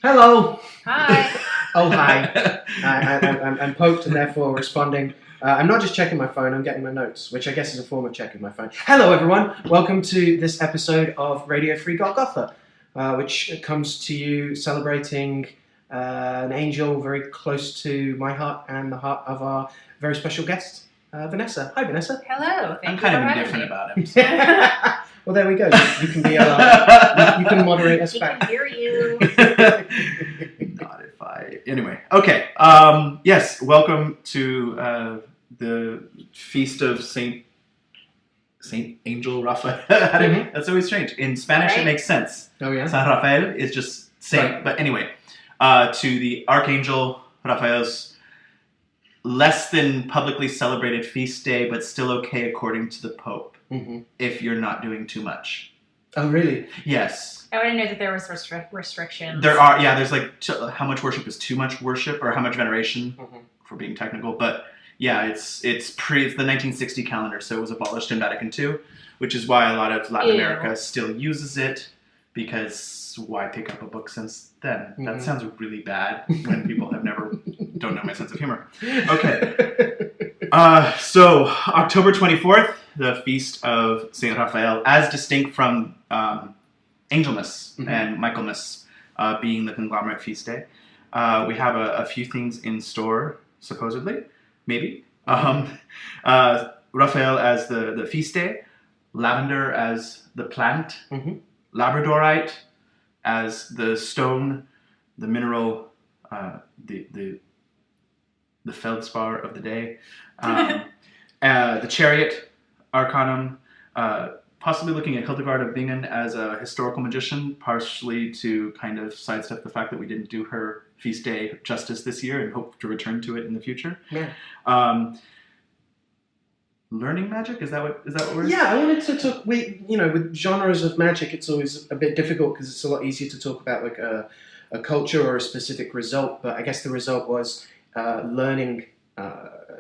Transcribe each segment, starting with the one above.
Hello. Hi. Oh, hi. I'm poked and therefore responding. I'm not just checking my phone, I'm getting my notes, which I guess is a form of checking my phone. Hello, everyone. Welcome to this episode of Radio Free Golgotha, which comes to you celebrating an angel very close to my heart and the heart of our very special guest, Vanessa. Hi, Vanessa. Hello. I'm kind of indifferent about him. So. Well, there we go. You can be you can moderate us back. He can hear you. Not if I... Anyway. Okay. Yes. Welcome to the feast of Saint Angel Raphael. That's always strange. In Spanish, Right. It makes sense. Oh, yeah? Saint Raphael is just saint. Right. But anyway, to the Archangel Raphael's less than publicly celebrated feast day, but still okay according to the Pope, if you're not doing too much. Oh, really? Yes. I didn't know that there was restrictions. There are, yeah, there's like how much worship is too much worship, or how much veneration, for being technical. But yeah, it's the 1960 calendar, so it was abolished in Vatican II, which is why a lot of Latin America still uses it, because why pick up a book since then? That sounds really bad when people don't know my sense of humor. Okay. So October 24th, the feast of Saint Raphael, as distinct from Angelmas and Michaelmas being the conglomerate feast day. We have a few things in store, supposedly, maybe. Raphael as the feast day, lavender as the plant, Labradorite as the stone, the mineral, the feldspar of the day, the Chariot arcanum, possibly looking at Hildegard of Bingen as a historical magician, partially to kind of sidestep the fact that we didn't do her feast day justice this year and hope to return to it in the future. Yeah. Learning magic, is that what we're? Yeah, I wanted to talk. With genres of magic, it's always a bit difficult because it's a lot easier to talk about like a culture or a specific result. But I guess the result was learning,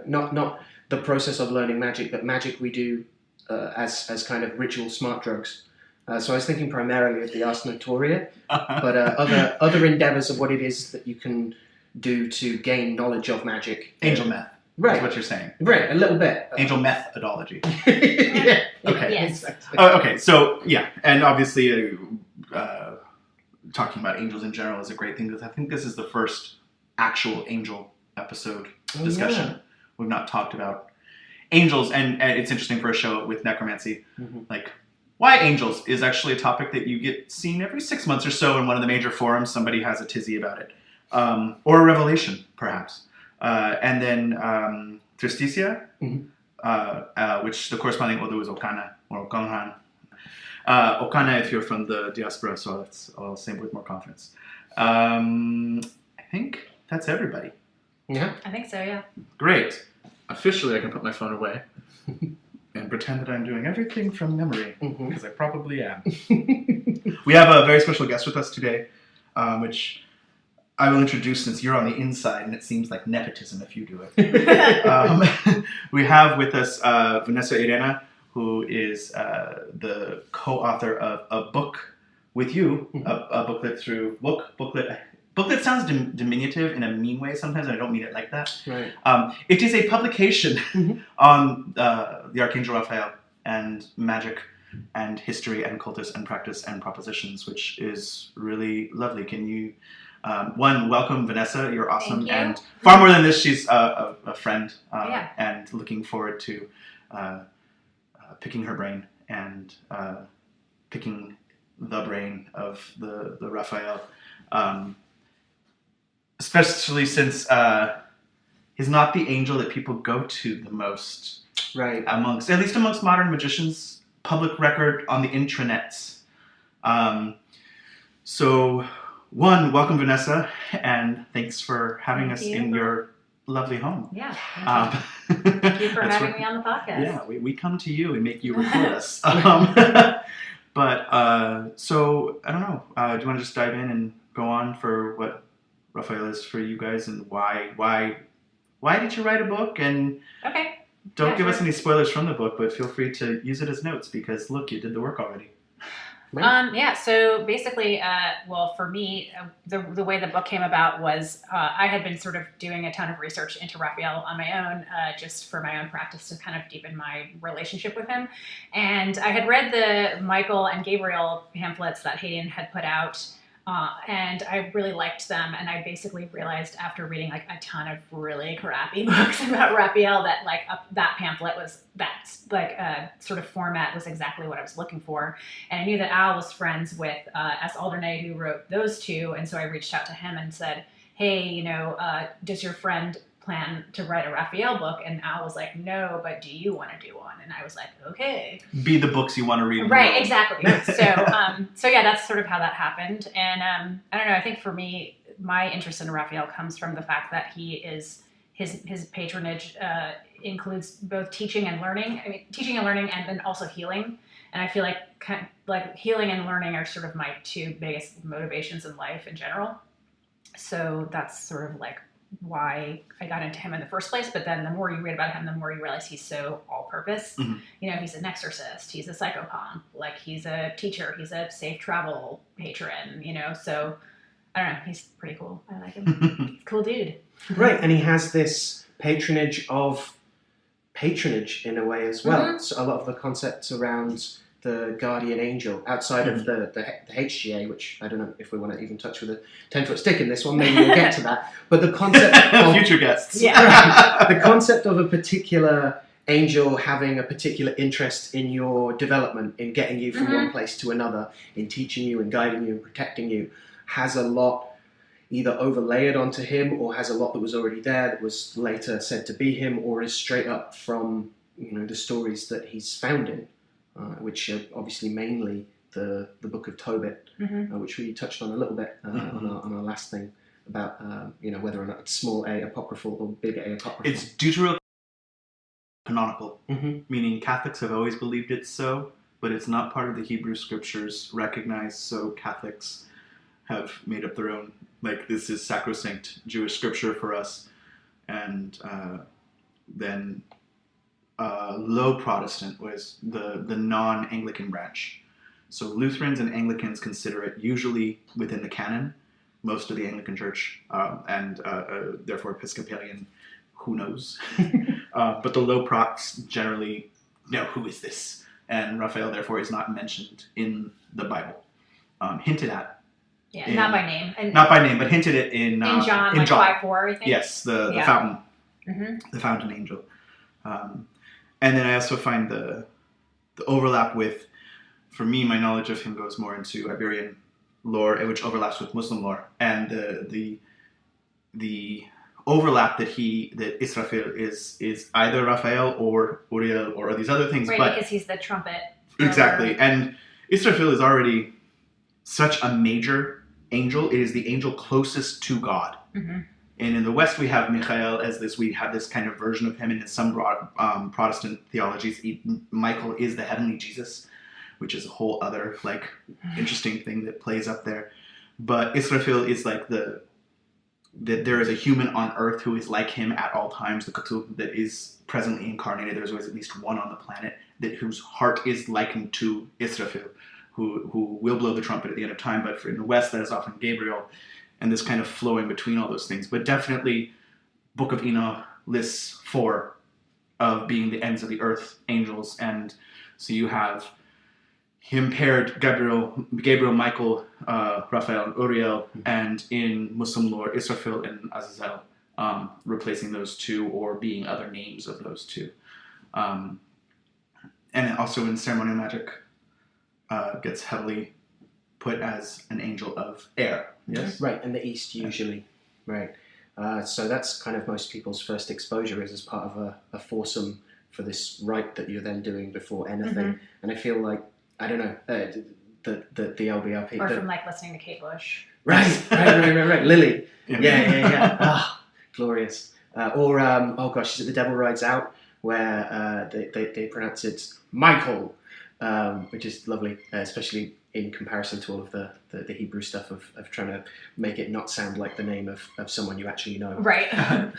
not the process of learning magic, but magic we do as kind of ritual smart drugs. So I was thinking primarily of the Ars Notoria, but other endeavors of what it is that you can do to gain knowledge of magic. Angel meth. Right. That's what you're saying. Right, a little bit. Angel methodology. Yeah. Okay. Yes. Okay, so, yeah, and obviously talking about angels in general is a great thing, because I think this is the first actual angel episode discussion. Yeah. We've not talked about angels, and it's interesting for a show with necromancy. Like, why angels is actually a topic that you get seen every 6 months or so in one of the major forums. Somebody has a tizzy about it. Or a revelation, perhaps. And then Tristitia, which the corresponding Odú is Okana, or Okanhan. Okana if you're from the diaspora, so I'll say with more confidence. I think that's everybody. Yeah. I think so, yeah. Great. Officially, I can put my phone away and pretend that I'm doing everything from memory, because I probably am. We have a very special guest with us today, which I will introduce since you're on the inside, and it seems like nepotism if you do it. We have with us Vanessa Irena, who is the co-author of a book with you, a booklet through booklet. Booklet sounds diminutive in a mean way sometimes, and I don't mean it like that. Right. It is a publication on the Archangel Raphael and magic and history and cultus and practice and propositions, which is really lovely. Can you... welcome Vanessa. You're awesome, Thank you. and far more than this, she's a friend, Yeah. and looking forward to picking her brain and picking the brain of the Raphael, especially since he's not the angel that people go to the most, Right. at least amongst modern magicians. Public record on the intranets. So. Welcome, Vanessa, and thanks for having us in your lovely home. Yeah. Thank you for having me on the podcast. Yeah, we come to you and make you record us. But, so, I don't know. Do you want to just dive in and go on for what Raphael is for you guys, and why did you write a book? And don't give us any spoilers from the book, but feel free to use it as notes, because, look, you did the work already. Yeah, so basically, well, for me, the way the book came about was I had been sort of doing a ton of research into Raphael on my own, just for my own practice to kind of deepen my relationship with him. And I had read the Michael and Gabriel pamphlets that Hadean had put out, and I really liked them. And I basically realized after reading like a ton of really crappy books about Raphael that like that pamphlet was sort of format was exactly what I was looking for. And I knew that Al was friends with S. Alderney, who wrote those two. And so I reached out to him and said, hey, does your friend plan to write a Raphael book? And Al was like, no, but do you want to do one? And I was like, okay. Be the books you want to read. Right, exactly. So yeah, that's sort of how that happened. And I don't know, I think for me, my interest in Raphael comes from the fact that his patronage includes both teaching and learning. I mean, teaching and learning, and then also healing. And I feel like healing and learning are sort of my two biggest motivations in life in general. So that's sort of like why I got into him in the first place. But then the more you read about him, the more you realize he's so all-purpose. Mm-hmm. He's an exorcist, he's a psychopomp, like he's a teacher, he's a safe travel patron, so I don't know, he's pretty cool. I like him. Cool dude. Right, and he has this patronage in a way as well. Mm-hmm. So a lot of the concepts around the guardian angel outside of the HGA, which I don't know if we want to even touch with a 10-foot stick in this one, maybe we'll get to that. But the concept of future guests. Yeah. The concept of a particular angel having a particular interest in your development, in getting you from one place to another, in teaching you and guiding you and protecting you, has a lot either overlaid onto him or has a lot that was already there that was later said to be him, or is straight up from the stories that he's found in. Which are obviously mainly the Book of Tobit, which we touched on a little bit on our last thing about whether or not it's small a apocryphal or big a apocryphal. It's deuterocanonical, meaning Catholics have always believed it so, but it's not part of the Hebrew scriptures recognized, so Catholics have made up their own. Like, this is sacrosanct Jewish scripture for us, and then low Protestant was the non-Anglican branch. So Lutherans and Anglicans consider it usually within the canon, most of the Anglican Church, and therefore Episcopalian, who knows. But the low Prots generally know who is this, and Raphael therefore is not mentioned in the Bible. Hinted at. Yeah, not by name. Not by name, but hinted at in John, like 5:4, I think. Yes, the fountain. The fountain angel. And then I also find the overlap with, for me, my knowledge of him goes more into Iberian lore, which overlaps with Muslim lore, and the overlap that Israfil is either Raphael or Uriel or these other things. Right, but because he's the trumpet. Exactly, and Israfil is already such a major angel. It is the angel closest to God. And in the West, we have Michael as this. We have this kind of version of him, and in some Protestant theologies, Michael is the heavenly Jesus, which is a whole other interesting thing that plays up there. But Israfil is like that there is a human on earth who is like him at all times. The Cthulhu that is presently incarnated. There's always at least one on the planet whose heart is likened to Israfil, who will blow the trumpet at the end of time. But in the West, that is often Gabriel. And this kind of flowing between all those things. But definitely, Book of Enoch lists 4 of being the ends of the earth angels. And so you have him paired, Gabriel, Michael, Raphael, and Uriel, and in Muslim lore, Israfil and Azazel, replacing those two or being other names of those two. And also in ceremonial magic, gets heavily put as an angel of air. Yes. Right, in the East usually. Right. So that's kind of most people's first exposure is as part of a foursome for this rite that you're then doing before anything. And I feel like, I don't know, the LBRP. Or from listening to Kate Bush. Right. Lily. Yeah. Ah, glorious. Or, is it The Devil Rides Out, where they pronounce it Michael, which is lovely, especially in comparison to all of the Hebrew stuff of trying to make it not sound like the name of someone you actually know. Right.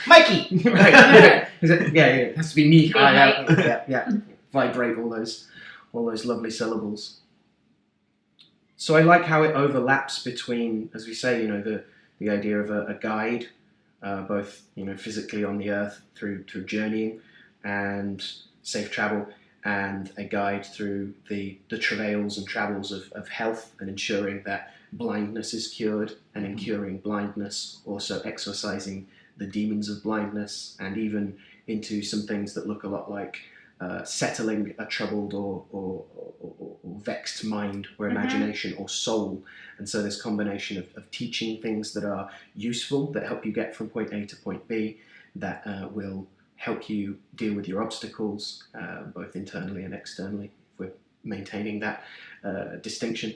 Mikey! Right. It has to be me. Yeah. Vibrate all those lovely syllables. So I like how it overlaps between, as we say, the idea of a guide, both physically on the earth through journeying and safe travel, and a guide through the travails and travels of health and ensuring that blindness is cured, and in curing blindness also exorcising the demons of blindness, and even into some things that look a lot like settling a troubled or vexed mind or imagination or soul. And so this combination of teaching things that are useful, that help you get from point A to point B, that will help you deal with your obstacles, both internally and externally, if we're maintaining that distinction.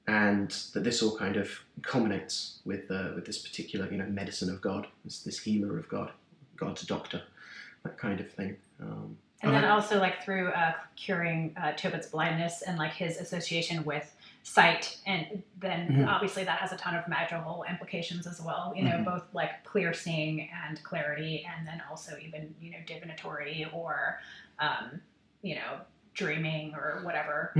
And that this all kind of culminates with this particular medicine of God, this healer of God, God's doctor, that kind of thing. And then also like through curing Tobit's blindness and like his association with sight, and then obviously that has a ton of magical implications as well. Both like clear seeing and clarity, and then also even divinatory or dreaming or whatever,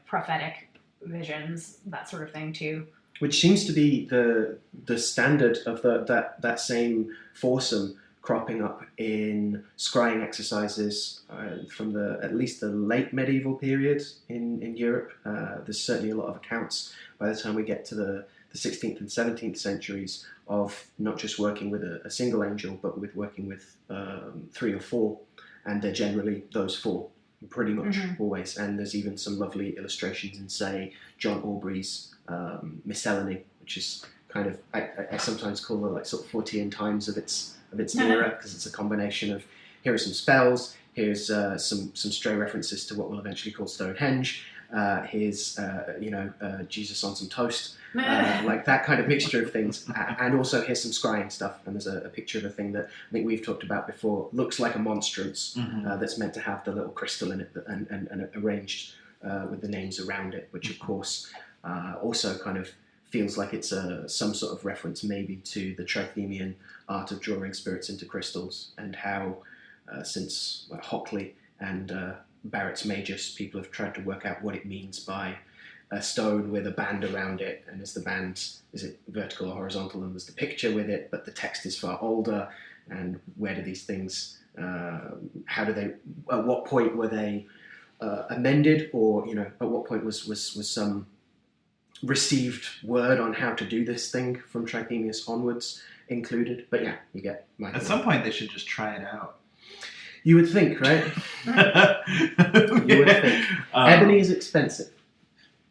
prophetic visions, that sort of thing too. Which seems to be the standard of that same foursome cropping up in scrying exercises from at least the late medieval period in Europe. There's certainly a lot of accounts by the time we get to the 16th and 17th centuries of not just working with a single angel, but with working with 3 or 4, and they're generally those 4, pretty much always. And there's even some lovely illustrations in, say, John Aubrey's Miscellany, which is kind of, I sometimes call it like sort of 14 times of its era, because it's a combination of, here are some spells, here's some stray references to what we'll eventually call Stonehenge, here's Jesus on some toast, like that kind of mixture of things, and also here's some scrying stuff. And there's a picture of a thing that I think we've talked about before, looks like a monstrance, that's meant to have the little crystal in it and arranged with the names around it, which of course also kind of feels like it's some sort of reference maybe to the Trithemian art of drawing spirits into crystals, and how since Hockley and Barrett's Magus, people have tried to work out what it means by a stone with a band around it, and is the band, is it vertical or horizontal, and there's the picture with it, but the text is far older, and where do these things, how do they, at what point were they amended, or at what point was some received word on how to do this thing from Trithemius onwards included. But yeah, you get my At some point they should just try it out. You would think, right? You would think. Ebony is expensive.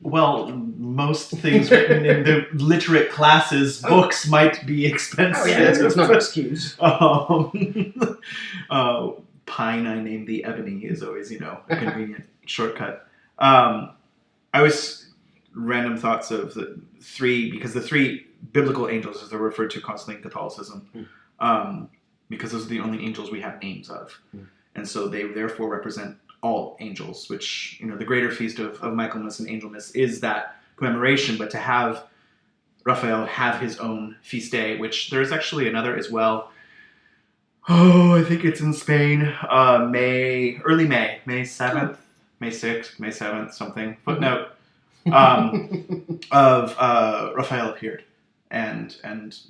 Well, most things written in the literate classes books might be expensive. Oh yeah, it's not an excuse. Pine, I named the ebony, is always, a convenient shortcut. I was random thoughts of the 3, because the 3 biblical angels, as they're referred to constantly in Catholicism, because those are the only angels we have names of. And so they therefore represent all angels, which, the greater feast of Michaelmas and Angelmas is that commemoration, but to have Raphael have his own feast day, which there's actually another as well. Oh, I think it's in Spain, early May 7th, May 6th, May 7th, something. Footnote. Of Raphael appeared and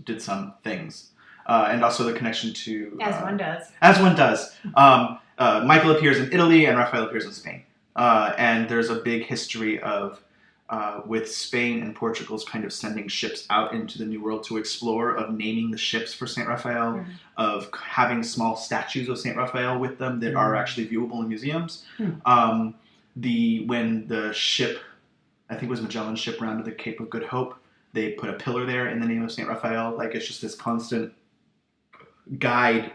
did some things, and also the connection to as one does. Michael appears in Italy and Raphael appears in Spain, and there's a big history of with Spain and Portugal's kind of sending ships out into the New World to explore, of naming the ships for Saint Raphael, of having small statues of Saint Raphael with them that are actually viewable in museums. When the ship, I think it was Magellan's ship, rounded the Cape of Good Hope, they put a pillar there in the name of Saint Raphael. Like, it's just this constant guide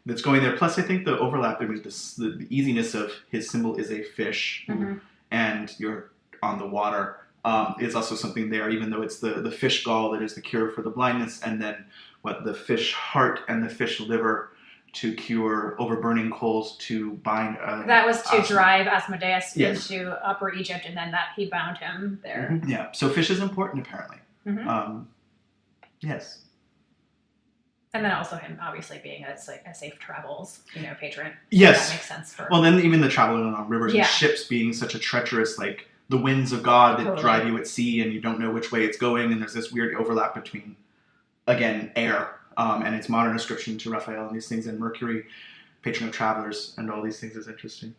that's going there. Plus, I think the overlap there was the easiness of his symbol is a fish, and you're on the water. Is also something there, even though it's the fish gall that is the cure for the blindness, and then the fish heart and the fish liver to cure over burning coals, to bind. That was to drive Asmodeus into Upper Egypt, and then that he bound him there. Yeah, so fish is important apparently. Yes. And then also him obviously being a safe travels, patron. Yes. That makes sense for. Well, then even the traveling on rivers and ships being such a treacherous, the winds of God that Totally. drive you at sea, and you don't know which way it's going, and there's this weird overlap between, again, air, and its modern ascription to Raphael and these things, and Mercury, patron of travelers, and all these things is interesting.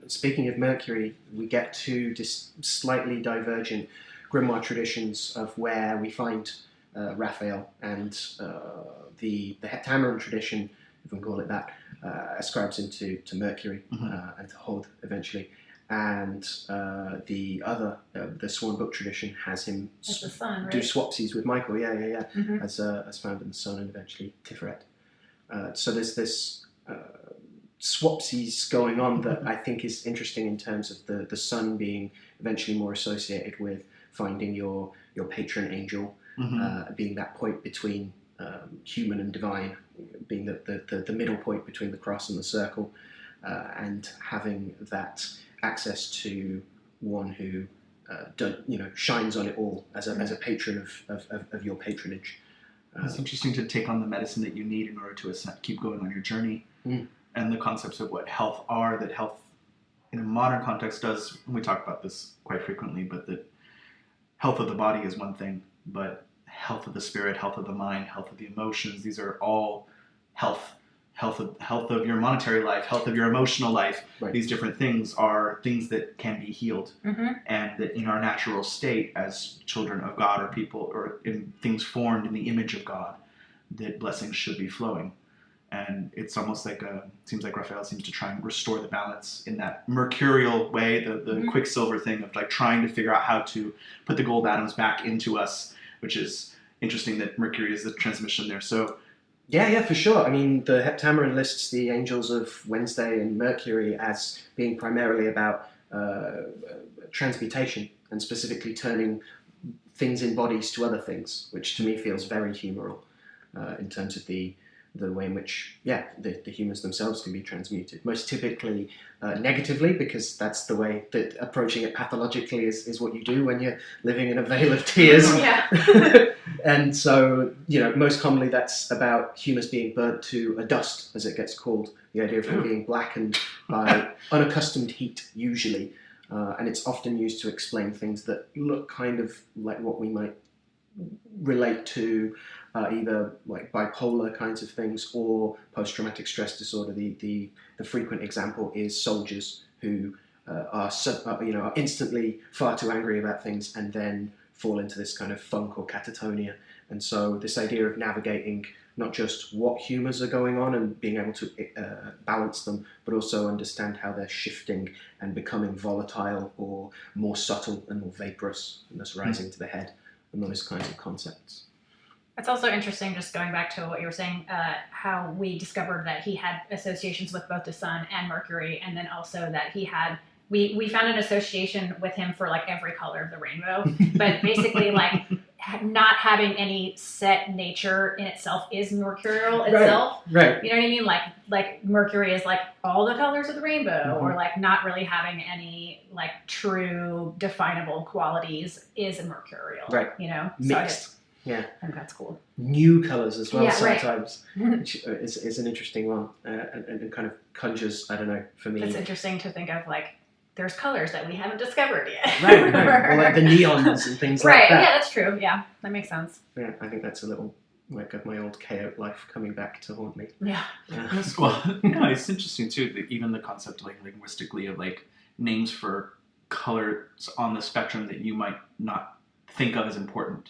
Speaking of Mercury, we get to slightly divergent grimoire traditions of where we find Raphael, and the Heptameron tradition, if we can call it that, ascribes him to Mercury and to Hod eventually, and the other, the Sworn Book tradition, has him That's the sun, right? do swapsies with Michael, as found in the Sun and eventually Tiferet. So there's this swapsies going on that I think is interesting in terms of the Sun being eventually more associated with finding your patron angel, being that point between human and divine, being the middle point between the cross and the circle, and having that access to one who shines on it all as a patron of your patronage. It's interesting to take on the medicine that you need in order to keep going on your journey, and the concepts of what health are, that health in a modern context does, and we talk about this quite frequently, but that health of the body is one thing, but health of the spirit, health of the mind, health of the emotions, these are all health of your monetary life, health of your emotional life. Right. These different things are things that can be healed, and that in our natural state as children of God or people, or in things formed in the image of God, that blessings should be flowing. And it's almost like seems like Raphael seems to try and restore the balance in that mercurial way, the quicksilver thing of like trying to figure out how to put the gold atoms back into us, which is interesting that Mercury is the transmission there. So yeah, for sure. I mean, the Heptameron lists the angels of Wednesday and Mercury as being primarily about transmutation, and specifically turning things in bodies to other things, which to me feels very humoral in terms of the way in which, the humans themselves can be transmuted. Most typically negatively, because that's the way that approaching it pathologically is what you do when you're living in a vale of tears. And so, most commonly that's about humans being burnt to a dust, as it gets called. The idea of them being blackened by unaccustomed heat, usually. And it's often used to explain things that look kind of like what we might relate to either like bipolar kinds of things or post-traumatic stress disorder. The frequent example is soldiers who are instantly far too angry about things and then fall into this kind of funk or catatonia. And so this idea of navigating not just what humours are going on and being able to balance them, but also understand how they're shifting and becoming volatile or more subtle and more vaporous, and thus rising to the head, and those kinds of concepts. It's also interesting, just going back to what you were saying, how we discovered that he had associations with both the Sun and Mercury, and then also that he had, we found an association with him for like every color of the rainbow, but basically like not having any set nature in itself is mercurial itself. Right. You know what I mean? Like Mercury is like all the colors of the rainbow, or like not really having any like true definable qualities is a mercurial. Right. Mixed. I think that's cool. New colours as well, sometimes, right. which is an interesting one, and kind of conjures, I don't know, for me. It's interesting to think of like, there's colors that we haven't discovered yet. Right. Or like the neons and things like that. Right, yeah, that's true. Yeah, that makes sense. Yeah, I think that's a little like of my old chaotic life coming back to haunt me. Yeah. Well, no, it's interesting too, that even the concept like linguistically of like names for colors on the spectrum that you might not think of as important.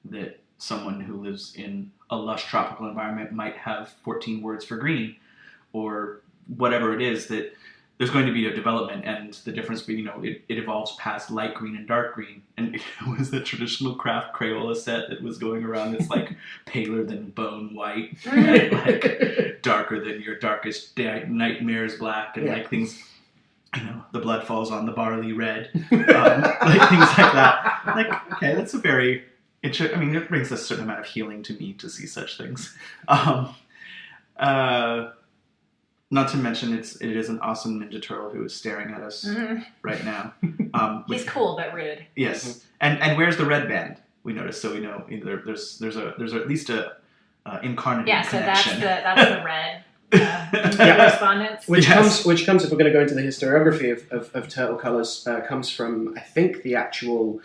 That someone who lives in a lush tropical environment might have 14 words for green, or whatever it is, that there's going to be a development, and the difference between, it evolves past light green and dark green. And it was the traditional craft Crayola set that was going around that's like paler than bone white, and like darker than your darkest nightmares black, and like things, the blood falls on the barley red, like things like that. Like, okay, that's a very... it brings a certain amount of healing to me to see such things. Not to mention, it is an awesome Ninja Turtle who is staring at us right now. He's cool but rude. Yes, and where's the red band? We noticed, so we know either there's at least a incarnate connection. So that's the red correspondence. Which comes, if we're going to go into the historiography of turtle colours, comes from, I think, the actual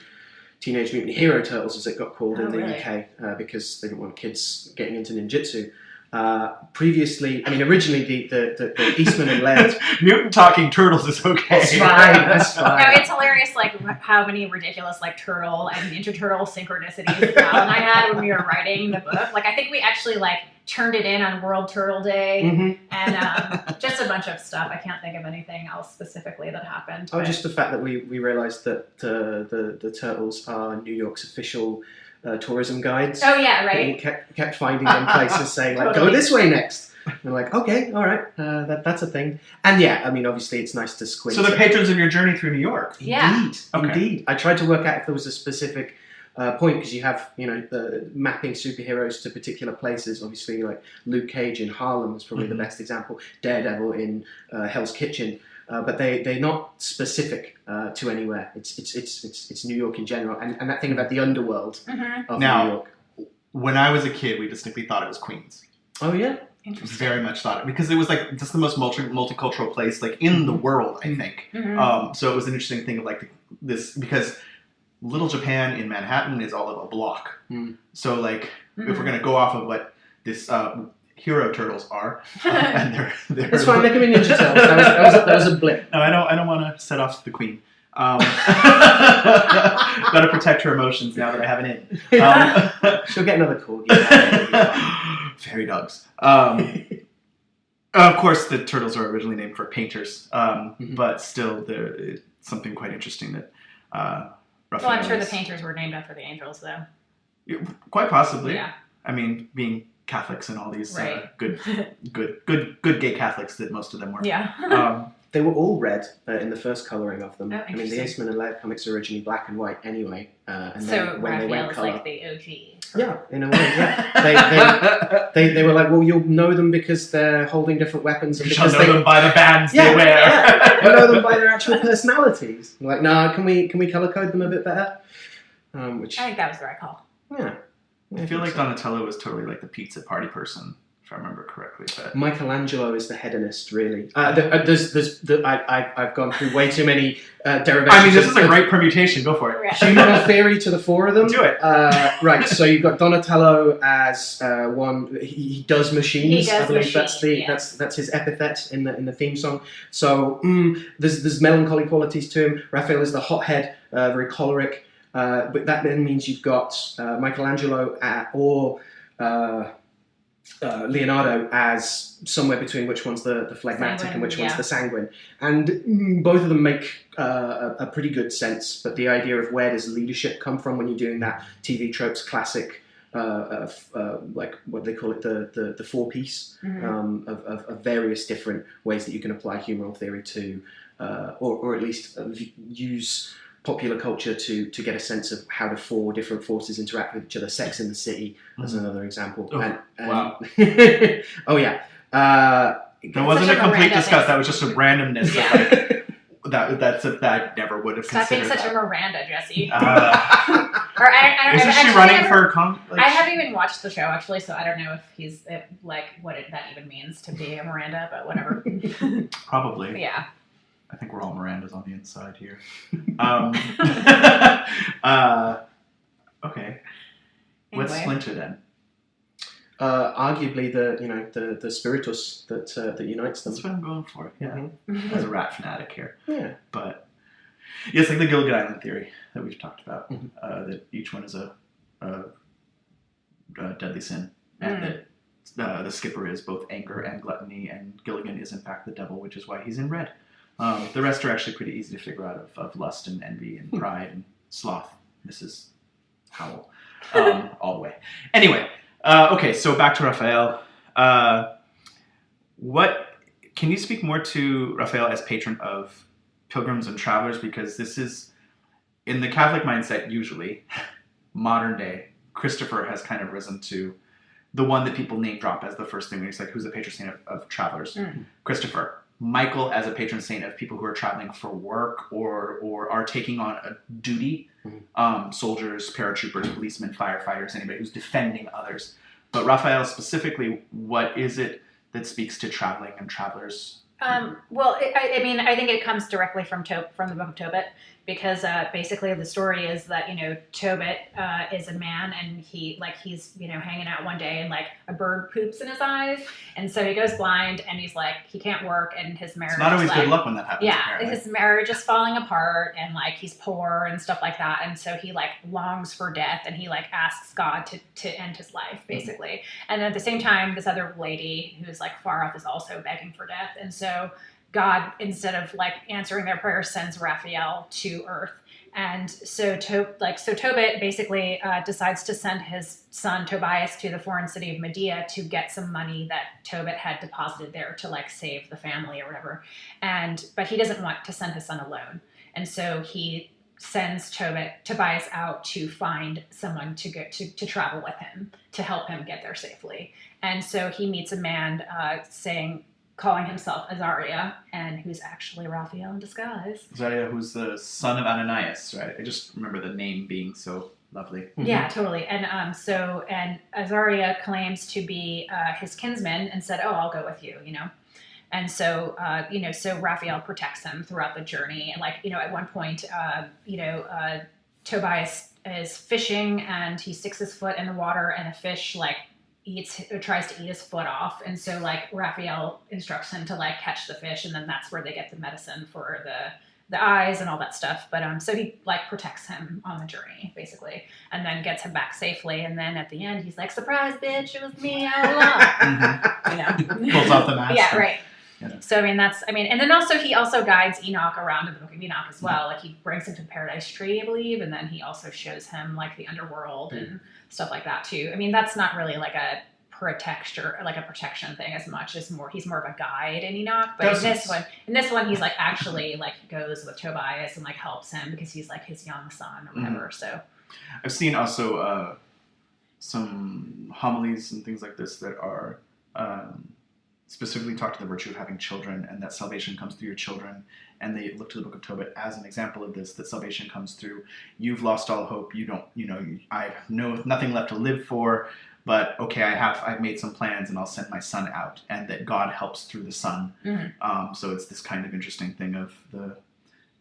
Teenage Mutant Hero Turtles, as it got called in the UK, because they didn't want kids getting into ninjutsu. Previously, originally the Eastman and Laird mutant talking turtles is okay. That's fine. No, it's hilarious, like how many ridiculous like turtle and Ninja Turtle synchronicities Val and I had when we were writing the book. Like I think we actually like turned it in on World Turtle Day and just a bunch of stuff. I can't think of anything else specifically that happened. Oh, just the fact that we realised that the turtles are New York's official tourism guides. Oh yeah, right. And kept finding them places saying like, go this way next. And we're like, okay, all right, that's a thing. And yeah, obviously it's nice to squint. So they're patrons of your journey through New York. Indeed, indeed. I tried to work out if there was a specific point, because you have mapping superheroes to particular places. Obviously, like Luke Cage in Harlem is probably the best example. Daredevil in Hell's Kitchen. But they're not specific to anywhere. It's New York in general, and that thing about the underworld of New York. When I was a kid, we distinctly thought it was Queens. Oh yeah, very much thought it, because it was like just the most multicultural place like in the world, I think. So it was an interesting thing of like this, because Little Japan in Manhattan is all of a block. So like if we're gonna go off of what this hero turtles are, and they're that's fine. They can be Ninja Turtles. That was a blip. No, I don't want to set off the Queen. Got to protect her emotions now that I have an in. She'll get another corgi. Fairy dogs. Of course, the turtles are originally named for painters, but still, it's something quite interesting that Raphael. Well, I'm sure the painters were named after the angels, though. Quite possibly. Yeah. Being Catholics and all these good gay Catholics that most of them were. Yeah. They were all red in the first colouring of them. Oh, the Eastman and Laird comics are originally black and white anyway. And so then when they went Raphael is colour, like the OG. Yeah, in a way, yeah. They were like, well, you'll know them because they're holding different weapons. And you shall know them by the bands they wear. Yeah. You know them by their actual personalities. Like, nah, can we colour code them a bit better? Which I think that was the right call. Yeah. I feel like Donatello was totally like the pizza party person, if I remember correctly. But Michelangelo is the hedonist, really. I've gone through way too many derivations. I mean, this is a great permutation. Go for it. Human theory to the four of them. Do it. Right. So you've got Donatello as one. He does machines. I believe that's his epithet in the theme song. So there's melancholy qualities to him. Raphael is the hothead, very choleric. But that then means you've got Michelangelo or Leonardo as somewhere between which one's the phlegmatic and which one's the sanguine. And both of them make a pretty good sense, but the idea of where does leadership come from when you're doing that TV tropes classic, like what they call it, the four-piece of various different ways that you can apply humoral theory to, or at least use popular culture to get a sense of how the four different forces interact with each other. Sex in the City as another example. Wow. Oh yeah. That wasn't a complete discuss. That was just a randomness. Yeah. That never would have Stop considered. being such that. a Miranda, Jesse. Or I Isn't she running for I haven't even watched the show actually, so I don't know if he's that even means to be a Miranda, but whatever. Probably. Yeah. I think we're all Mirandas on the inside here. Okay. What's Splinter then? Arguably the spiritus that unites them. That's what I'm going for. Yeah. As a rat fanatic here. Yeah. But it's like the Gilligan Island theory that we've talked about. That each one is a deadly sin, and that the skipper is both anger and gluttony, and Gilligan is in fact the devil, which is why he's in red. The rest are actually pretty easy to figure out of lust and envy and pride and sloth. Mrs. Howell. All the way. Anyway, okay, so back to Raphael. Can you speak more to Raphael as patron of pilgrims and travelers? Because this is, in the Catholic mindset usually, modern day, Christopher has kind of risen to the one that people name drop as the first thing. It's like, who's the patron saint of travelers? Christopher. Michael as a patron saint of people who are traveling for work or are taking on a duty. Soldiers, paratroopers, policemen, firefighters, anybody who's defending others. But Raphael specifically, what is it that speaks to traveling and travelers? Well, I think it comes directly from the book of Tobit, because basically the story is that Tobit is a man, and he's hanging out one day, and like a bird poops in his eyes, and so he goes blind, and he's like he can't work, and his marriage. It's not always good luck when that happens. Yeah, apparently. his marriage is falling apart, and like he's poor and stuff like that, and so he like longs for death, and he like asks God to end his life basically, and at the same time this other lady who's like far off is also begging for death, and so God, instead of like answering their prayers, sends Raphael to Earth. And so Tobit basically decides to send his son Tobias to the foreign city of Medea to get some money that Tobit had deposited there to like save the family or whatever. But he doesn't want to send his son alone. And so he sends Tobias out to find someone to travel with him, to help him get there safely. And so he meets a man calling himself Azaria, and who's actually Raphael in disguise. Azaria, who's the son of Ananias, right? I just remember the name being so lovely. Mm-hmm. Yeah, totally. And Azaria claims to be his kinsman and said, "Oh, I'll go with you," And so, so Raphael protects him throughout the journey. And at one point, Tobias is fishing, and he sticks his foot in the water, and a fish tries to eat his foot off, and so Raphael instructs him to catch the fish, and then that's where they get the medicine for the eyes and all that stuff. But so he protects him on the journey basically, and then gets him back safely. And then at the end, he's like, "Surprise, bitch! It was me all along." Pulls off the mask. Yeah, right. Yeah. So and then also he also guides Enoch around in the book of Enoch as well. He brings him to the Paradise Tree, I believe, and then he also shows him the underworld and stuff like that too. That's not really a protection thing as much as he's more of a guide in Enoch. But in this one he's actually goes with Tobias and helps him because he's his young son or whatever. So I've seen also some homilies and things like this that are specifically talk to the virtue of having children, and that salvation comes through your children, and they look to the book of Tobit as an example of this, that salvation comes through. You've lost all hope. You don't, I have nothing left to live for, but okay, I've made some plans, and I'll send my son out, and that God helps through the son. Mm-hmm. So it's this kind of interesting thing of the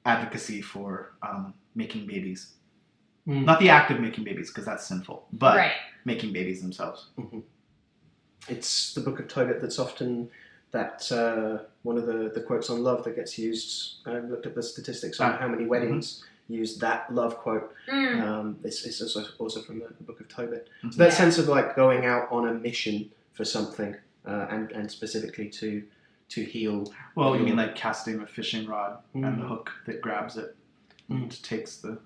advocacy for making babies. Mm. Not the act of making babies, because that's sinful, but making babies themselves. Mm-hmm. It's the book of Tobit that's often one of the quotes on love that gets used. I looked at the statistics on how many weddings use that love quote. It's also from the book of Tobit. Mm-hmm. So that sense of going out on a mission for something, and specifically to heal. Well, you mean casting a fishing rod and the hook that grabs it and takes the...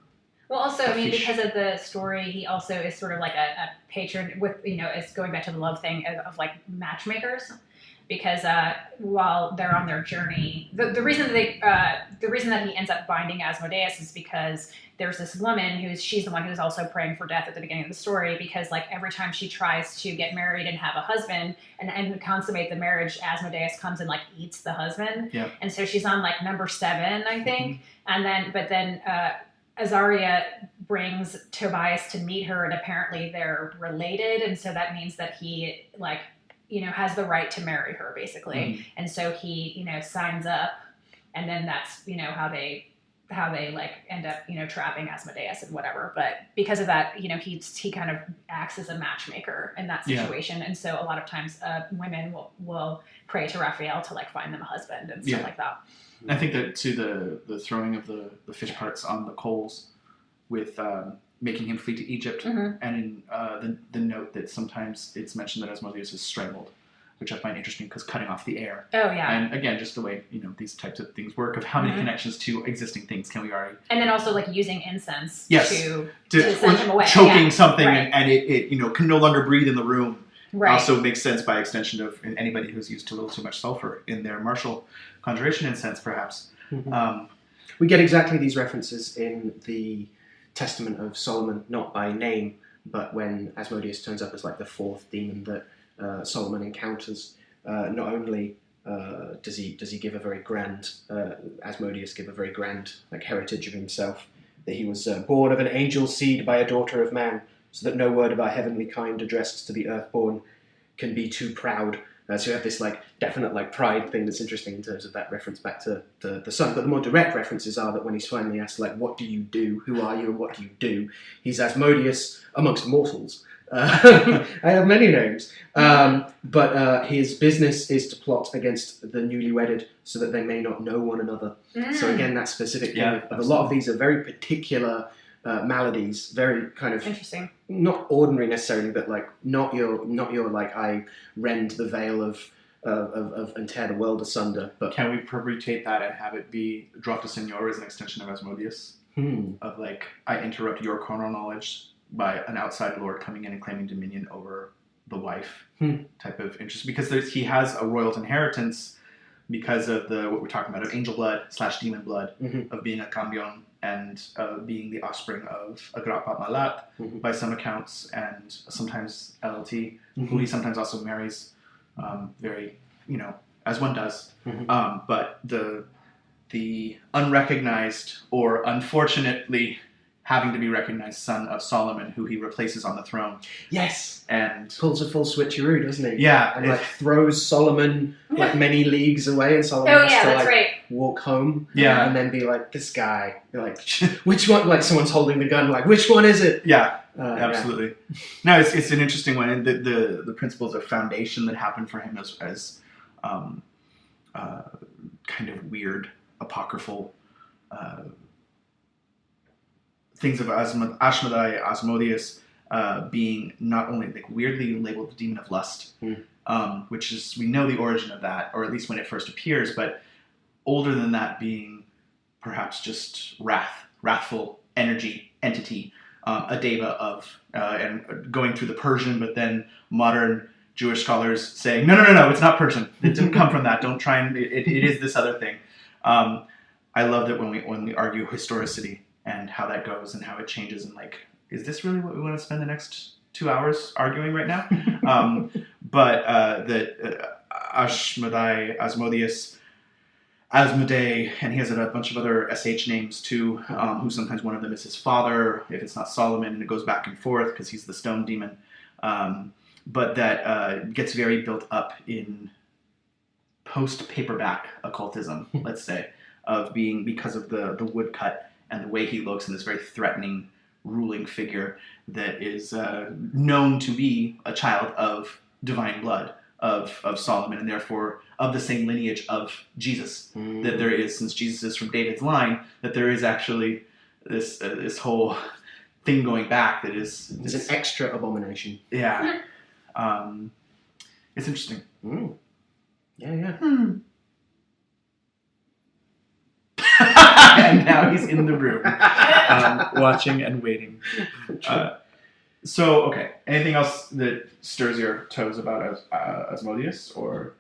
Well, also, because of the story, he also is sort of a patron with, it's going back to the love thing of matchmakers, because while they're on their journey, the reason that he ends up binding Asmodeus is because there's this woman she's the one who's also praying for death at the beginning of the story, because every time she tries to get married and have a husband and consummate the marriage, Asmodeus comes and eats the husband. Yeah. And so she's on number 7, I think. Mm-hmm. But then Azaria brings Tobias to meet her, and apparently they're related, and so that means that he has the right to marry her basically. And so he signs up, and then that's how they end up trapping Asmodeus and whatever. But because of that, he kind of acts as a matchmaker in that situation. And so a lot of times women will pray to Raphael to find them a husband and stuff like that. I think that to the throwing of the fish parts on the coals with making him flee to Egypt, and in the note that sometimes it's mentioned that Asmodeus is strangled, which I find interesting because cutting off the air. Oh yeah. And again, just the way these types of things work, of how many connections to existing things can we already... And then also using incense to send him away. Choking something and it can no longer breathe in the room. Right. Also makes sense by extension of anybody who's used a little too much sulfur in their martial conjuration incense, perhaps. Mm-hmm. We get exactly these references in the Testament of Solomon, not by name, but when Asmodeus turns up as the 4th demon that Solomon encounters. Not only does he give a very grand, Asmodeus give a very grand heritage of himself, that he was born of an angel seed by a daughter of man, so that no word of our heavenly kind addressed to the earthborn can be too proud So you have this like definite like pride thing that's interesting in terms of that reference back to the sun. But the more direct references are that when he's finally asked like, what do you do? Who are you and what do you do? He's Asmodeus amongst mortals. I have many names. But his business is to plot against the newly wedded so that they may not know one another. So again, that specific thing of a lot of these are very particular maladies, very kind of interesting, not ordinary necessarily, but like not your like I rend the veil of and tear the world asunder. But can we permutate that and have it be Drop to Senor as an extension of Asmodeus? Of like, I interrupt your carnal knowledge by an outside lord coming in and claiming dominion over the wife type of interest, because he has a royal inheritance because of what we're talking about of angel blood / demon blood, of being a cambion and being the offspring of a Grappa Malat by some accounts, and sometimes LLT, who he sometimes also marries, very, as one does. But the unrecognized or unfortunately having to be recognized son of Solomon, who he replaces on the throne. Yes. And pulls a full switcheroo, doesn't he? Yeah. And like throws Solomon like many leagues away, and Solomon has to like walk home. Yeah. And then be like, this guy, like, which one? Like someone's holding the gun, like, which one is it? Yeah. Absolutely. Yeah. No, it's an interesting one. And the principles of foundation that happen for him as kind of weird, apocryphal things of Asmodeus being not only like weirdly labeled the demon of lust, which is, we know the origin of that, or at least when it first appears, but older than that being perhaps just wrathful entity, a deva of, and going through the Persian, but then modern Jewish scholars saying, no, it's not Persian. It didn't come from that. Don't try and, it is this other thing. I love that when we argue historicity, and how that goes and how it changes, and like, is this really what we want to spend the next 2 hours arguing right now? But that Asmodeus, Asmodee, and he has a bunch of other SH names too, who sometimes one of them is his father, if it's not Solomon, and it goes back and forth because he's the stone demon. But that gets very built up in post-paperback occultism, let's say, of being, because of the woodcut and the way he looks, and this very threatening ruling figure that is known to be a child of divine blood of Solomon, and therefore of the same lineage of Jesus. That there is, since Jesus is from David's line, that there is actually this whole thing going back that is... There's an extra abomination. Yeah. It's interesting. Yeah. And now he's in the room, watching and waiting. So, okay. Anything else that stirs your toes about Asmodeus, or?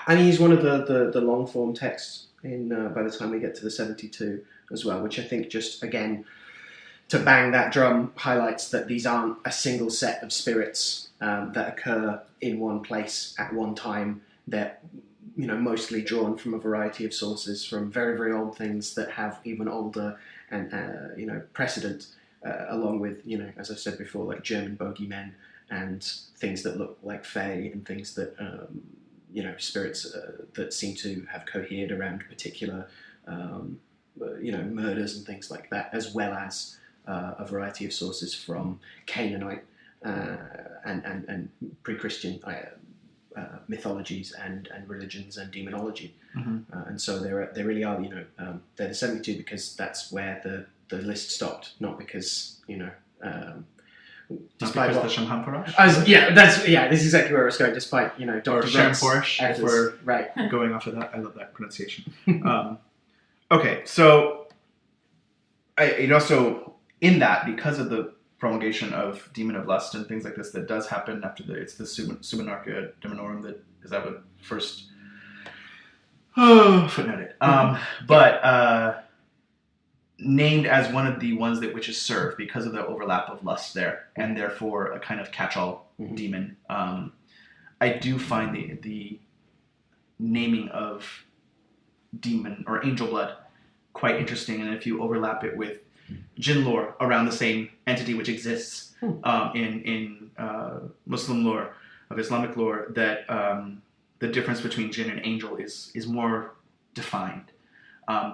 I mean, he's one of the long form texts in by the time we get to the 72 as well, which I think just, again, to bang that drum, highlights that these aren't a single set of spirits that occur in one place at one time. They're mostly drawn from a variety of sources, from very, very old things that have even older and precedent, along with, as I've said before, like German bogeymen and things that look like fae, and things that spirits that seem to have cohered around particular murders and things like that, as well as a variety of sources from Canaanite and pre-Christian mythologies and religions and demonology, and so they really are, they're the 72 because that's where the list stopped, not because despite the Shamhamparash. This is exactly where I was going. Despite Dr. Or Shamporash, if we're right going off of that. I love that pronunciation. Okay, so it also, in that, because of the promulgation of Demon of Lust and things like this that does happen after it's the Subenarcha Deminorum that what first footnoted. But named as one of the ones that witches serve because of the overlap of lust there, and therefore a kind of catch-all demon. I do find the naming of demon or angel blood quite interesting, and if you overlap it with Djinn lore around the same entity which exists in Muslim lore, of Islamic lore that the difference between jinn and angel is more defined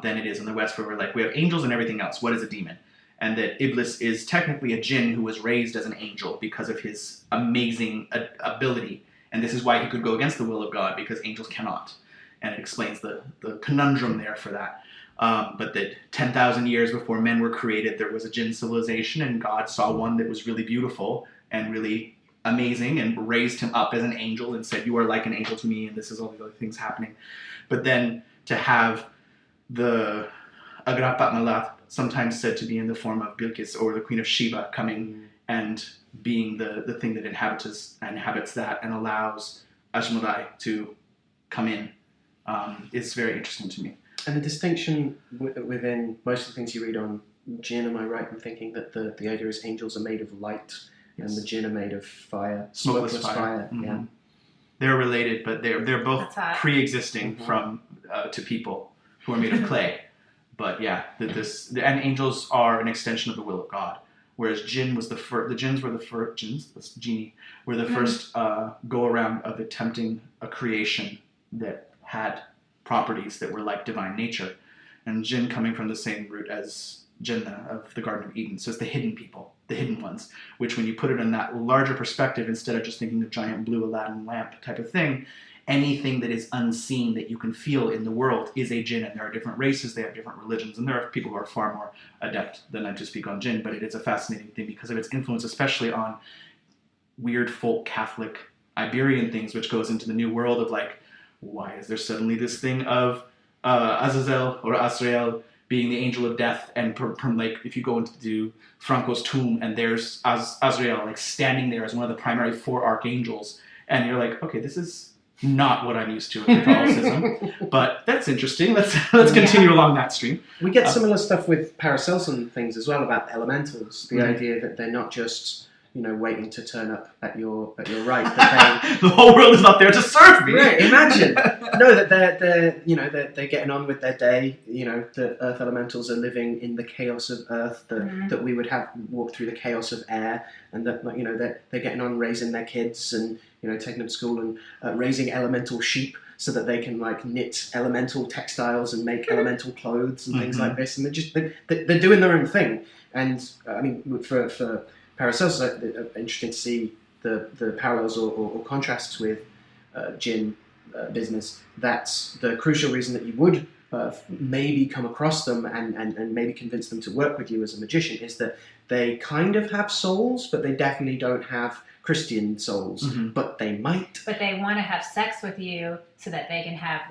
than it is in the West, where we're like, we have angels and everything else. What is a demon? And that Iblis is technically a jinn who was raised as an angel because of his amazing ability. And this is why he could go against the will of God, because angels cannot. And it explains the conundrum there for that. But that 10,000 years before men were created, there was a jinn civilization, and God saw one that was really beautiful and really amazing and raised him up as an angel and said, you are like an angel to me, and this is all the other things happening. But then to have the Agrapat Malat, sometimes said to be in the form of Bilqis or the Queen of Sheba, coming and being the thing that inhabits that and allows Asmodai to come in, is very interesting to me. And the distinction within most of the things you read on Djinn, am I right in thinking that the idea is angels are made of light, and the Djinn are made of fire, smokeless fire. Mm-hmm. Yeah, they're related, but they're both pre-existing from to people who are made of clay. But yeah, and angels are an extension of the will of God, whereas Djinn was the jinns were the first genie were the first go around of attempting a creation that had properties that were like divine nature, and Djinn coming from the same root as Jinnah of the Garden of Eden. So it's the hidden people, the hidden ones, which when you put it in that larger perspective, instead of just thinking of giant blue Aladdin lamp type of thing, anything that is unseen that you can feel in the world is a Djinn, and there are different races, they have different religions, and there are people who are far more adept than I to speak on Djinn, but it is a fascinating thing because of its influence, especially on weird folk Catholic Iberian things, which goes into the New World of like, why is there suddenly this thing of Azazel or Azrael being the angel of death, and like if you go into Franco's tomb and there's Azrael like standing there as one of the primary 4 archangels, and you're like, okay, this is not what I'm used to in Catholicism, but that's interesting. Let's continue along that stream. We get similar stuff with Paracelsian things as well about elementals. The idea that they're not just waiting to turn up at your right. That the whole world is not there to serve me. Right, imagine. No, that they're getting on with their day. The earth elementals are living in the chaos of earth. That we would have walk through the chaos of air, and that they're getting on raising their kids and taking them to school and raising elemental sheep so that they can like knit elemental textiles and make elemental clothes and things like this. And they're doing their own thing. And I mean, for Paracelsus, it's interesting to see the parallels or contrasts with Djinn business. That's the crucial reason that you would maybe come across them and maybe convince them to work with you as a magician, is that they kind of have souls, but they definitely don't have Christian souls, but they might. But they want to have sex with you so that they can have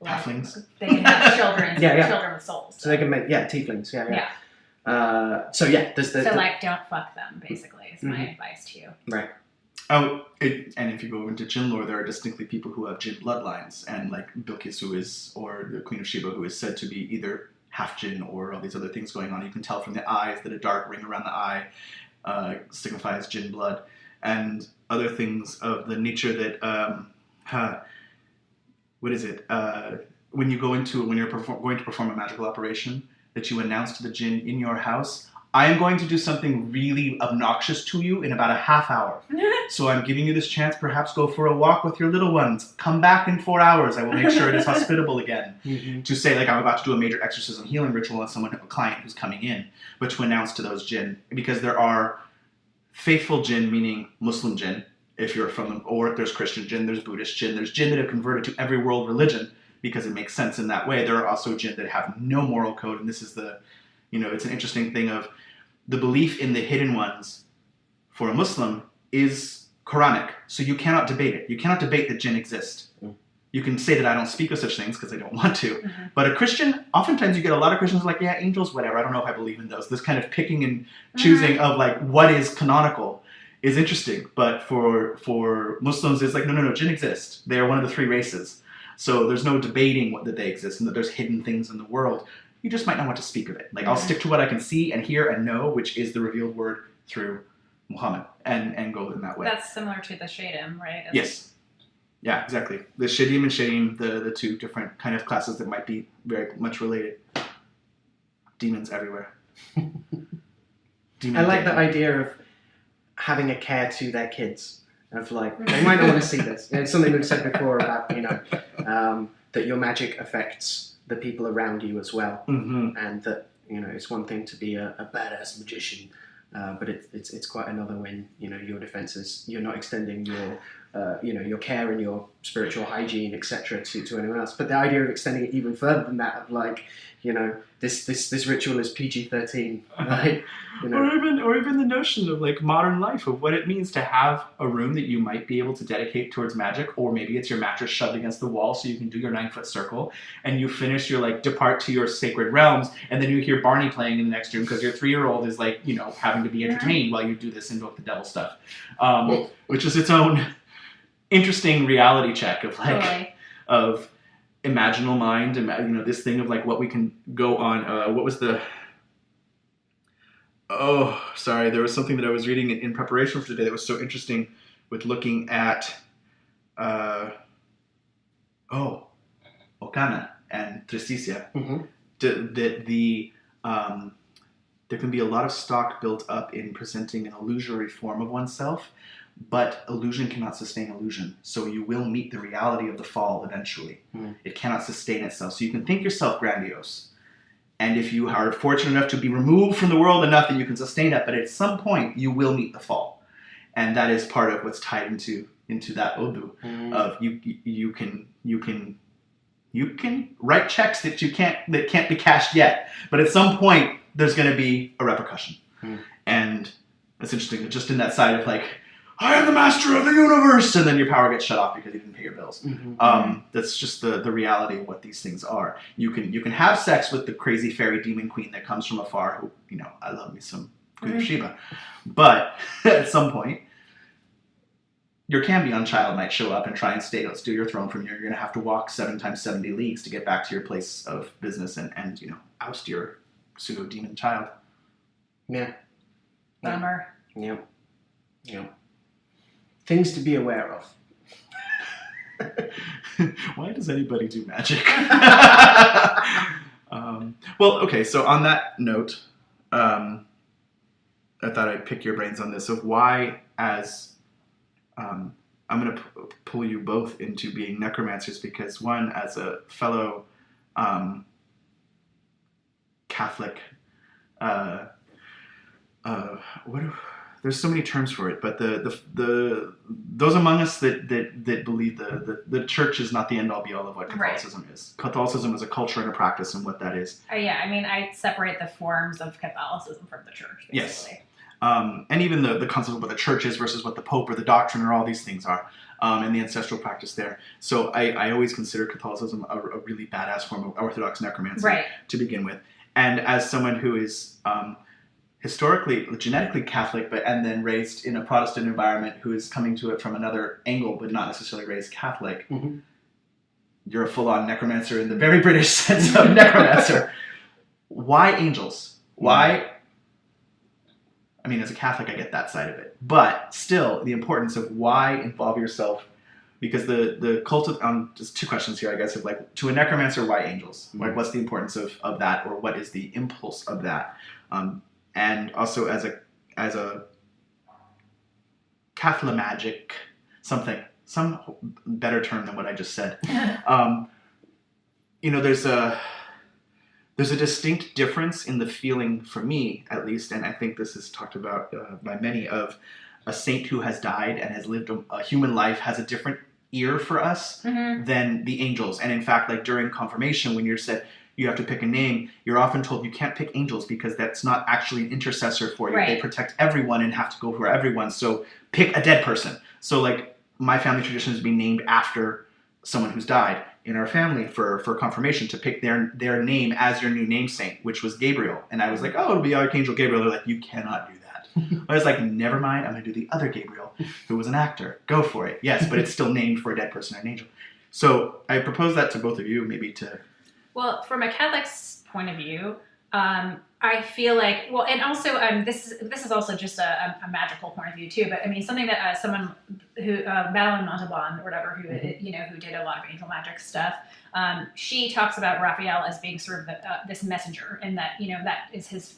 halflings. They can have children, children with souls. So they can make tieflings. Yeah. So don't fuck them. Basically, is my advice to you. Right. Oh, and if you go into Djinn lore, there are distinctly people who have Djinn bloodlines, and like Bilqis, or the Queen of Sheba, who is said to be either half Djinn or all these other things going on. You can tell from the eyes that a dark ring around the eye signifies Djinn blood, and other things of the nature that what is it? When you're going to perform a magical operation, that you announce to the Djinn in your house, I am going to do something really obnoxious to you in about a half hour. So I'm giving you this chance, perhaps go for a walk with your little ones. Come back in 4 hours. I will make sure it is hospitable again. To say, like, I'm about to do a major exorcism healing ritual on a client who's coming in, but to announce to those Djinn, because there are faithful Djinn, meaning Muslim Djinn, if you're from them, or there's Christian Djinn, there's Buddhist Djinn, there's Djinn that have converted to every world religion, because it makes sense in that way. There are also Djinn that have no moral code, and this is it's an interesting thing of the belief in the hidden ones for a Muslim is Quranic, so you cannot debate it. You cannot debate that Djinn exist. You can say that I don't speak of such things because I don't want to. But a Christian, oftentimes you get a lot of Christians like, yeah, angels, whatever, I don't know if I believe in those. This kind of picking and choosing of like what is canonical is interesting. But for Muslims, it's like, no, Djinn exist. They are one of the 3 races. So there's no debating that they exist and that there's hidden things in the world. You just might not want to speak of it. Like, I'll stick to what I can see and hear and know, which is the revealed word through Muhammad, and go in that way. That's similar to the Shadim, right? Yes. Yeah, exactly. The Shadim and Shadim, the 2 different kind of classes that might be very much related. Demons everywhere. I like the idea of having a care to their kids. of like, they might not want to see this. It's something we've said before about, that your magic affects the people around you as well. And that, it's one thing to be a badass magician, but it's quite another when, your defenses, you're not extending your care and your spiritual hygiene, etc. to anyone else. But the idea of extending it even further than that, of like, this ritual is PG-13, right? Or even the notion of like modern life, of what it means to have a room that you might be able to dedicate towards magic, or maybe it's your mattress shoved against the wall so you can do your 9-foot circle, and you finish your like depart to your sacred realms, and then you hear Barney playing in the next room because your 3-year-old is like, having to be entertained while you do this invoke the devil stuff, which is its own interesting reality check of like of imaginal mind, and this thing of like what we can go on. What was the? Oh, sorry. There was something that I was reading in preparation for today that was so interesting, with looking at Okana and Tristitia. There can be a lot of stock built up in presenting an illusory form of oneself, but illusion cannot sustain illusion. So you will meet the reality of the fall eventually. It cannot sustain itself. So you can think yourself grandiose. And if you are fortunate enough to be removed from the world enough that you can sustain it, but at some point you will meet the fall. And that is part of what's tied into that Odú of you can write checks that can't be cashed yet. But at some point there's going to be a repercussion. And it's interesting, just in that side of like, I am the master of the universe, and then your power gets shut off because you didn't pay your bills. That's just the reality of what these things are. You can have sex with the crazy fairy demon queen that comes from afar, who, I love me some Queen of Sheba. But at some point, your Cambion child might show up and try and steal your throne from you. You're going to have to walk 7 times 70 leagues to get back to your place of business and oust your pseudo-demon child. Yeah. Bummer. Yep. Things to be aware of. Why does anybody do magic? Well, okay, so on that note, I thought I'd pick your brains on this, of why, as I'm going to pull you both into being necromancers, because one, as a fellow Catholic, there's so many terms for it, but those among us that believe the church is not the end all be all of what Catholicism is. Catholicism is a culture and a practice, and what that is. Yeah, I mean, I separate the forms of Catholicism from the church, basically. Yes. And even the concept of what the church is versus what the Pope or the doctrine or all these things are, and the ancestral practice there. So I always consider Catholicism a really badass form of Orthodox necromancy to begin with. And as someone who is historically, genetically Catholic, and then raised in a Protestant environment, who is coming to it from another angle, but not necessarily raised Catholic, you're a full-on necromancer in the very British sense of necromancer. Why angels? Why? I mean, as a Catholic, I get that side of it. But still, the importance of why involve yourself, because the cult of, just 2 questions here, I guess, of like, to a necromancer, why angels? Like, what's the importance of that, or what is the impulse of that? And also as a Catholic some better term than what I just said. There's a distinct difference in the feeling, for me at least, and I think this is talked about by many, of a saint who has died and has lived a human life has a different ear for us than the angels. And in fact, like during confirmation, when you're said you have to pick a name, you're often told you can't pick angels because that's not actually an intercessor for you. They protect everyone and have to go for everyone. So pick a dead person. So like my family tradition is being named after someone who's died in our family for confirmation, to pick their name as your new name saint, which was Gabriel. And I was like, oh, it'll be Archangel Gabriel. They're like, you cannot do that. I was like, never mind, I'm going to do the other Gabriel, who was an actor. Go for it. Yes, but it's still named for a dead person or an angel. So I propose that to both of you, maybe to... Well, from a Catholic's point of view, I feel like, well, and also this is also just a magical point of view too. But I mean, something that someone who Madeline Montalban or whatever, who who did a lot of angel magic stuff, she talks about Raphael as being sort of this messenger, and that that is his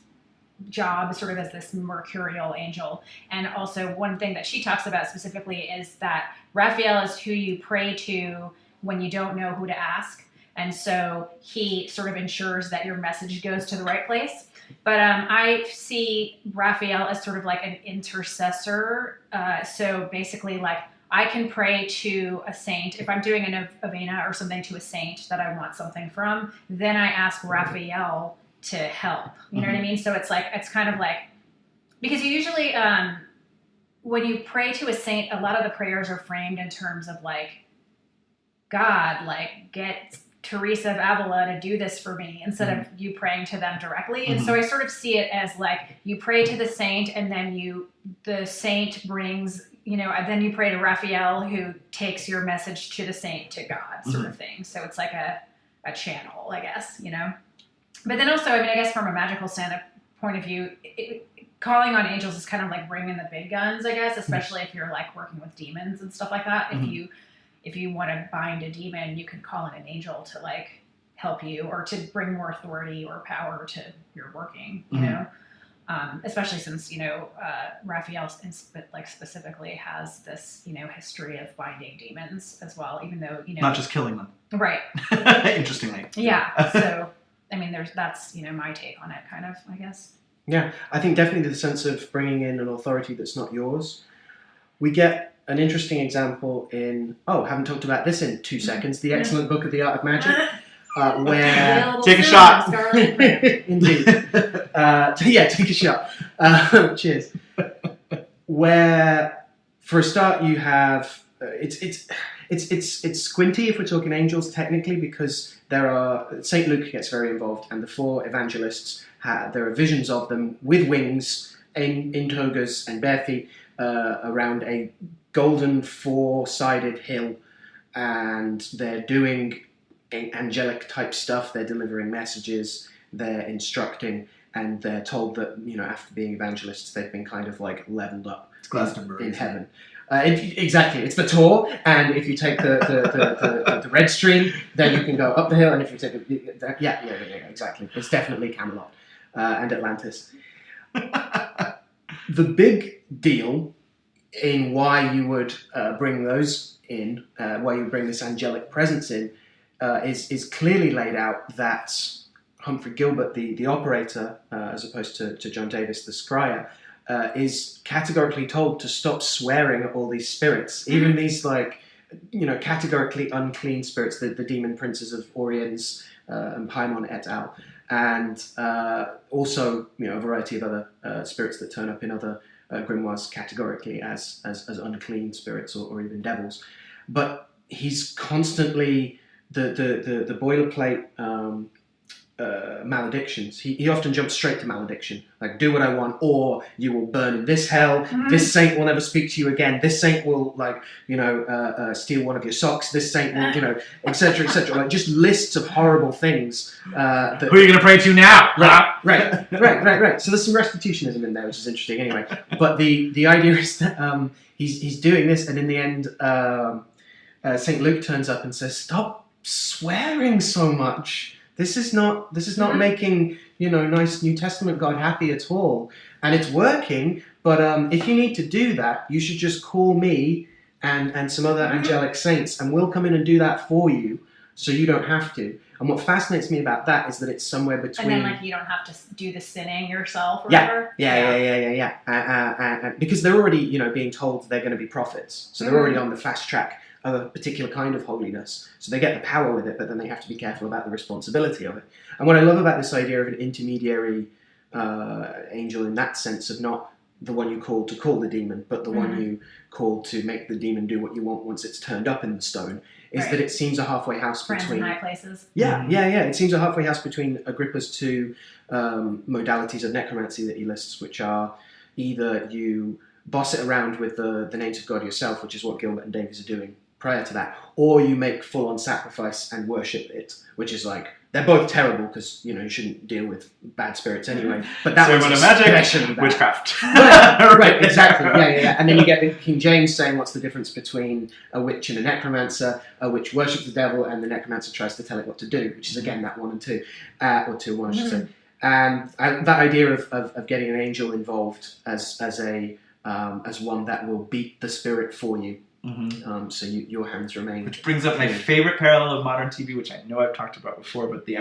job sort of as this mercurial angel. And also one thing that she talks about specifically is that Raphael is who you pray to when you don't know who to ask. And so he sort of ensures that your message goes to the right place. But I see Raphael as sort of like an intercessor. So basically, like, I can pray to a saint. If I'm doing a novena or something to a saint that I want something from, then I ask Raphael to help. You know what I mean? So it's like, it's kind of like, because you usually, when you pray to a saint, a lot of the prayers are framed in terms of like, God, like, get Teresa of Avila to do this for me, instead of you praying to them directly. And so I sort of see it as like, you pray to the saint, and then the saint brings, you know, and then you pray to Raphael, who takes your message to the saint, to God, sort of thing. So it's like a channel, I guess, you know. But then also, I mean, I guess from a magical point of view, calling on angels is kind of like bringing the big guns, I guess, especially if you're like working with demons and stuff like that. If you want to bind a demon, you can call in an angel to like help you, or to bring more authority or power to your working, you know. Especially since, you know, Raphael like specifically has this, you know, history of binding demons as well, even though, you know, not just killing them. Right. Interestingly. Yeah. So, I mean, that's, you know, my take on it, kind of, I guess. Yeah, I think definitely the sense of bringing in an authority that's not yours. We get an interesting example in, haven't talked about this in 2 seconds, the excellent book of the Art of Magic, where... Take a shot. Indeed. Take a shot. Cheers. Where, for a start, you have... It's squinty if we're talking angels, technically, because Saint Luke gets very involved, and the 4 evangelists, there are visions of them with wings, in togas and bare feet, around a golden 4-sided hill, and they're doing angelic type stuff. They're delivering messages, they're instructing, and they're told that, you know, after being evangelists, they've been kind of like leveled up in heaven. Exactly, it's the tour, and if you take the red stream, then you can go up the hill, and if you take exactly, it's definitely Camelot and Atlantis. The big deal in why you would bring those in, why you bring this angelic presence in, is clearly laid out that Humphrey Gilbert, the operator, as opposed to John Davis, the scryer, is categorically told to stop swearing at all these spirits, even these, like, you know, categorically unclean spirits, the demon princes of Oriens and Paimon et al. And also, you know, a variety of other spirits that turn up in other grimoires categorically as unclean spirits or even devils. But he's constantly the boilerplate maledictions. He often jumps straight to malediction, like, do what I want, or you will burn in this hell. This saint will never speak to you again. This saint will, like, you know, steal one of your socks. This saint will, you know, etc., etc. Like, just lists of horrible things. Who are you going to pray to now? Right. So there's some restitutionism in there, which is interesting anyway. But the idea is that he's doing this, and in the end, Saint Luke turns up and says, "Stop swearing so much. This is not making, you know, nice New Testament God happy at all, and it's working. But if you need to do that, you should just call me and some other angelic saints, and we'll come in and do that for you, so you don't have to." And what fascinates me about that is that it's somewhere between. And then, like, you don't have to do the sinning yourself, or whatever. Yeah. Because they're already, you know, being told they're going to be prophets, so they're already on the fast track of a particular kind of holiness. So they get the power with it, but then they have to be careful about the responsibility of it. And what I love about this idea of an intermediary angel, in that sense of not the one you call to call the demon, but the one you call to make the demon do what you want once it's turned up in the stone, is that it seems a halfway house Friends between... in high places. Yeah. It seems a halfway house between Agrippa's 2 modalities of necromancy that he lists, which are either you boss it around with the names of God yourself, which is what Gilbert and Davies are doing prior to that, or you make full-on sacrifice and worship it, which is like, they're both terrible because, you know, you shouldn't deal with bad spirits anyway. But that was magic, witchcraft. right, exactly. Yeah. And then you get King James saying, what's the difference between a witch and a necromancer? A witch worships the devil, and the necromancer tries to tell it what to do, which is again that 1 and 2, or 2 1, I should say. And that idea of getting an angel involved as one that will beat the spirit for you. Mm-hmm. So your hands remain. Which brings up my favorite parallel of modern TV, which I know I've talked about before, but the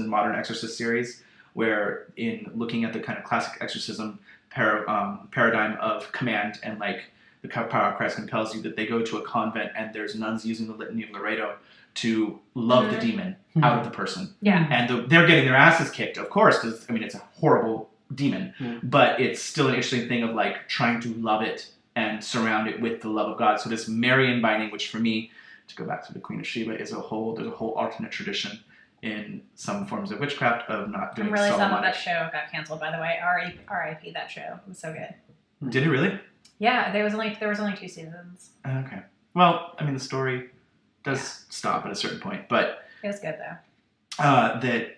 modern Exorcist series, where in looking at the kind of classic exorcism paradigm of command and like the power of Christ compels you, that they go to a convent and there's nuns using the litany of Laredo to love the demon out of the person. Yeah. And they're getting their asses kicked, of course, because, I mean, it's a horrible demon, but it's still an interesting thing of like trying to love it and surround it with the love of God. So this Marian binding, which for me, to go back to the Queen of Sheba, there's a whole alternate tradition in some forms of witchcraft of not doing I'm really sad Solomonic. that show got canceled, by the way. R.I.P. that show. It was so good. Did it really? Yeah, there was only 2 seasons. Okay. Well, I mean, the story does stop at a certain point, but It was good though. that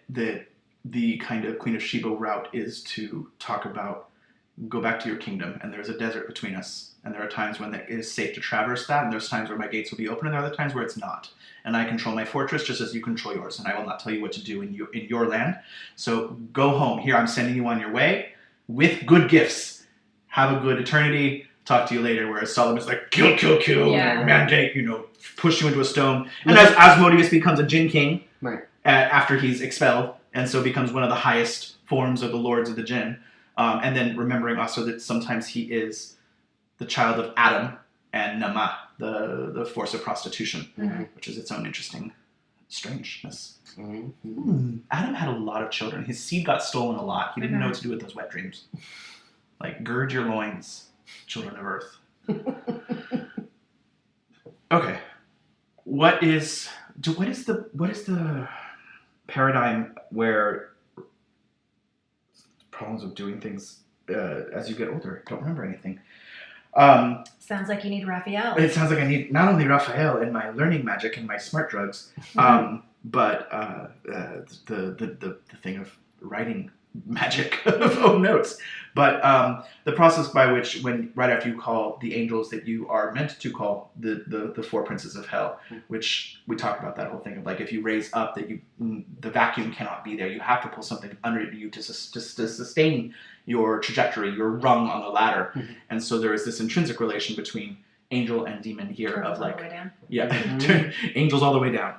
the kind of Queen of Sheba route is to talk about go back to your kingdom, and there's a desert between us, and there are times when it is safe to traverse that, and there's times where my gates will be open, and there are other times where it's not. And I control my fortress just as you control yours, and I will not tell you what to do in your land. So go home. Here, I'm sending you on your way with good gifts. Have a good eternity. Talk to you later. Whereas Solomon's like, kill, mandate, push you into a stone. And as Asmodeus becomes a Djinn king after he's expelled, and so becomes one of the highest forms of the lords of the Djinn. And then remembering also that sometimes he is the child of Adam and Nama, the force of prostitution, which is its own interesting strangeness. Adam had a lot of children. His seed got stolen a lot. He didn't know what to do with those wet dreams. Like, gird your loins, children of earth. Okay. What is the paradigm where problems with doing things as you get older? I don't remember anything. Sounds like you need Raphael. It sounds like I need not only Raphael and my learning magic and my smart drugs, but the thing of writing magic of notes. But the process by which, right after you call the angels that you are meant to call the four princes of hell, which we talked about that whole thing of like if you raise up that the vacuum cannot be there, you have to pull something under you to sustain your trajectory, your rung on the ladder. And so there is this intrinsic relation between angel and demon here of like, angels all the way down.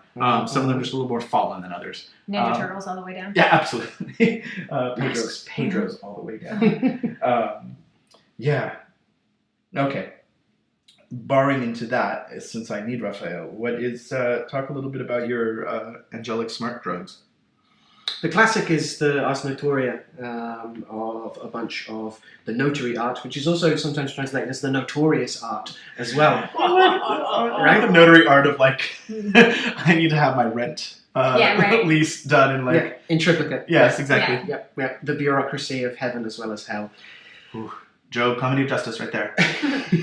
Some of them just a little more fallen than others. Ninja Turtles all the way down. Yeah, absolutely. Pedro's all the way down. Yeah. Okay. Barring into that, since I need Raphael, what is talk a little bit about your angelic smart drugs. The classic is the Ars Notoria of a bunch of the notary art, which is also sometimes translated as the notorious art as well. Right? The notary art of like, I need to have my rent lease done in like... in triplicate. Yes, exactly. Yeah. The bureaucracy of heaven as well as hell. Ooh. Job, comedy of justice right there.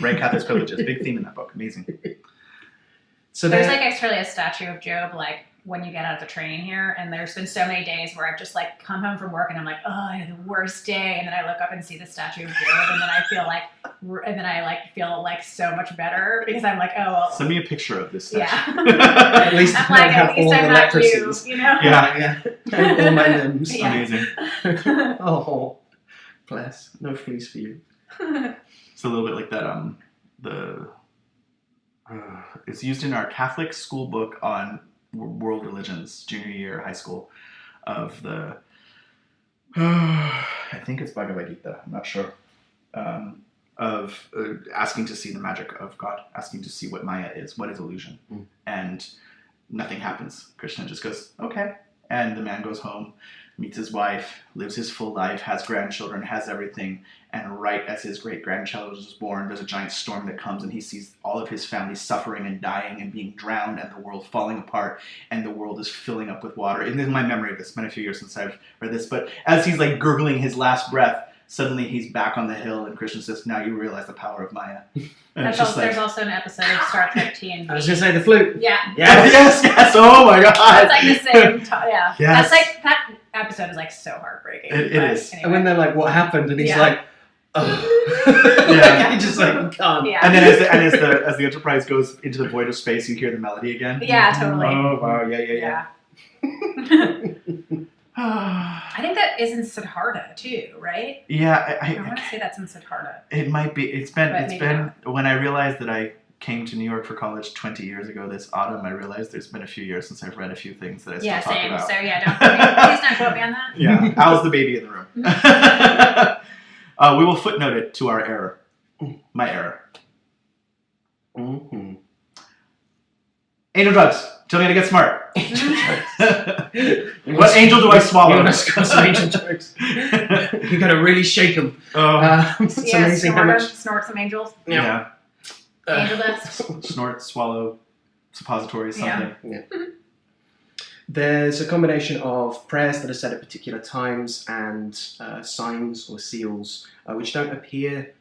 Right, Catholic's privileges. Big theme in that book. Amazing. So there's like actually a statue of Job, like, when you get out of the train here, and there's been so many days where I've just like come home from work and I'm like, oh, I had the worst day, and then I look up and see the statue of Job, and then I feel like so much better because I'm like, oh, well. Send me a picture of this statue. Yeah. At least I'm like, at least I'm not you, Yeah. And all my limbs. Yeah. Amazing. Oh, bless. No fleas for you. It's a little bit like that. It's used in our Catholic school book on world religions, junior year high school, of the I think it's Bhagavad Gita, I'm not sure, of asking to see the magic of God, asking to see what Maya is, what is illusion, and nothing happens. Krishna just goes, okay, and the man goes home, meets his wife, lives his full life, has grandchildren, has everything, and right as his great-grandchild is born, there's a giant storm that comes, and he sees all of his family suffering and dying and being drowned, and the world falling apart, and the world is filling up with water. And this is my memory of this. It's been a few years since I've read this, but as he's like gurgling his last breath, suddenly he's back on the hill, and Krishna says, now you realize the power of Maya. There's also an episode of Star Trek TNG. I was going to say the flute. Yeah. Yes, oh my god. It's like the same, yeah. Yes. That's like, that episode is like so heartbreaking. It is. Anyway. And when they're like, what happened? And he's like, Yeah. He just like can't. Yeah. And then as the Enterprise goes into the void of space, you hear the melody again. Yeah, totally. Oh wow, yeah. I think that is in Siddhartha too, right? Yeah, I want to say that's in Siddhartha. it might be. It's been But when I realized that I came to New York for college 20 years ago this autumn. I realized there's been a few years since I've read a few things that I still Yeah, talk same. about. So yeah, please don't quote me on that. Yeah, Al's the baby in the room. We will footnote it to our error. My error. Mm-hmm. Angel drugs. Tell me how to get smart. What angel do I swallow? You want to discuss some angel jokes? You got to really shake them. It's Yeah, amazing how much. snort some angels. Yeah. Angel dust. Snort, swallow, suppositories, something. Yeah. There's a combination of prayers that are said at particular times and signs or seals, which don't appear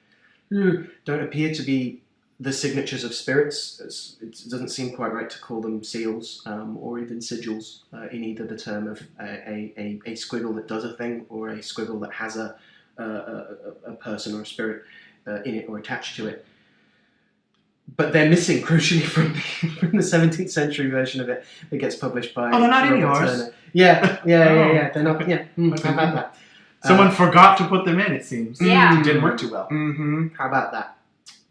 to be the signatures of spirits. It doesn't seem quite right to call them seals or even sigils in either the term of a squiggle that does a thing or a squiggle that has a person or a spirit in it or attached to it. But they're missing, crucially, from the 17th century version of it that gets published by. Oh, they're not in Robert yours? Turner. Yeah. They're not. Yeah. How about that? Someone forgot to put them in, it seems. Yeah. It didn't work too well. Mm-hmm. How about that?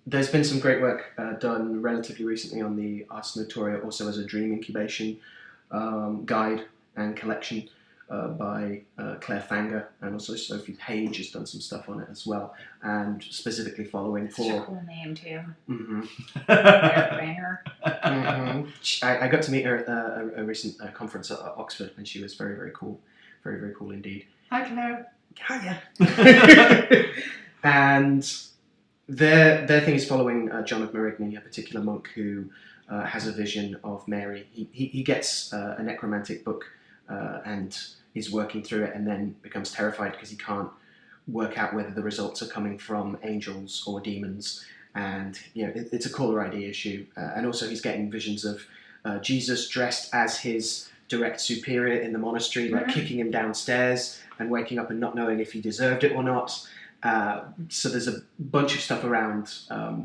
There's been some great work done relatively recently on the Ars Notoria, also as a dream incubation guide and collection by Claire Fanger, and also Sophie Page has done some stuff on it as well, and specifically following Such a cool name too. Mm-hmm. Claire Fanger. Mm-hmm. I got to meet her at a recent conference at Oxford, and she was very, very cool. Very, very cool indeed. Hi, Claire. Hiya. And their thing is following John of Marigny, a particular monk who has a vision of Mary. He gets a necromantic book and is working through it, and then becomes terrified because he can't work out whether the results are coming from angels or demons. And it's a caller ID issue. And also he's getting visions of Jesus dressed as his direct superior in the monastery, like kicking him downstairs and waking up and not knowing if he deserved it or not. So there's a bunch of stuff around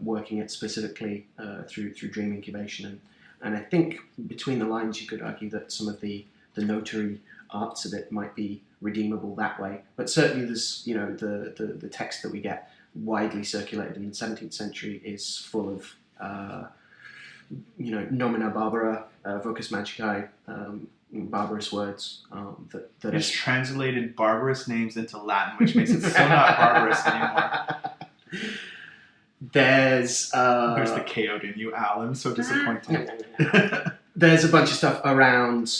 working it specifically through dream incubation, and I think between the lines you could argue that some of the notary arts of it might be redeemable that way. But certainly there's the text that we get widely circulated in the 17th century is full of nomina barbara, vocus magicae, barbarous words that It's translated barbarous names into Latin, which makes it so not barbarous anymore. There's the chaos in you, Al. I'm so disappointed. There's a bunch of stuff around,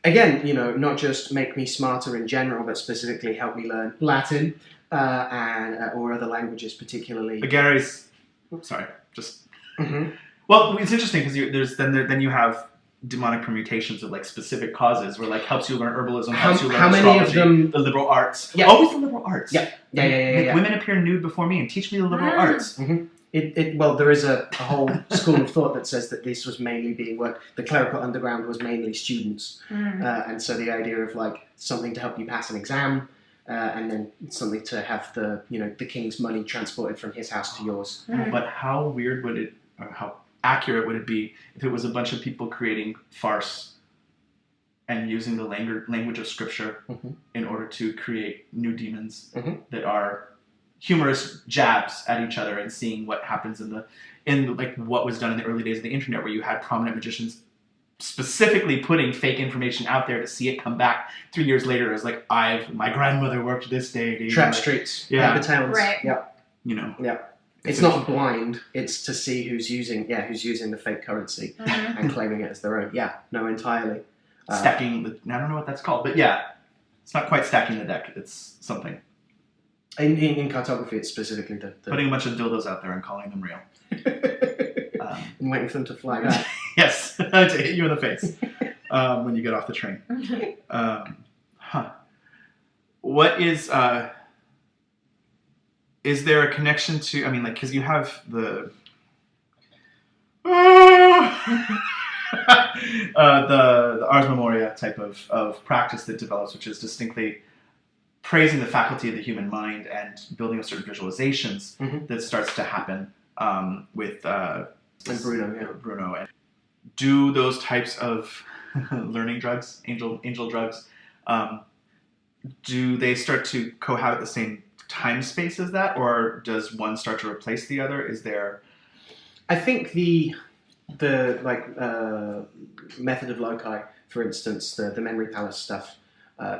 again, not just make me smarter in general, but specifically help me learn Latin and or other languages, particularly. But Gary's, sorry, just. Mm-hmm. Well, it's interesting because then you have demonic permutations of like specific causes, where like helps you learn herbalism, helps you learn how astrology, many of them? The liberal arts. Yeah. Always the liberal arts. Yeah. Make women appear nude before me and teach me the liberal arts. Mm-hmm. Well, there is a whole school of thought that says that this was mainly being worked. The clerical underground was mainly students, and so the idea of like something to help you pass an exam, and then something to have the king's money transported from his house to yours. But how weird would it, or how accurate would it be if it was a bunch of people creating farce and using the language of scripture in order to create new demons that are humorous jabs at each other, and seeing what happens in like what was done in the early days of the internet, where you had prominent magicians specifically putting fake information out there to see it come back 3 years later as like, my grandmother worked this day. Trap streets, paper towns. Right. Yeah. It's not blind. It's to see who's using the fake currency and claiming it as their own. Yeah, no, entirely. Stacking I don't know what that's called, but yeah, it's not quite stacking the deck. It's something. In cartography, it's specifically the putting a bunch of dildos out there and calling them real. And waiting for them to fly back. Yes, to hit you in the face when you get off the train. What is there a connection to? I mean, like, because you have the Ars Memoria type of practice that develops, which is distinctly praising the faculty of the human mind and building up certain visualizations that starts to happen with and Bruno. And do those types of learning drugs, angel drugs, do they start to cohabit the same time space as that, or does one start to replace the other? Is there? I think the method of loci, for instance, the memory palace stuff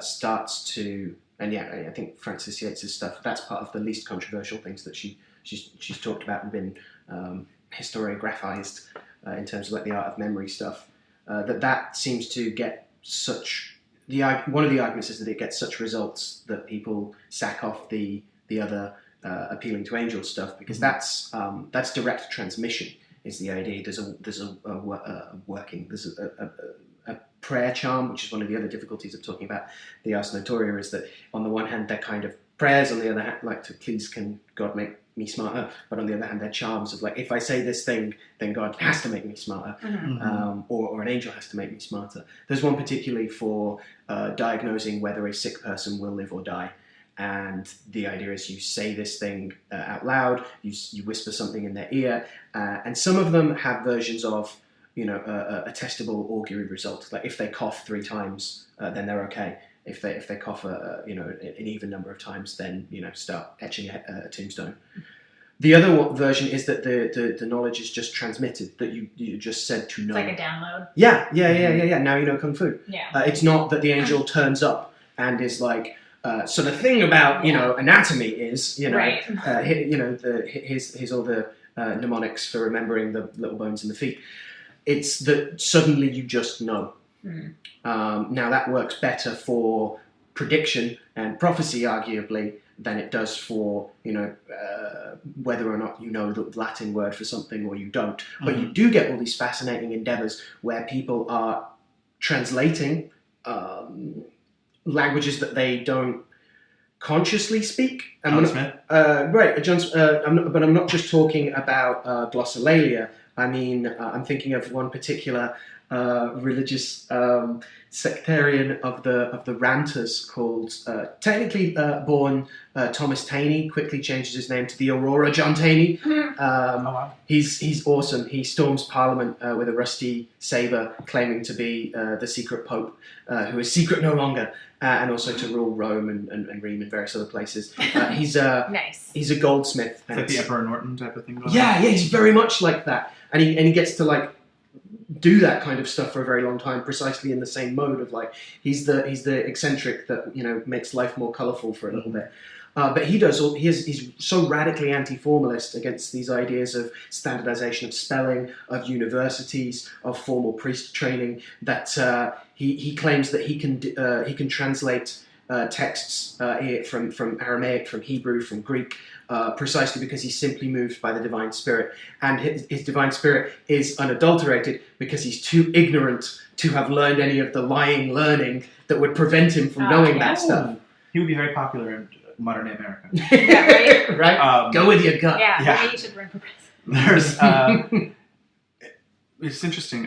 starts to, and yeah, I think Francis Yates's stuff, that's part of the least controversial things that she's talked about and been historiographized in terms of like the art of memory stuff. That seems to get such. One of the arguments is that it gets such results that people sack off the other appealing to angel stuff, because that's direct transmission is the idea. There's a prayer charm, which is one of the other difficulties of talking about the Ars Notoria, is that on the one hand they're kind of prayers, on the other hand, like to please can God make me smarter, but on the other hand they're charms of like, if I say this thing, then God has to make me smarter, or an angel has to make me smarter. There's one particularly for diagnosing whether a sick person will live or die, and the idea is you say this thing out loud, you whisper something in their ear, and some of them have versions of a testable augury result, like if they cough 3 times, then they're okay. If they cough an even number of times, then start etching a tombstone. The other version is that the knowledge is just transmitted, that you just said to know. It's like a download. Yeah. Now you know kung fu. Yeah. It's not that the angel turns up and is like, so the thing about anatomy is right. here's all the mnemonics for remembering the little bones in the feet. It's that suddenly you just know. Now that works better for prediction and prophecy, arguably, than it does for whether or not you know the Latin word for something or you don't. But you do get all these fascinating endeavors where people are translating languages that they don't consciously speak. John Smith. Right, but I'm not just talking about glossolalia. I mean, I'm thinking of one particular religious sectarian of the Ranters called, technically born Thomas Taney, quickly changes his name to the Aurora John Taney. Wow. He's awesome. He storms Parliament with a rusty sabre, claiming to be the secret Pope, who is secret no longer, and also to rule Rome and Rheims and various other places. He's nice. He's a goldsmith. It's like the Emperor Norton type of thing. Yeah, he's very much like that, and he gets to like do that kind of stuff for a very long time, precisely in the same mode of like he's the eccentric that makes life more colourful for a little bit. But he's so radically anti-formalist against these ideas of standardization of spelling, of universities, of formal priest training, that he claims that he can translate texts from Aramaic, from Hebrew, from Greek, precisely because he's simply moved by the divine spirit, and his divine spirit is unadulterated because he's too ignorant to have learned any of the lying learning that would prevent him from knowing that stuff. He would be very popular in modern day America. Yeah, right. Right? Go with your gut. Yeah. Maybe you should run for president. There's it's interesting.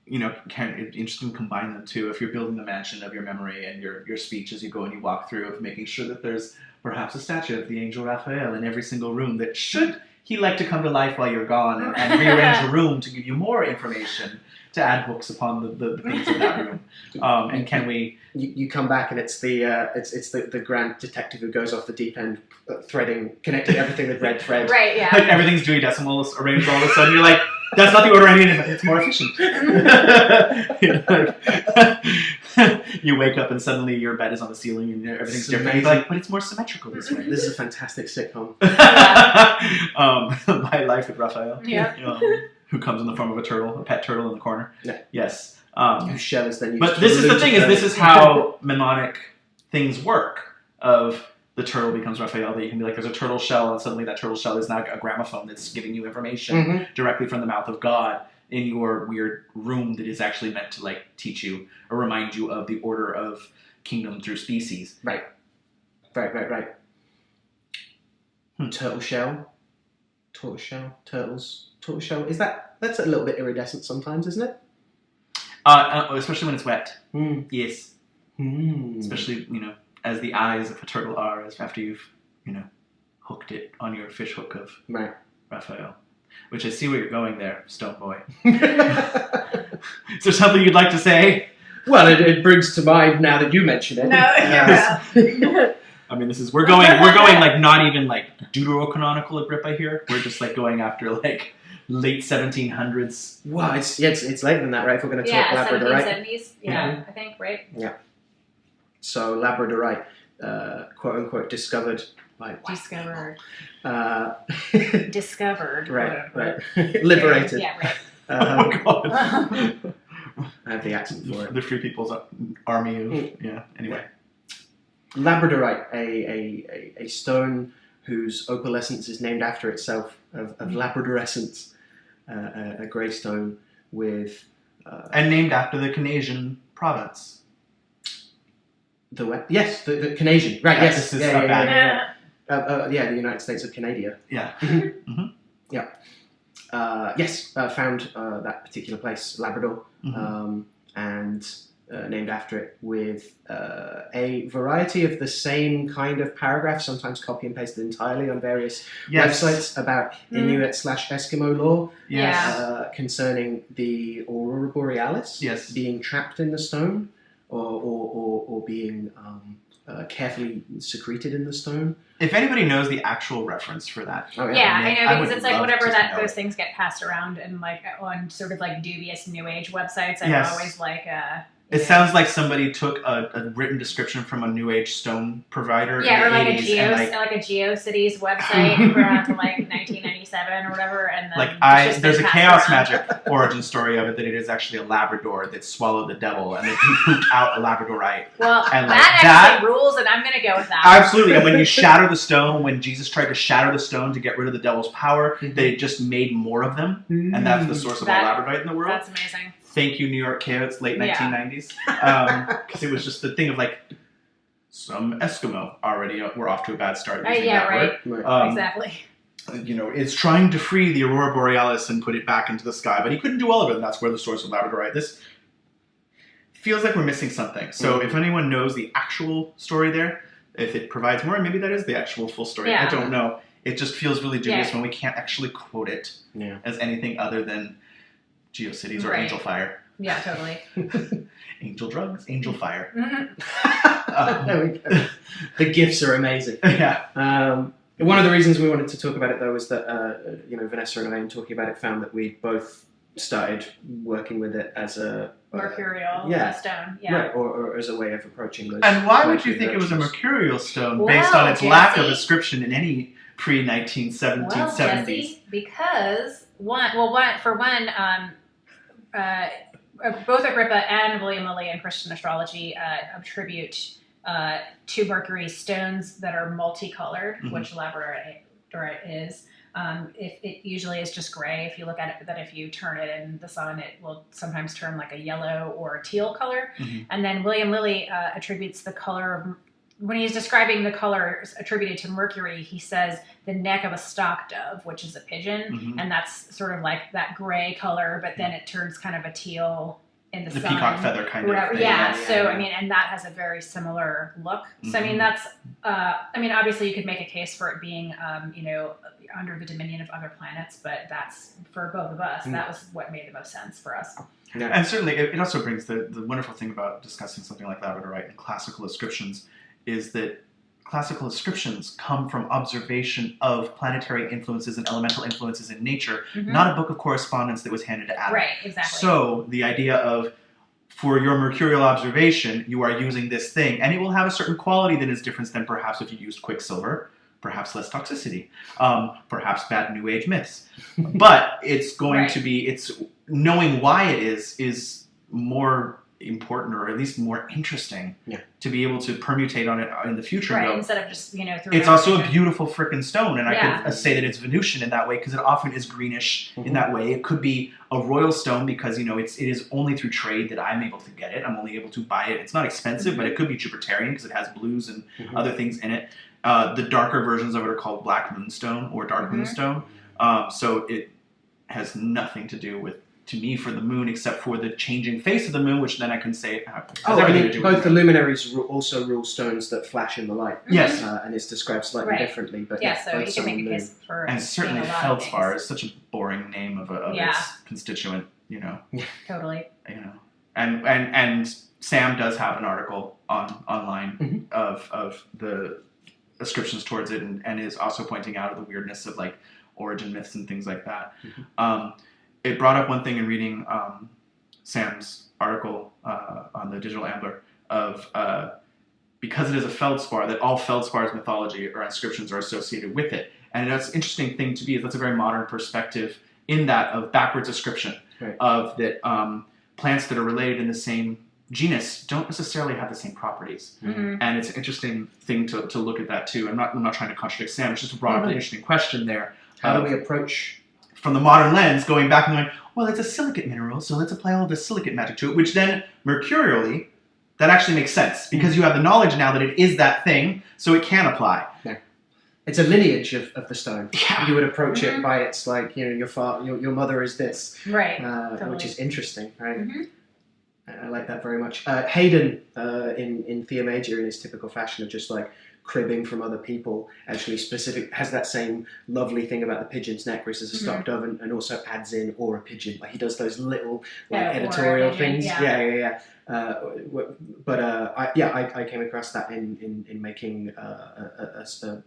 Interesting to combine them too. If you're building the mansion of your memory and your speech as you go and you walk through, of making sure that there's perhaps a statue of the Angel Raphael in every single room, that should he like to come to life while you're gone and rearrange the room to give you more information, to add books upon the things in that room. And can we? You come back and it's the grand detective who goes off the deep end, connecting everything with red thread. Right. Yeah. Like everything's Dewey Decimals arranged all of a sudden. You're like, that's not the order I needed, but it's more efficient. You wake up and suddenly your bed is on the ceiling and everything's different. You're like, but it's more symmetrical this way. This is a fantastic sitcom. My Life with Raphael. Yeah. Who comes in the form of a pet turtle in the corner. Yeah. Yes. Whose shell is then used. But this is the thing: this is how mnemonic things work. Of the turtle becomes Raphael. That you can be like, there's a turtle shell, and suddenly that turtle shell is now a gramophone that's giving you information directly from the mouth of God in your weird room that is actually meant to like teach you or remind you of the order of kingdom through species. Right. Turtle shell. Turtles. Tortoise shell. That's a little bit iridescent sometimes, isn't it? Especially when it's wet. Yes. Especially, as the eyes of a turtle are, as after you've, hooked it on your fish hook of Raphael. Which I see where you're going there, Stone Boy. Is there something you'd like to say? Well, it brings to mind now that you mention it. No, yeah. I mean, we're going like not even like deuterocanonical Agrippa here. We're just like going after like late 1700s. Well, it's later than that, right? If we're going to talk Yeah, Labradorite. 1770s. Yeah, I think, right? Yeah. So Labradorite, quote unquote, discovered. Discovered. Discovered. Right. Liberated. Yeah, right. Oh my god. I have the accent for it. The Free People's Army of Anyway. Labradorite, a stone whose opalescence is named after itself, of Labradorescence, a grey stone with... and named after the Canadian province. Yes, the Canadian. Right, yes. This is bad. The United States of Canada. Yeah. Mm-hmm. Yeah. Yes, found that particular place, Labrador, and named after it with a variety of the same kind of paragraphs, sometimes copy and pasted entirely on various websites about Inuit/Eskimo lore concerning the Aurora Borealis being trapped in the stone or being carefully secreted in the stone. If anybody knows the actual reference for that, I know, because it's like whenever those things get passed around and like on sort of like dubious New Age websites, I'm always like, it sounds like somebody took a written description from a New Age stone provider. Or like a GeoCities website from like 1997 or whatever, and then there's a chaos magic origin story of it that it is actually a Labrador that swallowed the devil and then he pooped out a Labradorite. Well, and that actually rules, and I'm going to go with that. Absolutely, and when you shatter the stone, when Jesus tried to shatter the stone to get rid of the devil's power, they just made more of them, and that's the source of all Labradorite in the world. That's amazing. Thank you, New York Chaos, late 1990s. Because it was just the thing of like, some Eskimo already were off to a bad start using that word. Exactly. It's trying to free the Aurora Borealis and put it back into the sky, but he couldn't do all of it, and that's where the source of Labradorite. This feels like we're missing something. So if anyone knows the actual story there, if it provides more, maybe that is the actual full story. I don't know. It just feels really dubious when we can't actually quote it as anything other than GeoCities or Angel Fire. Yeah, totally. Angel drugs, Angel Fire. There we go. The gifts are amazing. Yeah. One of the reasons we wanted to talk about it, though, was that Vanessa and I, in talking about it, found that we both started working with it as a mercurial stone, right, or as a way of approaching those. And why would you think it was a mercurial stone based on its lack of inscription in any pre-1970s? Well, Jesse, because both Agrippa and William Lilly in Christian astrology attribute to Mercury stones that are multicolored, which Labradorite is. It usually is just gray. If you look at it, that if you turn it in the sun, it will sometimes turn like a yellow or a teal color. And then William Lilly attributes the color of, when he's describing the colors attributed to Mercury, he says the neck of a stock dove, which is a pigeon, and that's sort of like that gray color, but then it turns kind of a teal in the sun. The peacock feather kind of thing. I mean, and that has a very similar look. So, I mean, that's, obviously you could make a case for it being, under the dominion of other planets, but that's, for both of us, that was what made the most sense for us. Yeah. And certainly it also brings the wonderful thing about discussing something like Labradorite and classical inscriptions is that classical inscriptions come from observation of planetary influences and elemental influences in nature, not a book of correspondence that was handed to Adam. Right, exactly. So the idea of, for your mercurial observation, you are using this thing, and it will have a certain quality that is different than perhaps if you used quicksilver, perhaps less toxicity, perhaps bad New Age myths. But it's going to be, it's knowing why it is more important, or at least more interesting, to be able to permutate on it in the future. Right, instead of just, it's also a beautiful frickin' stone, and I could say that it's Venusian in that way, because it often is greenish in that way. It could be a royal stone, because, it is only through trade that I'm able to get it. I'm only able to buy it. It's not expensive, but it could be Jupiterian, because it has blues and other things in it. The darker versions of it are called Black Moonstone or Dark Moonstone. So it has nothing to do with, to me, for the moon, except for the changing face of the moon, which then I can say has everything to do with both the luminaries also rule stones that flash in the light. Yes. And it's described slightly differently. But so you can make a case for and certainly feldspar is such a boring name of its constituent, Totally. and Sam does have an article online of the ascriptions towards it, and is also pointing out the weirdness of like origin myths and things like that. It brought up one thing in reading Sam's article on the Digital Ambler of because it is a feldspar, that all feldspar's mythology or inscriptions are associated with it. And that's an interesting thing to be, that's a very modern perspective in that of backwards ascription, of that plants that are related in the same genus don't necessarily have the same properties. And it's an interesting thing to look at that too. I'm not trying to contradict Sam, it's just brought up an interesting question there. How do we approach... From the modern lens, going back and going, well, it's a silicate mineral, so let's apply all the silicate magic to it, which then, mercurially, that actually makes sense, because you have the knowledge now that it is that thing, so it can apply. Yeah. It's a lineage of the stone. Yeah. You would approach it by its, like, you know, your mother is this. Right. Totally. Which is interesting, right? I like that very much. Hadean, in Theomagia, in his typical fashion of just, like, cribbing from other people, actually has that same lovely thing about the pigeon's neck, where it says a stuffed dove, and also adds in or a pigeon. Like, he does those little editorial things. Yeah. I came across that in making a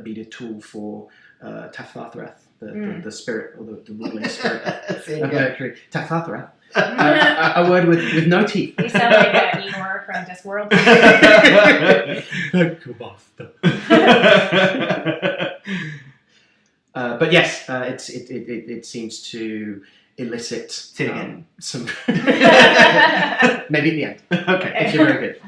beaded tool for Tathathreth, the spirit, or the ruling spirit of Mercury. Tathathreth. A word with no teeth. You sound like Igor from Discworld. But yes, it seems to elicit some... Maybe at the end. Okay, if you're very good.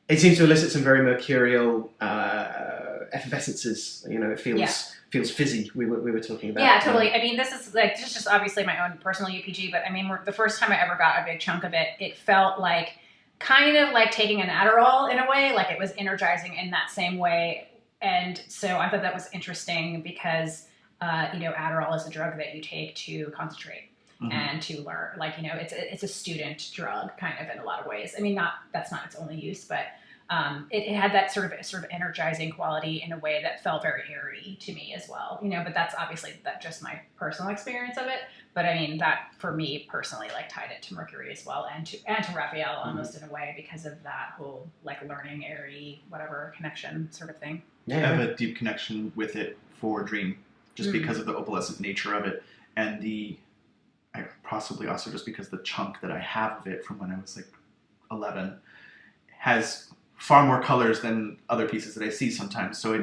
It seems to elicit some very mercurial effervescences. You know, it feels fizzy. We were talking about. Yeah, totally. I mean, this is just obviously my own personal UPG, but I mean, the first time I ever got a big chunk of it, it felt like kind of like taking an Adderall in a way, like it was energizing in that same way. And so I thought that was interesting because, Adderall is a drug that you take to concentrate and to learn. Like, it's a student drug kind of in a lot of ways. I mean, that's not its only use, but it had that sort of energizing quality in a way that felt very airy to me as well. But that's obviously just my personal experience of it. But I mean, that for me personally, like, tied it to Mercury as well, and to Raphael almost in a way, because of that whole like learning, airy, whatever connection sort of thing. I have a deep connection with it for Dream, just because of the opalescent nature of it, and possibly also just because the chunk that I have of it from when I was like 11 has far more colors than other pieces that I see sometimes. So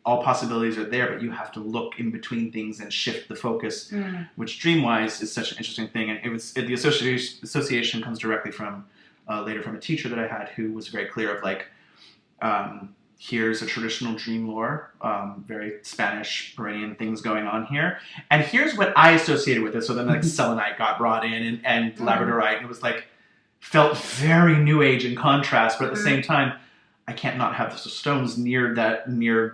all possibilities are there, but you have to look in between things and shift the focus, which Dream-wise is such an interesting thing. And the association comes directly from later from a teacher that I had, who was very clear of like, here's a traditional dream lore, very Spanish Perennian things going on here, and here's what I associated with it. So then like selenite got brought in, and Labradorite, and it was like, felt very New Age in contrast, but at the same time, I can't not have the stones near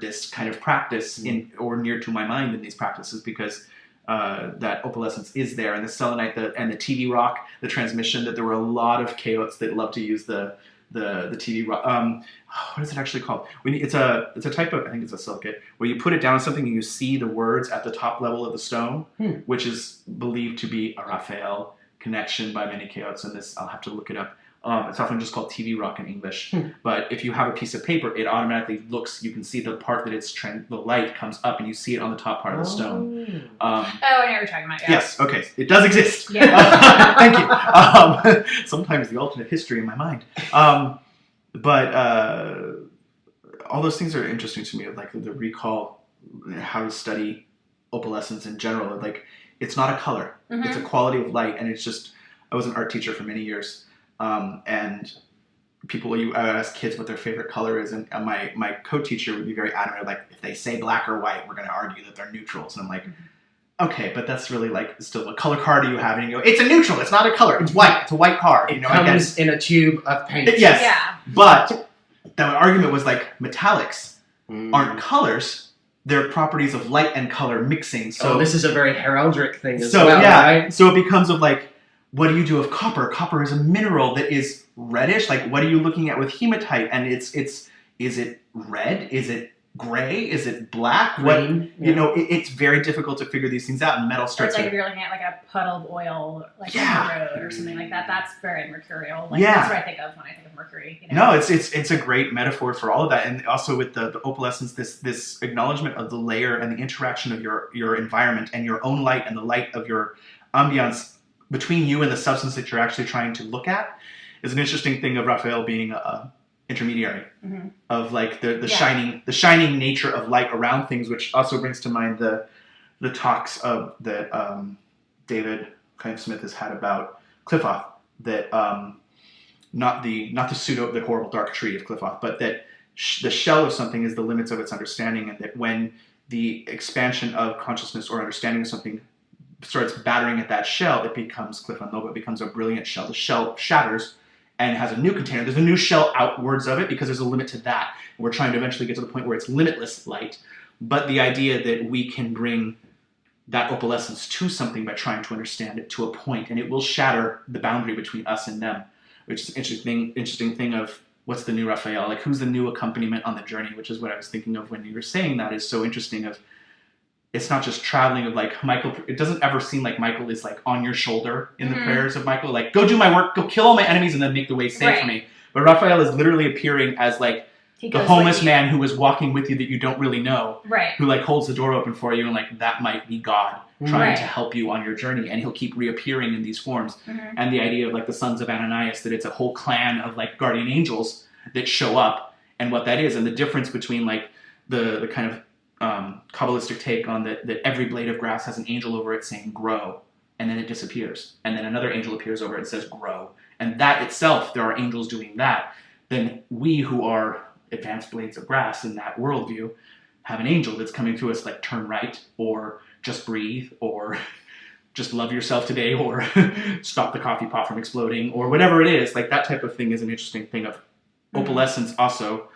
this kind of practice or near to my mind in these practices, because that opalescence is there, and the selenite and the TV rock, the transmission, that there were a lot of chaots that love to use the TV rock. What is it actually called? It's a type of, I think it's a silicate, where you put it down on something and you see the words at the top level of the stone, which is believed to be a Raphael connection by many chaots. And this, I'll have to look it up. It's often just called TV rock in English. But if you have a piece of paper, it automatically looks, you can see the part that the light comes up, and you see it on the top part of the stone. I know what you're talking about. Yeah. Yes, okay. It does exist. Yeah. Thank you. Sometimes the alternate history in my mind. But all those things are interesting to me, like the recall, how to study opalescence in general. Like, it's not a color. It's a quality of light, and it's just, I was an art teacher for many years. And I ask kids what their favorite color is, and my co-teacher would be very adamant, like, if they say black or white, we're going to argue that they're neutrals. And I'm like, okay, but that's really like, still, what color card do you have? And you go, it's a neutral, it's not a color, it's white, it's a white card. It comes in a tube of paint. Yes, yeah. But that argument was like, metallics aren't colors, they're properties of light and color mixing. So this is a very heraldic thing as well, right? So it becomes of like, what do you do with copper? Copper is a mineral that is reddish. Like, what are you looking at with hematite? And is it red? Is it gray? Is it black? Green, You know, it's very difficult to figure these things out, and metal Or starts it's like to... if you're looking at like a puddle of oil, like Yeah. on the road or something like that. That's very mercurial. Like, Yeah. That's what I think of when I think of Mercury. You know? No, it's a great metaphor for all of that, and also with the opalescence, this acknowledgement of the layer and the interaction of your environment and your own light and the light of your ambiance between you and the substance that you're actually trying to look at is an interesting thing of Raphael being a intermediary of like the shining nature of light around things, which also brings to mind the talks of that David Smith has had about Cliffoth, that not the horrible dark tree of Cliffoth, but that the shell of something is the limits of its understanding, and that when the expansion of consciousness or understanding of something starts battering at that shell, it becomes Cliffoth Nova, it becomes a brilliant shell. The shell shatters and has a new container. There's a new shell outwards of it because there's a limit to that. And we're trying to eventually get to the point where it's limitless light. But the idea that we can bring that opalescence to something by trying to understand it to a point, and it will shatter the boundary between us and them, which is an interesting thing of what's the new Raphael, like who's the new accompaniment on the journey, which is what I was thinking of when you were saying that is so interesting of, it's not just traveling of like Michael, it doesn't ever seem like Michael is like on your shoulder in the prayers of Michael, like go do my work, go kill all my enemies and then make the way safe for me. But Raphael is literally appearing as like the homeless man who is walking with you that you don't really know, who like holds the door open for you, and like that might be God trying to help you on your journey, and he'll keep reappearing in these forms. And the idea of like the sons of Ananias, that it's a whole clan of like guardian angels that show up, and what that is, and the difference between like the kind of Kabbalistic take on that every blade of grass has an angel over it saying grow, and then it disappears, and then another angel appears over it and says grow, and that itself, there are angels doing that. Then we who are advanced blades of grass in that worldview have an angel that's coming to us like turn right, or just breathe, or just love yourself today, or stop the coffee pot from exploding, or whatever it is. Like that type of thing is an interesting thing of opalescence. Also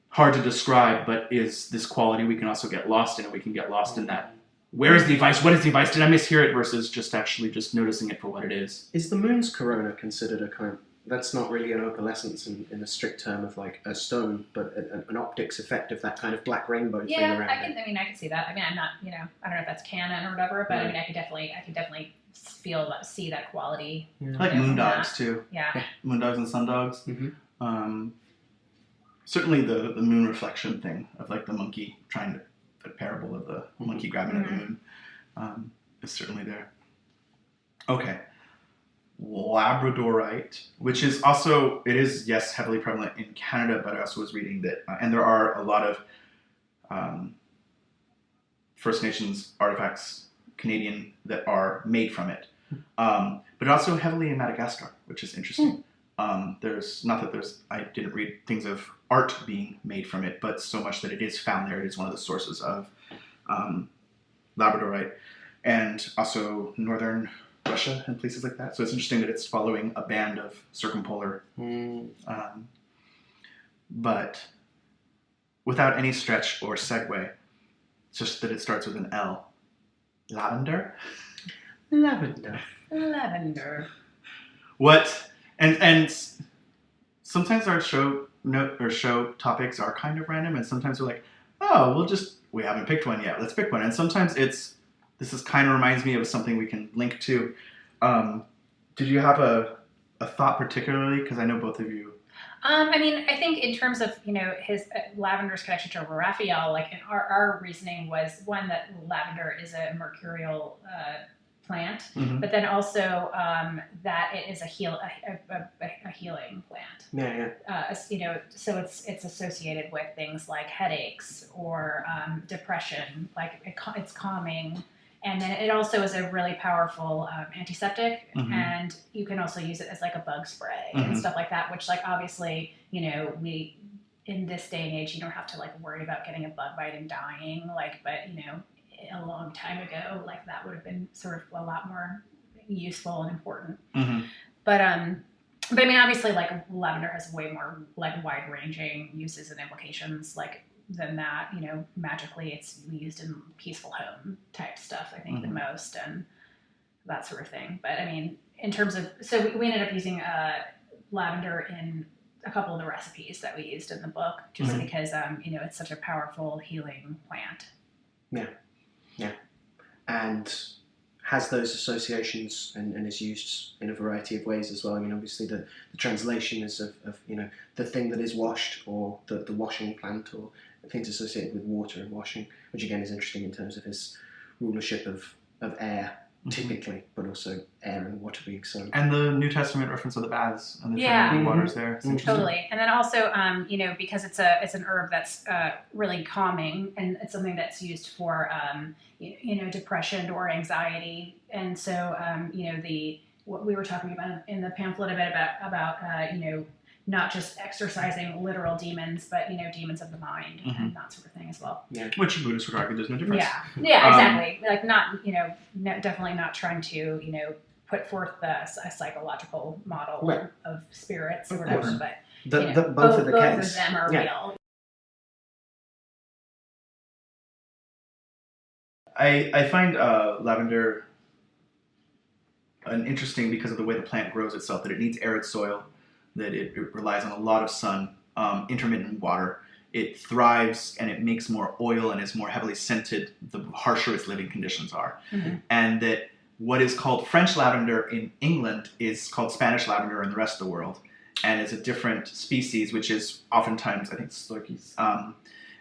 hard to describe, but is this quality we can also get lost in, and we can get lost in that. Where is the advice? What is the advice? Did I mishear it? Versus just actually just noticing it for what it is. Is the moon's corona considered a kind of, that's not really an opalescence in the strict term of like a stone, but an optics effect of that kind of black rainbow thing around it? I can see that. I mean, I'm not, I don't know if that's canon or whatever, but I mean, I could definitely see that quality. Yeah. I like moondogs too. Yeah. Moondogs and sundogs. Certainly the moon reflection thing of like the monkey trying to, the parable of the monkey grabbing at the moon is certainly there. Okay. Labradorite, which is also, it is, yes, heavily prevalent in Canada, but I also was reading that, and there are a lot of First Nations artifacts, Canadian, that are made from it. But also heavily in Madagascar, which is interesting. I didn't read things of art being made from it, but so much that it is found there. It is one of the sources of Labradorite, and also northern Russia and places like that. So it's interesting that it's following a band of circumpolar, but without any stretch or segue. It's just that it starts with an L. Lavender? Lavender. What? And sometimes our show topics are kind of random, and sometimes we're like, oh, we haven't picked one yet. Let's pick one. And sometimes this is kind of reminds me of something we can link to. Did you have a thought particularly? Because I know both of you. I mean, I think in terms of, his Lavender's connection to Raphael, like our reasoning was one that lavender is a mercurial plant, but then also that it is a healing plant. So it's associated with things like headaches or depression. Like it's calming, and then it also is a really powerful antiseptic, and you can also use it as like a bug spray and stuff like that. Which, like, obviously, we in this day and age, you don't have to like worry about getting a bug bite and dying. Like, but a long time ago, like that would have been sort of a lot more useful and important. But I mean, obviously, like lavender has way more like wide-ranging uses and implications like than that. Magically, it's used in peaceful home type stuff, I think, the most, and that sort of thing. But I mean, in terms of, so we ended up using lavender in a couple of the recipes that we used in the book, just Mhm. because it's such a powerful healing plant. Yeah, and has those associations and is used in a variety of ways as well. I mean, obviously the translation is of the thing that is washed, or the washing plant, or things associated with water and washing, which again is interesting in terms of his rulership of air, typically, but also air and water being so. And the New Testament reference of the baths and the Yeah. Trinity waters there. It's interesting. Totally. And then also, because it's an herb that's really calming, and it's something that's used for, depression or anxiety. And so, what we were talking about in the pamphlet a bit about not just exorcising literal demons, but, demons of the mind and that sort of thing as well. Yeah. Which Buddhists would argue there's no difference. Yeah, exactly. Like not, definitely not trying to, put forth a psychological model of spirits or whatever, but both of the both case. of them are real. I find lavender interesting because of the way the plant grows itself, that it needs arid soil, that it relies on a lot of sun, intermittent water. It thrives and it makes more oil and is more heavily scented the harsher its living conditions are. Mm-hmm. And that what is called French lavender in England is called Spanish lavender in the rest of the world. And it's a different species, which is oftentimes, I think, slurkies,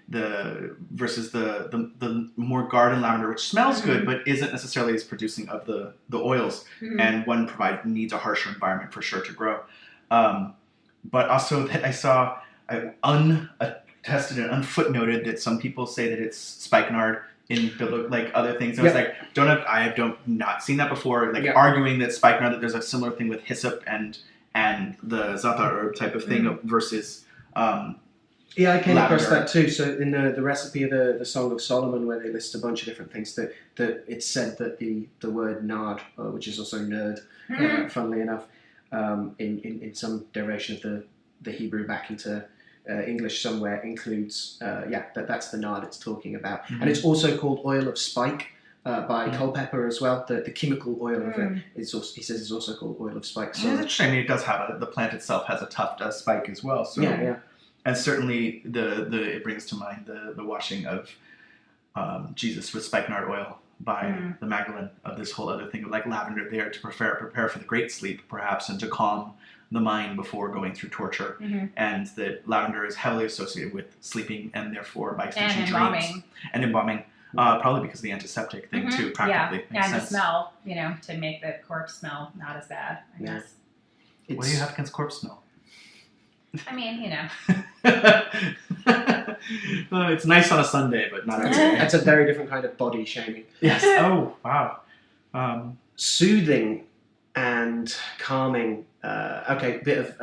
versus the more garden lavender, which smells good, but isn't necessarily as producing of the oils. Mm-hmm. And one needs a harsher environment for sure to grow. But also that I unattested and unfootnoted that some people say that it's spikenard in biblical, like other things. And I was like, I have not seen that before. Like arguing that spikenard, that there's a similar thing with hyssop and the za'atar herb type of thing versus yeah, I came lavender. across that too. So in the recipe of the Song of Solomon, where they list a bunch of different things, that it's said that the word nard, which is also nerd, funnily enough, in some derivation of the Hebrew back into English somewhere, includes that's the nard it's talking about. Mm-hmm. And it's also called oil of spike by Culpeper as well. The chemical oil of it is also, he says, is also called oil of spike. So it's interesting. I mean, it does have the plant itself has a tough spike as well. So and certainly it brings to mind the washing of Jesus with spikenard oil by the Magdalene, of this whole other thing of like lavender there to prepare for the great sleep, perhaps, and to calm the mind before going through torture. And that lavender is heavily associated with sleeping and therefore by extension dreams and embalming. Probably because of the antiseptic thing too, practically. Yeah, and the smell, to make the corpse smell not as bad, I guess. What do you have against corpse smell? I mean, it's nice on a Sunday, but not every day. That's a very different kind of body shaming. Yes. Oh, wow. Soothing and calming. Bit of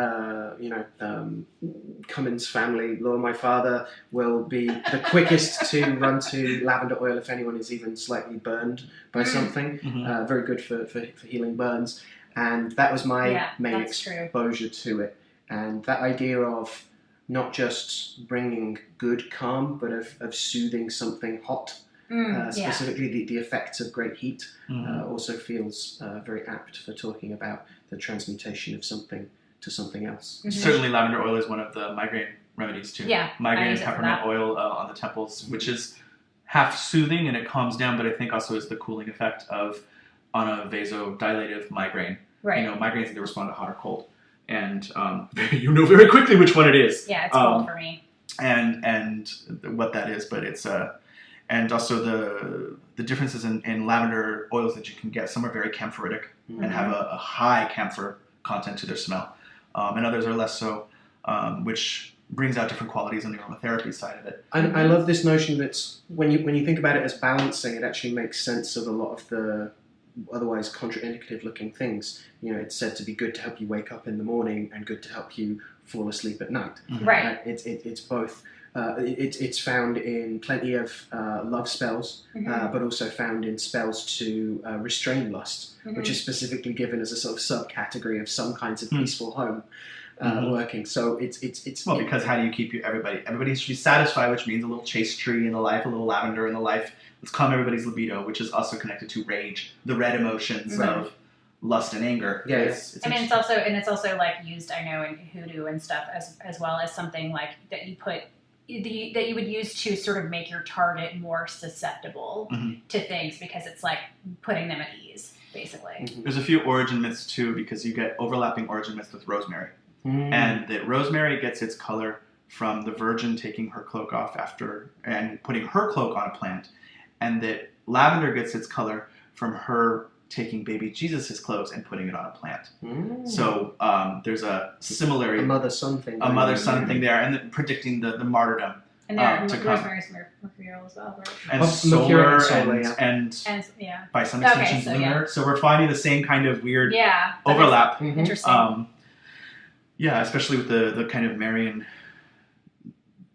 Cummins family lore. My father will be the quickest to run to lavender oil if anyone is even slightly burned by something. Very good for healing burns. And that was my main exposure to it. And that idea of not just bringing good calm, but of soothing something hot, specifically the effects of great heat, also feels very apt for talking about the transmutation of something to something else. Certainly lavender oil is one of the migraine remedies too. Yeah, migraine and peppermint oil on the temples, which is half soothing and it calms down, but I think also is the cooling effect on a vasodilative migraine. Right. Migraines either respond to hot or cold. And very quickly which one it is. Yeah, it's cold for me. And what that is, but it's and also the differences in lavender oils that you can get. Some are very camphoritic and have a high camphor content to their smell, and others are less so, which brings out different qualities on the aromatherapy side of it. I love this notion that when you think about it as balancing, it actually makes sense of a lot of the otherwise contraindicative looking things. It's said to be good to help you wake up in the morning and good to help you fall asleep at night. Right. It's both. It's found in plenty of love spells, but also found in spells to restrain lust, which is specifically given as a sort of subcategory of some kinds of peaceful home working. So it's because how do you keep everybody should be satisfied, which means a little chaste tree in the life, a little lavender in the life. Let's calm everybody's libido, which is also connected to rage, the red emotions of lust and anger. Yeah, It's it's also like used, I know, in hoodoo and stuff as well as something like that you put that you would use to sort of make your target more susceptible to things, because it's like putting them at ease, basically. There's a few origin myths too, because you get overlapping origin myths with rosemary, and that rosemary gets its color from the Virgin taking her cloak off after and putting her cloak on a plant, and that lavender gets its color from her taking baby Jesus' clothes and putting it on a plant. So there's a similarity. A mother-son thing. A mother-son thing there, and predicting the martyrdom. And rosemary's mercurial as well, right? And solar, and by some extensions lunar. Yeah. So we're finding the same kind of weird overlap. Interesting. Especially with the kind of Marian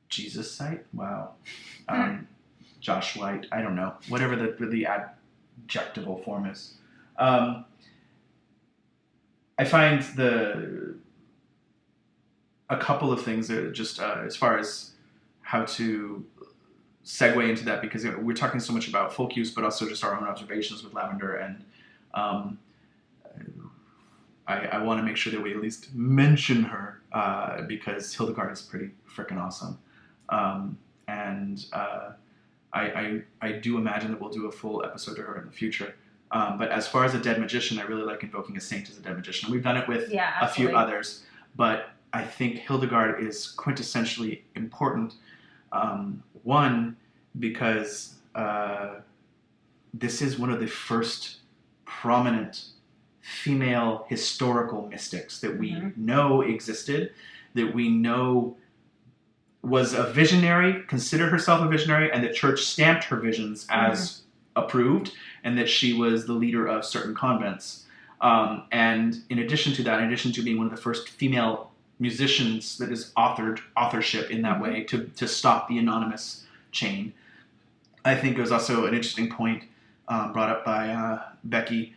Jesus site. Wow. Josh White. I don't know. Whatever the adjectival form is. I find a couple of things that just as far as how to segue into that, because we're talking so much about folk use, but also just our own observations with lavender, and I want to make sure that we at least mention her because Hildegard is pretty freaking awesome, and I do imagine that we'll do a full episode to her in the future. But as far as a dead magician, I really like invoking a saint as a dead magician. We've done it with a few others, but I think Hildegard is quintessentially important. One, because this is one of the first prominent female historical mystics that we know existed, that we know was a visionary, considered herself a visionary, and the church stamped her visions as approved, and that she was the leader of certain convents. And in addition to that, in addition to being one of the first female musicians that is authorship in that way to stop the anonymous chain, I think it was also an interesting point brought up by Becky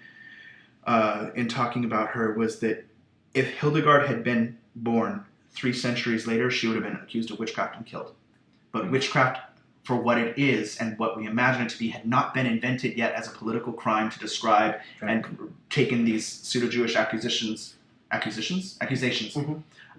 in talking about her, was that if Hildegard had been born 3 centuries later, she would have been accused of witchcraft and killed. But witchcraft, for what it is and what we imagine it to be, had not been invented yet as a political crime to describe and taken these pseudo-Jewish accusations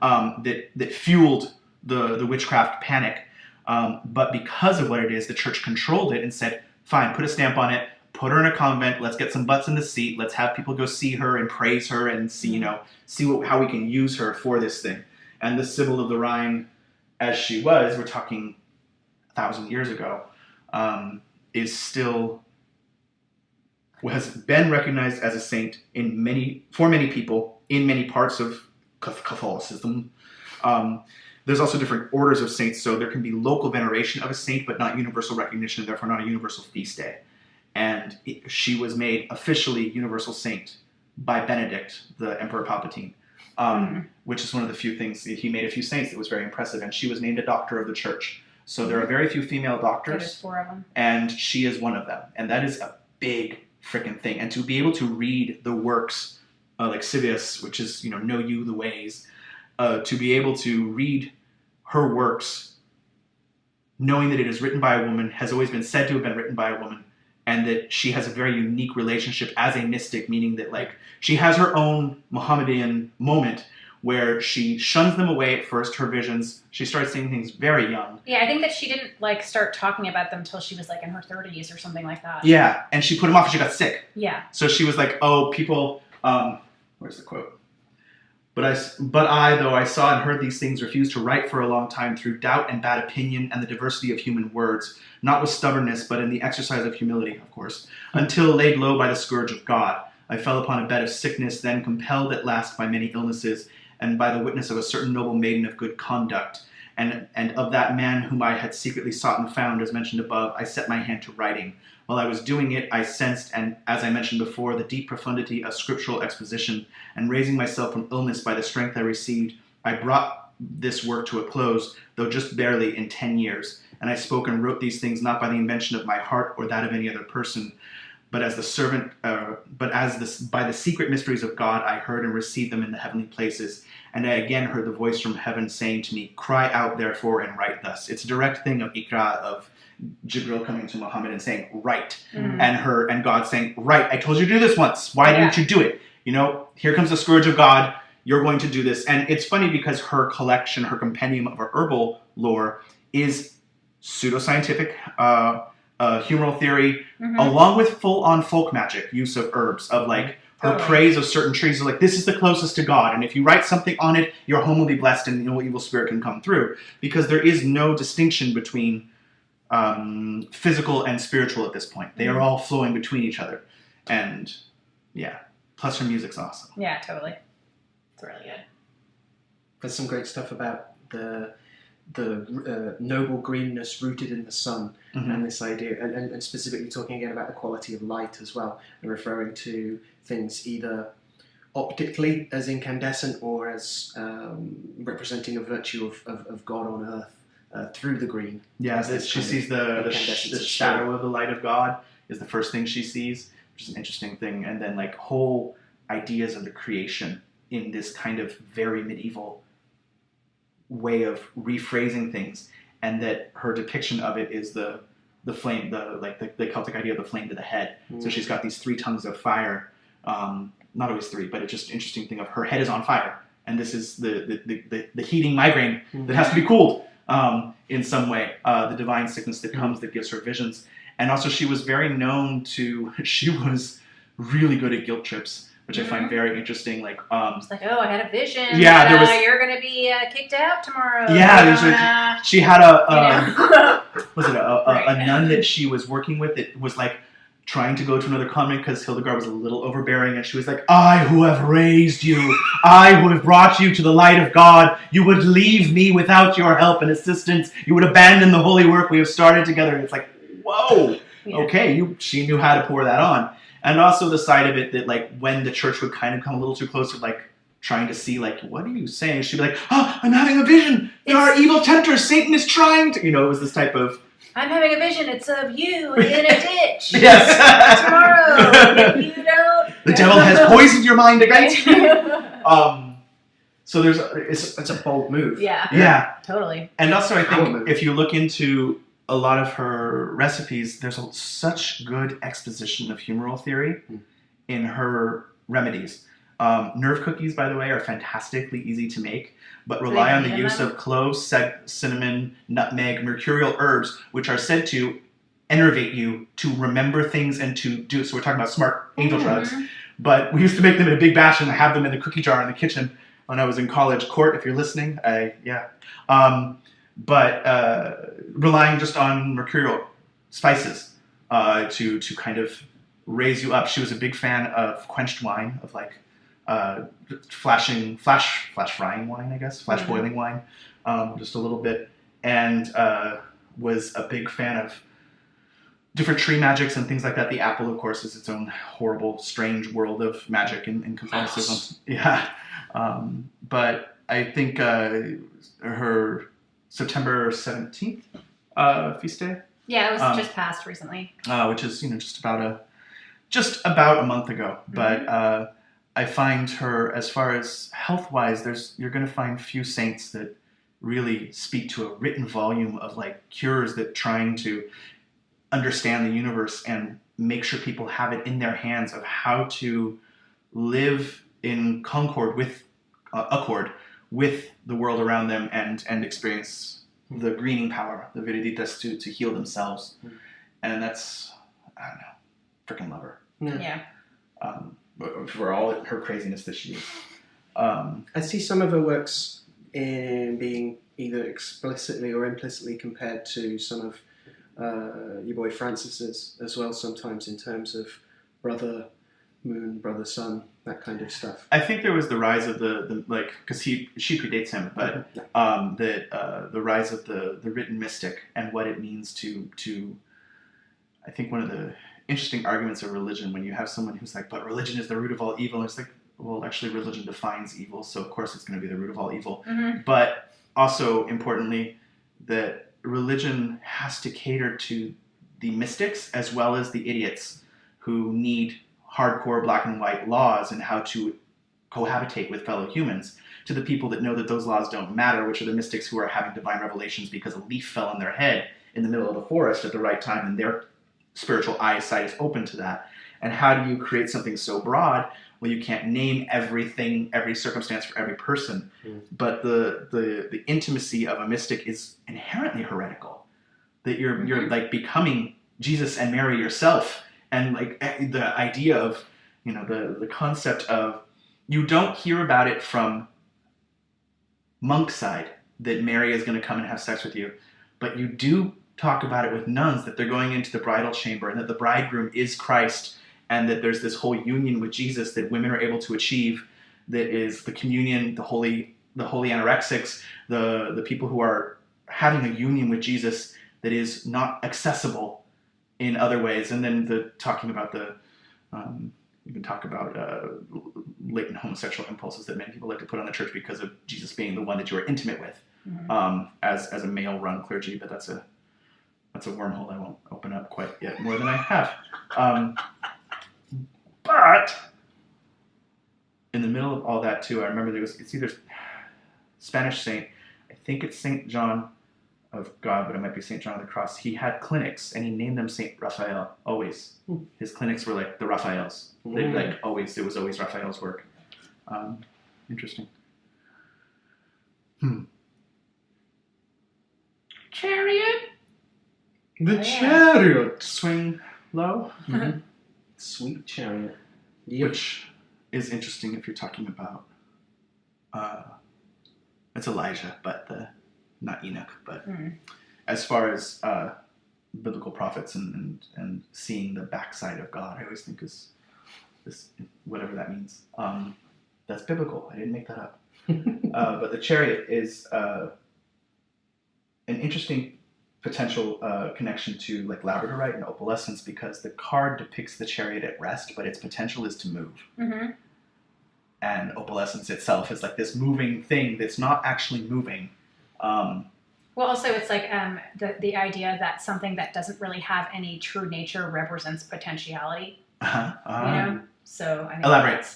that fueled the witchcraft panic. But because of what it is, the church controlled it and said, fine, put a stamp on it, put her in a convent, let's get some butts in the seat, let's have people go see her and praise her and see how we can use her for this thing. And the Sibyl of the Rhine, as she was, we're talking 1,000 years ago, is still, has been recognized as a saint for many people in many parts of Catholicism. There's also different orders of saints, so there can be local veneration of a saint, but not universal recognition, and therefore not a universal feast day. And she was made officially universal saint by Benedict, the Emperor Palpatine, which is one of the few things. He made a few saints that was very impressive, and she was named a doctor of the church. So there are very few female doctors. There's 4 of them. And she is one of them. And that is a big freaking thing. And to be able to read the works like Civius, which is, know you the ways, to be able to read her works, knowing that it is written by a woman, has always been said to have been written by a woman, and that she has a very unique relationship as a mystic, meaning that she has her own Mohammedan moment where she shuns them away at first, her visions. She starts seeing things very young. Yeah, I think that she didn't start talking about them until she was in her 30s or something like that. Yeah, and she put them off and she got sick. Yeah. So she was like, oh, people, where's the quote? But I, though I saw and heard these things, refused to write for a long time through doubt and bad opinion and the diversity of human words, not with stubbornness, but in the exercise of humility, of course, until laid low by the scourge of God. I fell upon a bed of sickness, then compelled at last by many illnesses, and by the witness of a certain noble maiden of good conduct, and of that man whom I had secretly sought and found, as mentioned above, I set my hand to writing. While I was doing it, I sensed, and as I mentioned before, the deep profundity of scriptural exposition, and raising myself from illness by the strength I received, I brought this work to a close, though just barely in 10 years. And I spoke and wrote these things not by the invention of my heart or that of any other person, but as the servant, by the secret mysteries of God, I heard and received them in the heavenly places. And I again heard the voice from heaven saying to me, cry out therefore and write thus. It's a direct thing of Iqra, of Jibril coming to Muhammad and saying, write. And God saying, write. I told you to do this once. Why didn't you do it? here comes the scourge of God. You're going to do this. And it's funny because her collection, her compendium of her herbal lore is pseudoscientific, humoral theory, along with full-on folk magic use of herbs, of like her praise of certain trees. Like, this is the closest to God, and if you write something on it, your home will be blessed and no evil spirit can come through. Because there is no distinction between physical and spiritual at this point. They are all flowing between each other. And yeah, plus her music's awesome. Yeah, totally. It's really good. There's some great stuff about the noble greenness rooted in the sun, and this idea, and specifically talking again about the quality of light as well, and referring to things either optically as incandescent or as representing a virtue of God on earth through the green. Yeah, she sees the shadow of the light of God is the first thing she sees, which is an interesting thing. And then like whole ideas of the creation in this kind of very medieval way of rephrasing things, and that her depiction of it is the flame, the Celtic idea of the flame to the head. So she's got these 3 tongues of fire, not always 3, but it's just an interesting thing of her head is on fire, and this is the heating migraine that has to be cooled in some way, the divine sickness that comes that gives her visions. And also she was very known to, she was really good at guilt trips, which I find very interesting. Like, it's like, oh, I had a vision. Yeah, there was. You're gonna be kicked out tomorrow. Yeah, she had was it a nun that she was working with that was like trying to go to another convent because Hildegard was a little overbearing, and she was like, I who have raised you, I who have brought you to the light of God, you would leave me without your help and assistance. You would abandon the holy work we have started together. And it's like, whoa, okay, she knew how to pour that on. And also the side of it that, like, when the church would kind of come a little too close to, like, trying to see, like, what are you saying? She'd be like, oh, I'm having a vision. There are evil tempters. Satan is trying to, it was this type of... I'm having a vision. It's of you in a ditch. Yes. Tomorrow. If you don't... The devil has poisoned your mind against you. So it's a bold move. Yeah. Totally. And also I think if you look into a lot of her recipes, there's such good exposition of humoral theory in her remedies. Nerve cookies, by the way, are fantastically easy to make, but rely on the use of cloves, cinnamon, nutmeg, mercurial herbs, which are said to enervate you, to remember things and to do. So we're talking about smart angel drugs. But we used to make them in a big batch and have them in the cookie jar in the kitchen when I was in college. Court, if you're listening, but relying just on mercurial spices to kind of raise you up. She was a big fan of quenched wine, of like flash frying wine, I guess, flash boiling wine, just a little bit, and was a big fan of different tree magics and things like that. The apple, of course, is its own horrible, strange world of magic in Catholicism. Yeah, but I think her September 17th feast day. Yeah, it was just passed recently. Which is just about a month ago. But I find her, as far as health-wise, you're going to find few saints that really speak to a written volume of like cures that trying to understand the universe and make sure people have it in their hands of how to live in accord with the world around them and experience the greening power, the viriditas, to heal themselves. And that's, I don't know, freaking love her. Yeah. For all her craziness that she is. I see some of her works in being either explicitly or implicitly compared to some of your boy Francis's as well, sometimes in terms of brother moon, brother sun, that kind of stuff. I think there was the rise of the like, because she predates him, but the rise of the written mystic and what it means to I think one of the interesting arguments of religion, when you have someone who's like, but religion is the root of all evil, and it's like, well, actually religion defines evil, so of course it's going to be the root of all evil. But also importantly, that religion has to cater to the mystics as well as the idiots who need hardcore black and white laws and how to cohabitate with fellow humans, to the people that know that those laws don't matter, which are the mystics who are having divine revelations because a leaf fell on their head in the middle of the forest at the right time and their spiritual eyesight is open to that. And how do you create something so broad? Well, you can't name everything, every circumstance for every person. But the intimacy of a mystic is inherently heretical. That you're like becoming Jesus and Mary yourself. And like the idea of, the concept of, you don't hear about it from monk side, that Mary is going to come and have sex with you. But you do talk about it with nuns, that they're going into the bridal chamber and that the bridegroom is Christ, and that there's this whole union with Jesus that women are able to achieve, that is the communion, the holy anorexics, the people who are having a union with Jesus that is not accessible in other ways. And then talking about you can talk about latent homosexual impulses that many people like to put on the church because of Jesus being the one that you are intimate with, as a male-run clergy. But that's a wormhole I won't open up quite yet more than I have. But in the middle of all that too, I remember it's either Spanish saint, I think it's Saint John of God, but it might be Saint John of the Cross. He had clinics and he named them Saint Raphael, always. His clinics were like the Raphaels. They like always, it was always Raphael's work. Interesting. Chariot. The Chariot. Swing low. Sweet Chariot. Which is interesting if you're talking about, it's Elijah, but not Enoch. But as far as biblical prophets and seeing the backside of God, I always think is this, whatever that means. That's biblical. I didn't make that up. But the Chariot is an interesting potential connection to like Labradorite and Opalescence, because the card depicts the Chariot at rest, but its potential is to move. And Opalescence itself is like this moving thing that's not actually moving. Well, also it's like the idea that something that doesn't really have any true nature represents potentiality. So I mean, elaborate.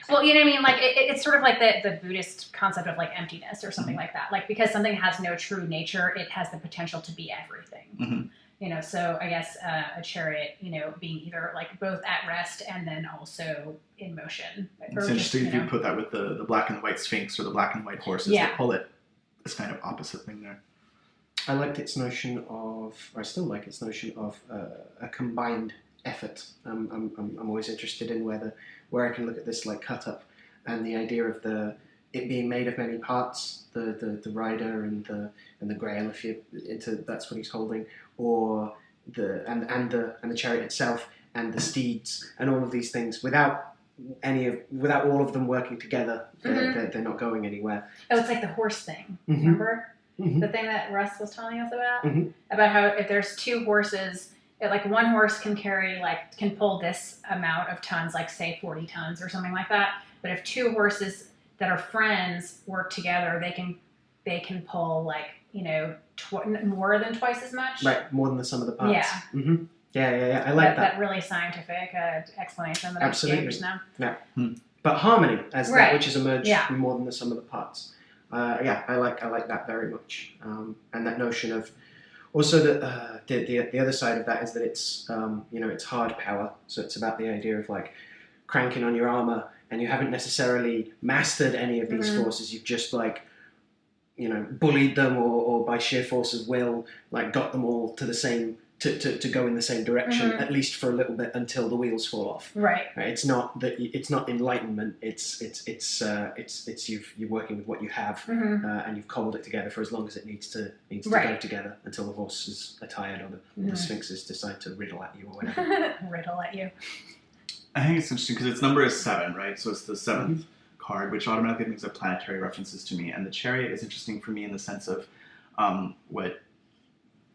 Well, you know what I mean? Like it's sort of like the Buddhist concept of like emptiness or something like that. Like because something has no true nature, it has the potential to be everything. So I guess a chariot, being either like both at rest and then also in motion. It's interesting if you put that with the black and white sphinx or the black and white horses that pull it. This kind of opposite thing there. I liked its notion of, or I still like its notion of a combined effort. I'm always interested in where I can look at this like cut up, and the idea of it being made of many parts, the rider and the grail, that's what he's holding, or the chariot itself and the steeds and all of these things without all of them working together, they're not going anywhere. Oh, it's like the horse thing. Remember the thing that Russ was telling us about how if there's two horses, like one horse can pull this amount of tons, like say 40 tons or something like that. But if two horses that are friends work together, they can pull like more than twice as much. Right, more than the sum of the parts. Yeah. Yeah. I like that. That really scientific explanation that Absolutely. I gave just now. Yeah. But harmony as that which has emerged more than the sum of the parts. I like that very much. And that notion of also that the other side of that is that it's it's hard power. So it's about the idea of like cranking on your armor, and you haven't necessarily mastered any of these forces. You've just like bullied them or by sheer force of will like got them all to the same to go in the same direction, at least for a little bit, until the wheels fall off. Right. It's not enlightenment. It's you're working with what you have, and you've cobbled it together for as long as it needs to go together until the horses are tired or the sphinxes decide to riddle at you or whatever. Riddle at you. I think it's interesting because its number is 7, right? So it's the 7th card, which automatically brings up planetary references to me. And the Chariot is interesting for me in the sense of what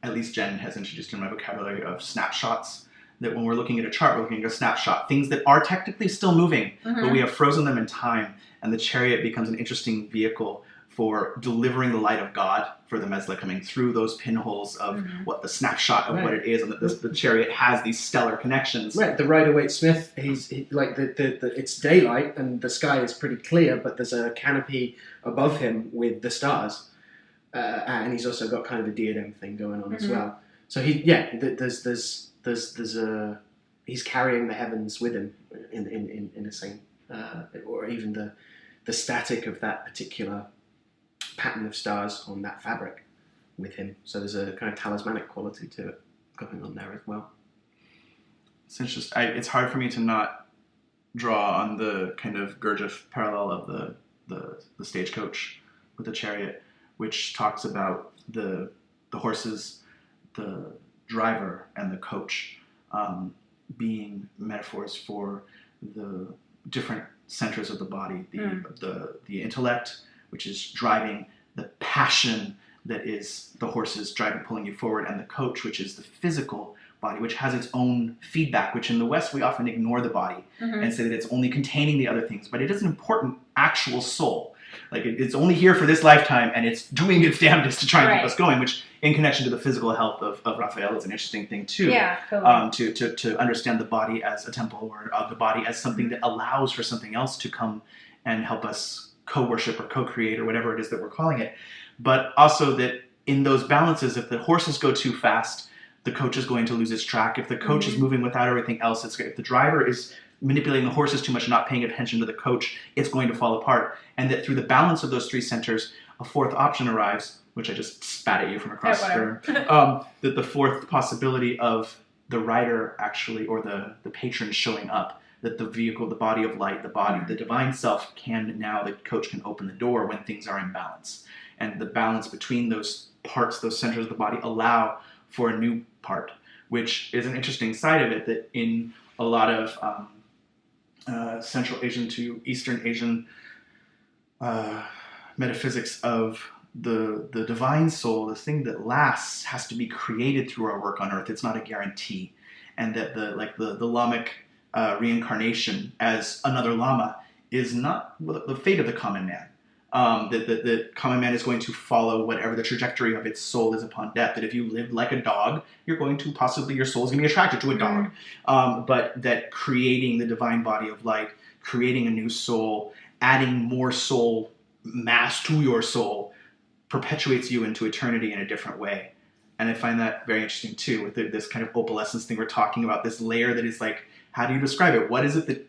at least Jen has introduced in my vocabulary of snapshots, that when we're looking at a chart, we're looking at a snapshot, things that are technically still moving, but we have frozen them in time, and the Chariot becomes an interesting vehicle for delivering the light of God for the Mesla coming through those pinholes of what the snapshot of what it is, and that the Chariot has these stellar connections. Right, the Rider-Waite Smith, he's like it's daylight and the sky is pretty clear, but there's a canopy above him with the stars. And he's also got kind of a diadem thing going on as well. So he's he's carrying the heavens with him in a same, or even the static of that particular pattern of stars on that fabric with him. So there's a kind of talismanic quality to it going on there as well. It's hard for me to not draw on the kind of Gurdjieff parallel of the stagecoach with the chariot, which talks about the horses, the driver, and the coach being metaphors for the different centers of the body, the intellect, which is driving, the passion that is the horses driving, pulling you forward, and the coach, which is the physical body, which has its own feedback, which in the West we often ignore the body and say that it's only containing the other things, but it is an important actual soul. Like it's only here for this lifetime, and it's doing its damnedest to try and keep us going, which in connection to the physical health of Raphael is an interesting thing too. Yeah, totally. To understand the body as a temple, or the body as something that allows for something else to come and help us co-worship or co-create or whatever it is that we're calling it. But also that in those balances, if the horses go too fast, the coach is going to lose its track. If the coach is moving without everything else, it's great. If the driver is manipulating the horses too much, not paying attention to the coach, it's going to fall apart. And that through the balance of those three centers, a fourth option arrives, which I just spat at you from across the room, that the fourth possibility of the rider actually, or the patron showing up, that the vehicle, the body of light, the divine self the coach can open the door when things are in balance. And the balance between those parts, those centers of the body, allow for a new part, which is an interesting side of it, that in a lot of Central Asian to Eastern Asian metaphysics of the divine soul, the thing that lasts has to be created through our work on earth. It's not a guarantee. And that the Lamic reincarnation as another Lama is not the fate of the common man. The common man is going to follow whatever the trajectory of its soul is upon death. That if you live like a dog, you're going to your soul is going to be attracted to a dog. But that creating the divine body of light, creating a new soul, adding more soul mass to your soul, perpetuates you into eternity in a different way. And I find that very interesting too, with this kind of opalescence thing we're talking about, this layer that is like, how do you describe it? What is it that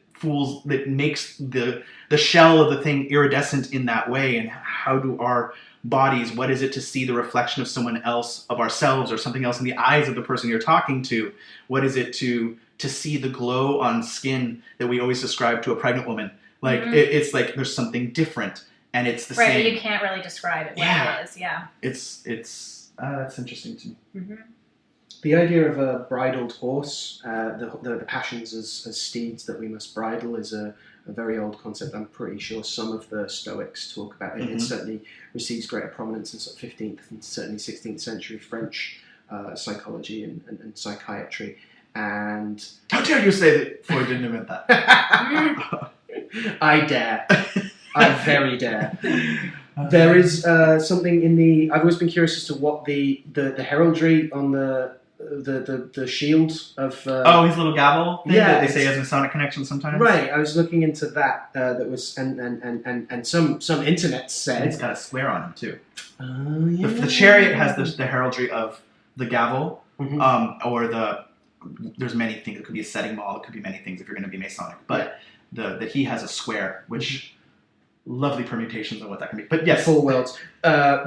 makes the shell of the thing iridescent in that way? And how do our bodies, what is it to see the reflection of someone else, of ourselves or something else in the eyes of the person you're talking to? What is it to see the glow on skin that we always describe to a pregnant woman? Like it's like there's something different, and it's the same. Right, you can't really describe it. What it is, yeah. It's that's interesting to me. The idea of a bridled horse, the passions as steeds that we must bridle, is a very old concept. I'm pretty sure some of the Stoics talk about it. It certainly receives greater prominence in sort of 15th and certainly 16th century French psychology and psychiatry. And how dare you say that Freud didn't invent that? I dare. I very dare. There is something in the. I've always been curious as to what the heraldry on the shield of his little gavel thing that they say has Masonic connection sometimes. Right, I was looking into that. That was and some internet said it's got a square on it too. The chariot has the heraldry of the gavel, or there's many things. It could be a setting ball. It could be many things if you're going to be Masonic. But that he has a square, which lovely permutations on what that can be. But yes, full worlds. The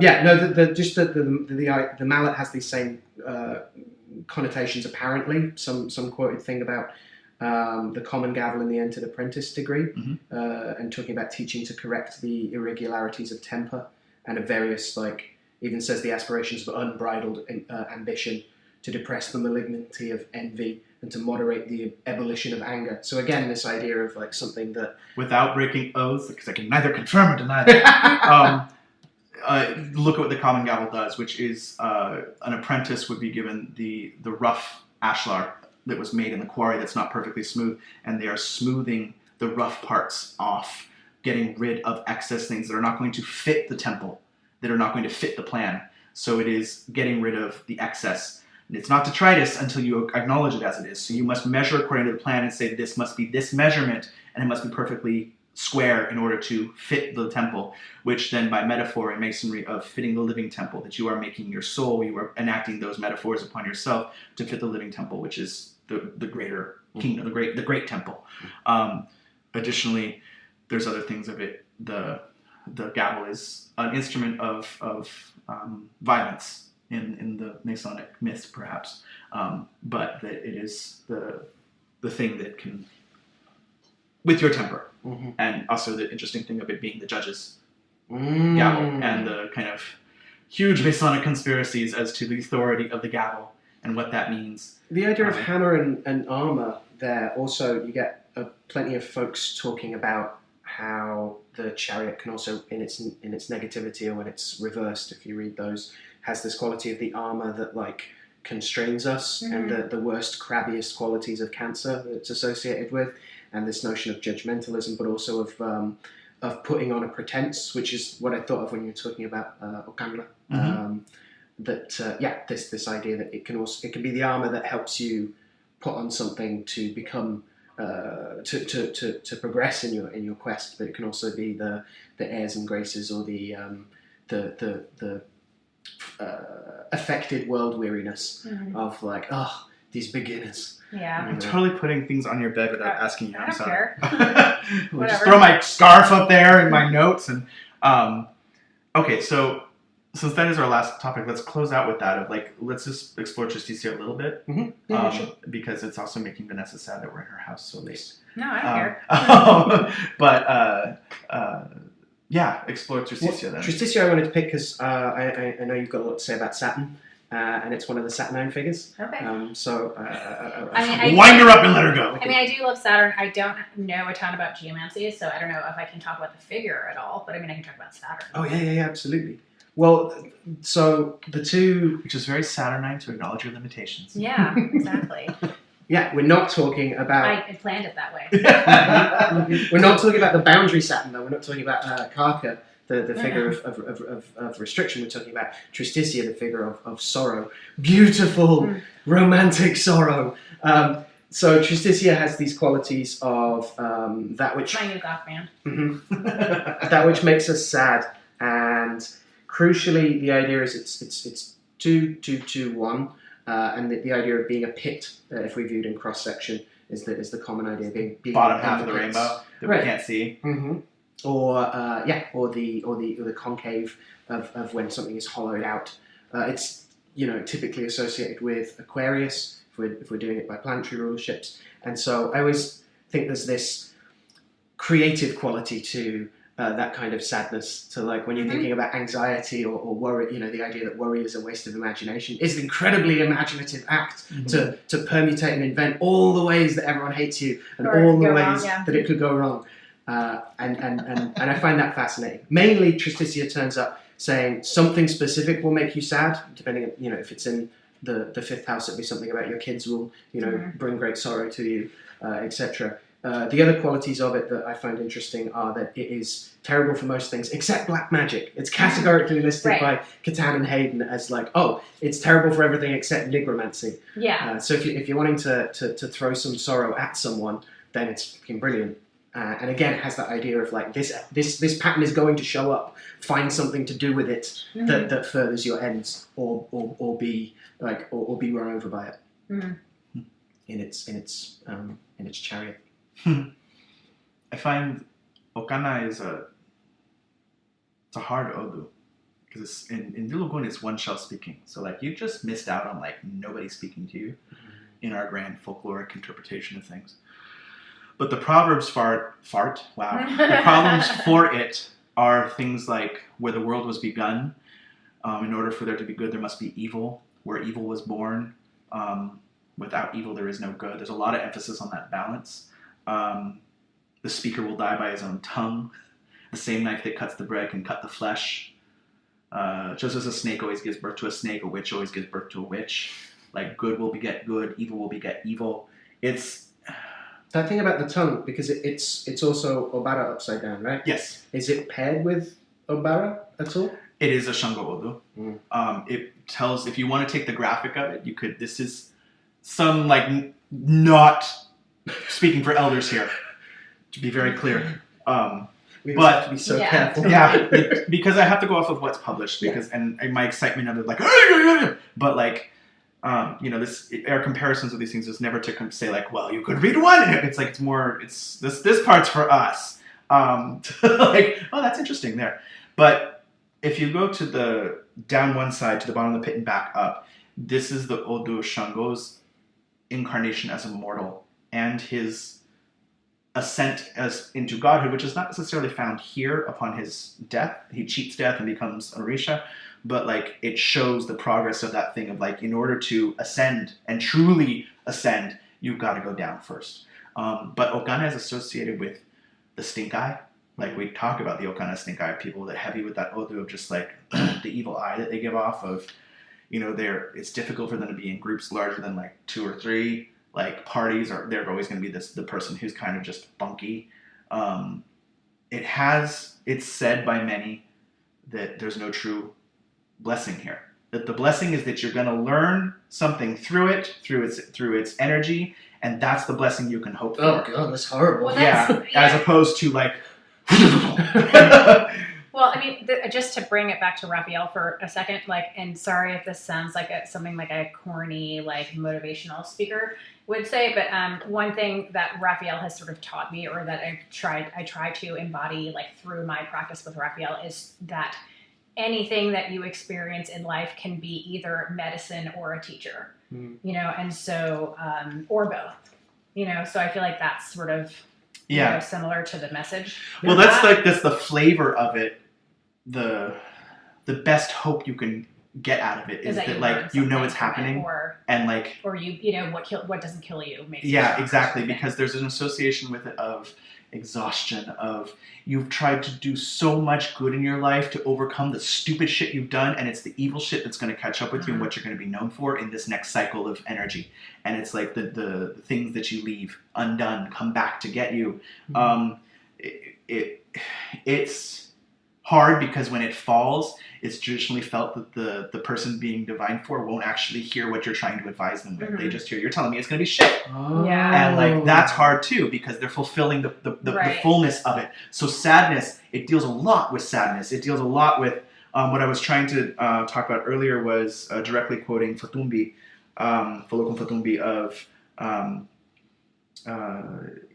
mallet has these same connotations apparently. Some quoted thing about the common gavel in the entered apprentice degree, and talking about teaching to correct the irregularities of temper and of various, even says the aspirations of unbridled ambition, to depress the malignity of envy, and to moderate the ebullition of anger. So again, this idea of something that, without breaking oaths, because I can neither confirm or deny that, look at what the common gavel does, which is an apprentice would be given the rough ashlar that was made in the quarry that's not perfectly smooth, and they are smoothing the rough parts off, getting rid of excess things that are not going to fit the temple, that are not going to fit the plan. So it is getting rid of the excess. It's not detritus until you acknowledge it as it is. So you must measure according to the plan and say this must be this measurement, and it must be perfectly square in order to fit the temple, which then by metaphor in Masonry of fitting the living temple, that you are making your soul, you are enacting those metaphors upon yourself to fit the living temple, which is the greater kingdom, the great temple. Additionally, there's other things of it. The gavel is an instrument of violence in the Masonic myth, perhaps, but that it is the thing that can, with your temper, and also the interesting thing of it being the judge's gavel, and the kind of huge Masonic conspiracies as to the authority of the gavel and what that means. The idea of hammer and armor there, also you get plenty of folks talking about how the chariot can also, in its negativity, or when it's reversed, if you read those, has this quality of the armor that like constrains us, and the worst, crabbiest qualities of cancer that it's associated with, and this notion of judgmentalism, but also of putting on a pretense, which is what I thought of when you were talking about Okana. This idea that it can be the armor that helps you put on something to become to progress in your quest, but it can also be the airs and graces, or the affected world wearing-ness of like, oh, these beginners. Yeah. I'm totally putting things on your bed without asking you. I I'm don't sorry. care. We'll just throw my scarf up there and my notes. And okay, so since that is our last topic, let's close out with that. Let's just explore Tristitia a little bit, Sure. because it's also making Vanessa sad that we're in her house so late. No, I don't care. But yeah, explore Tristitia then. Tristitia I wanted to pick because I know you've got a lot to say about Saturn, and it's one of the Saturnine figures. Okay. Wind her up and let her go. I mean, I do love Saturn. I don't know a ton about geomancy, so I don't know if I can talk about the figure at all, but I mean, I can talk about Saturn. Oh, yeah, absolutely. Well, so the two... Which is very Saturnine, to acknowledge your limitations. Yeah, exactly. Yeah, we're not talking about... I planned it that way. We're not talking about the boundary Saturn, though. We're not talking about Karka, the figure of restriction. We're talking about Tristitia, the figure of sorrow. Beautiful, romantic sorrow. So Tristitia has these qualities of that which... My new goth band. That which makes us sad, and crucially, the idea is it's 2-2-2-1, and the idea of being a pit, if we viewed in cross section, is the common idea, being bottom half of the rainbow that we can't see, or the concave of when something is hollowed out. It's typically associated with Aquarius if we're doing it by planetary rulerships, and so I always think there's this creative quality to that kind of sadness, to like when you're thinking about anxiety or worry, the idea that worry is a waste of imagination is an incredibly imaginative act to permutate and invent all the ways that everyone hates you and all the ways that it could go wrong. And I find that fascinating. Mainly Tristitia turns up saying something specific will make you sad, depending on, if it's in the fifth house, it'd be something about your kids will, bring great sorrow to you, etc. The other qualities of it that I find interesting are that it is terrible for most things except black magic. It's categorically listed by Catan and Hadean as like, oh, it's terrible for everything except necromancy. Yeah. So if you're wanting to throw some sorrow at someone, then it's fucking brilliant. And again, it has that idea of like this pattern is going to show up. Find something to do with it that furthers your ends, or be run over by it in its chariot. I find Okana is a hard Odú, because in Dilugun it's one shell speaking. So like you just missed out on like nobody speaking to you in our grand folkloric interpretation of things. But the proverbs the problems for it are things like where the world was begun. In order for there to be good, there must be evil. Where evil was born, without evil there is no good. There's a lot of emphasis on that balance. The speaker will die by his own tongue. The same knife that cuts the bread can cut the flesh. Just as a snake always gives birth to a snake, a witch always gives birth to a witch. Like good will beget good, evil will beget evil. It's that thing about the tongue, because it's also Obara upside down, right? Yes. Is it paired with Obara at all? It is a Shango Odú. It tells, if you want to take the graphic of it, you could. This is some like not speaking for elders here, to be very clear. We have to be so careful. Yeah, because I have to go off of what's published, because and my excitement of it, like, but like, our comparisons of these things is never to say like, well, you could read one. It's like, it's this part's for us. Like, oh, that's interesting there. But if you go to the down one side to the bottom of the pit and back up, this is the Odú Shango's incarnation as a mortal and his ascent as into godhood, which is not necessarily found here upon his death. He cheats death and becomes an Orisha, but like it shows the progress of that thing of like, in order to ascend and truly ascend, you've got to go down first. But Okana is associated with the stink eye. Like we talk about the Okana stink eye people that heavy with that Odú of just like the evil eye that they give off of, it's difficult for them to be in groups larger than like 2 or 3. Like parties they're always going to be the person who's kind of just funky. It's said by many that there's no true blessing here. That the blessing is that you're going to learn something through its energy, and that's the blessing you can hope for. Oh god, that's horrible. Well, yeah. As opposed to like. Well, I mean, just to bring it back to Raphael for a second, like, and sorry if this sounds like something like a corny, like motivational speaker would say, but one thing that Raphael has sort of taught me, or that I try to embody like through my practice with Raphael, is that anything that you experience in life can be either medicine or a teacher, and so, or both, so I feel like that's sort of, similar to the message. Well, that's the flavor of it. The best hope you can get out of it is that like it's happening, and like, or what doesn't kill you makes exactly, because there's an association with it of exhaustion, of you've tried to do so much good in your life to overcome the stupid shit you've done, and it's the evil shit that's going to catch up with you and what you're going to be known for in this next cycle of energy. And it's like the things that you leave undone come back to get you. It's hard because when it falls, it's traditionally felt that the person being divined for won't actually hear what you're trying to advise them with. They just hear, you're telling me it's going to be shit. And like, that's hard too, because they're fulfilling the fullness of it. So sadness, it deals a lot with sadness. It deals a lot with, what I was trying to talk about earlier was directly quoting Fatumbi, Folokun Fatumbi of,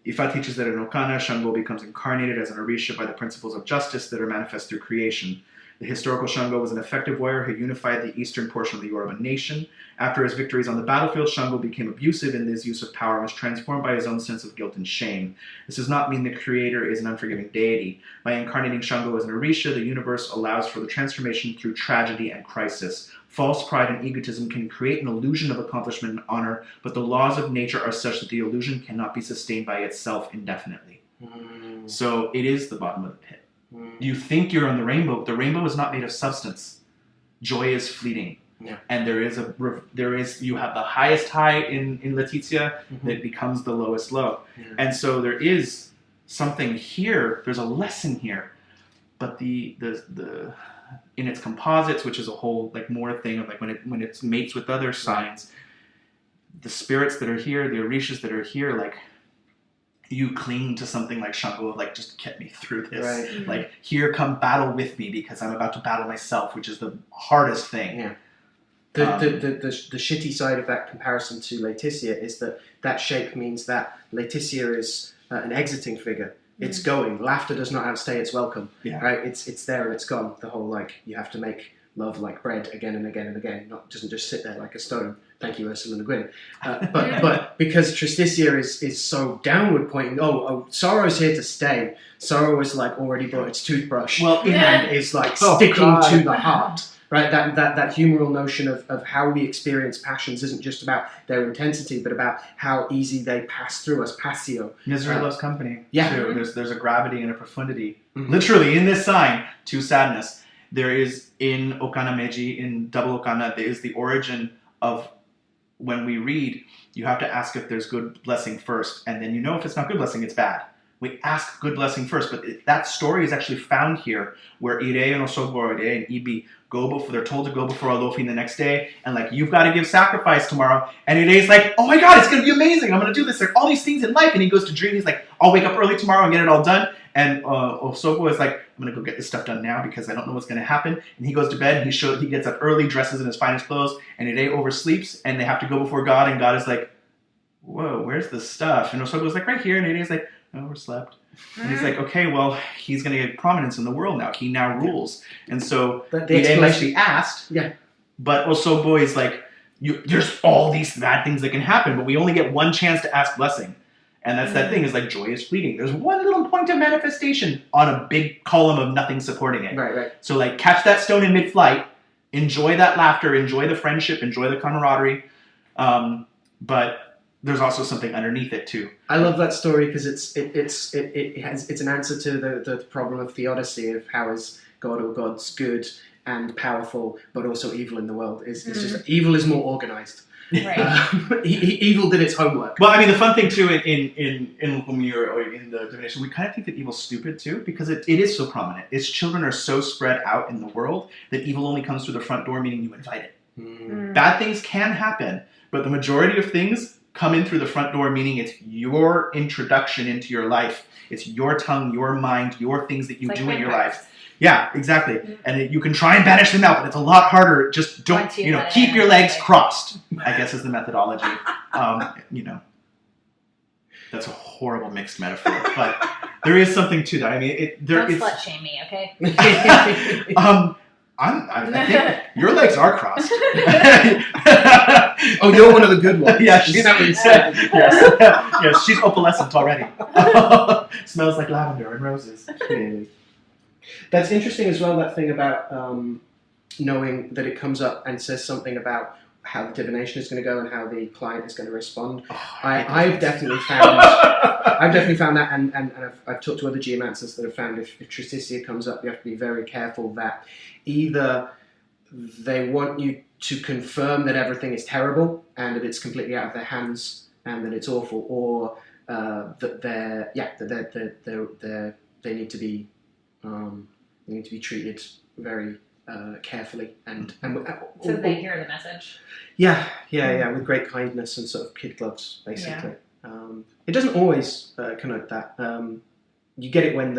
Ifa teaches that in Okana, Shango becomes incarnated as an Orisha by the principles of justice that are manifest through creation. The historical Shango was an effective warrior who unified the eastern portion of the Yoruba nation. After his victories on the battlefield, Shango became abusive in his use of power and was transformed by his own sense of guilt and shame. This does not mean the creator is an unforgiving deity. By incarnating Shango as an Orisha, the universe allows for the transformation through tragedy and crisis. False pride and egotism can create an illusion of accomplishment and honor, but the laws of nature are such that the illusion cannot be sustained by itself indefinitely. So it is the bottom of the pit. You think you're on the rainbow. The rainbow is not made of substance. Joy is fleeting. And you have the highest high in Letizia that becomes the lowest low. And so there is something here. There's a lesson here. But the in its composites, which is a whole like more thing of like when it mates with other signs, the spirits that are here, the Orishas that are here, like you cling to something like Shango, like just get me through this. Like here, come battle with me because I'm about to battle myself, which is the hardest thing. The shitty side of that comparison to Laetitia is that shape means that Laetitia is an exiting figure. It's going. Laughter does not outstay its welcome. Right? It's there and it's gone. The whole like you have to make love like bread again and again and again. Doesn't just sit there like a stone. Thank you, Ursula Le Guin. But because Tristitia is so downward pointing. Oh, sorrow's here to stay. Sorrow is like already brought its toothbrush and is like sticking to the heart. Right, that humoral notion of how we experience passions isn't just about their intensity, but about how easy they pass through us. Passio. Misery loves company. Too. There's a gravity and a profundity, literally in this sign, to sadness. There is in Okana Meiji, in Double Okana, there is the origin of when we read. You have to ask if there's good blessing first, and then you know if it's not good blessing, it's bad. We ask good blessing first, but that story is actually found here, where Ire and Osogbo and Ibi they're told to go before Alofi the next day, and like, you've got to give sacrifice tomorrow. And Ire's like, oh my god, it's going to be amazing. I'm going to do this. There are all these things in life. And he goes to dream. He's like, I'll wake up early tomorrow and get it all done. And Osoko is like, I'm going to go get this stuff done now because I don't know what's going to happen. And he goes to bed, and he gets up early, dresses in his finest clothes, and Ide oversleeps, and they have to go before God, and God is like, whoa, where's the stuff? And Osoko is like, right here. And Ide is like, I overslept. And he's like, okay, well, he's going to get prominence in the world now. He now rules. And so Ide must be asked. Yeah. But Osobo is like, there's all these bad things that can happen, but we only get one chance to ask blessing. And that's that thing, is like, joy is fleeting. There's one little point of manifestation on a big column of nothing supporting it. Right. So like, catch that stone in mid-flight, enjoy that laughter, enjoy the friendship, enjoy the camaraderie. But there's also something underneath it too. I love that story because it's an answer to the problem of theodicy, of how is God or gods good and powerful, but also evil in the world. It's just evil is more organized. Right. Evil did its homework. Well, I mean, the fun thing too in Lumir or in the divination, we kind of think that evil's stupid too, because it is so prominent. Its children are so spread out in the world that evil only comes through the front door, meaning you invite it. Bad things can happen, but the majority of things come in through the front door, meaning it's your introduction into your life. It's your tongue, your mind, your things that you do in your life. Yeah, exactly. And you can try and banish them out, but it's a lot harder. Just don't, keep your legs crossed, I guess is the methodology. That's a horrible mixed metaphor, but there is something to that. I mean, don't slut shame me, okay? I think your legs are crossed. Oh, you're one of the good ones. Yeah, she's not what you said. Yes, she's opalescent already. Smells like lavender and roses. That's interesting as well, that thing about knowing that it comes up and says something about how the divination is going to go and how the client is going to respond. I've definitely found that, and I've talked to other geomancers that have found if Tristitia comes up, you have to be very careful that either they want you to confirm that everything is terrible and that it's completely out of their hands and that it's awful, or that they need to be treated very carefully and so they hear the message. Yeah, with great kindness and sort of kid gloves, basically. It doesn't always connote that. You get it when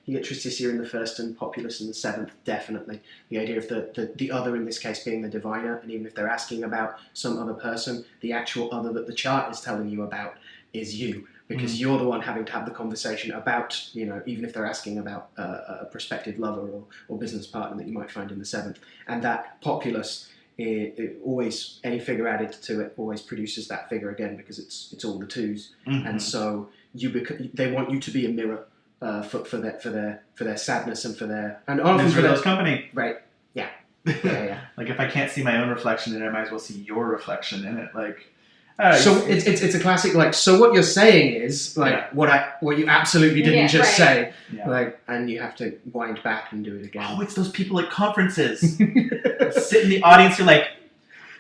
you get Tristitia in the first and Populus in the seventh, definitely. The idea of the other in this case being the diviner, and even if they're asking about some other person, the actual other that the chart is telling you about is you. Because you're the one having to have the conversation about, even if they're asking about a prospective lover or business partner that you might find in the seventh. And that Populus, it always, any figure added to it always produces that figure again, because it's all the twos. And so they want you to be a mirror for their sadness and for their... And often for those company. Right, yeah. Like, if I can't see my own reflection in it, I might as well see your reflection in it, like... So it's a classic, like, so what you're saying is, like, what you absolutely didn't say, like, and you have to wind back and do it again. Oh, it's those people at conferences. Sit in the audience, you're like,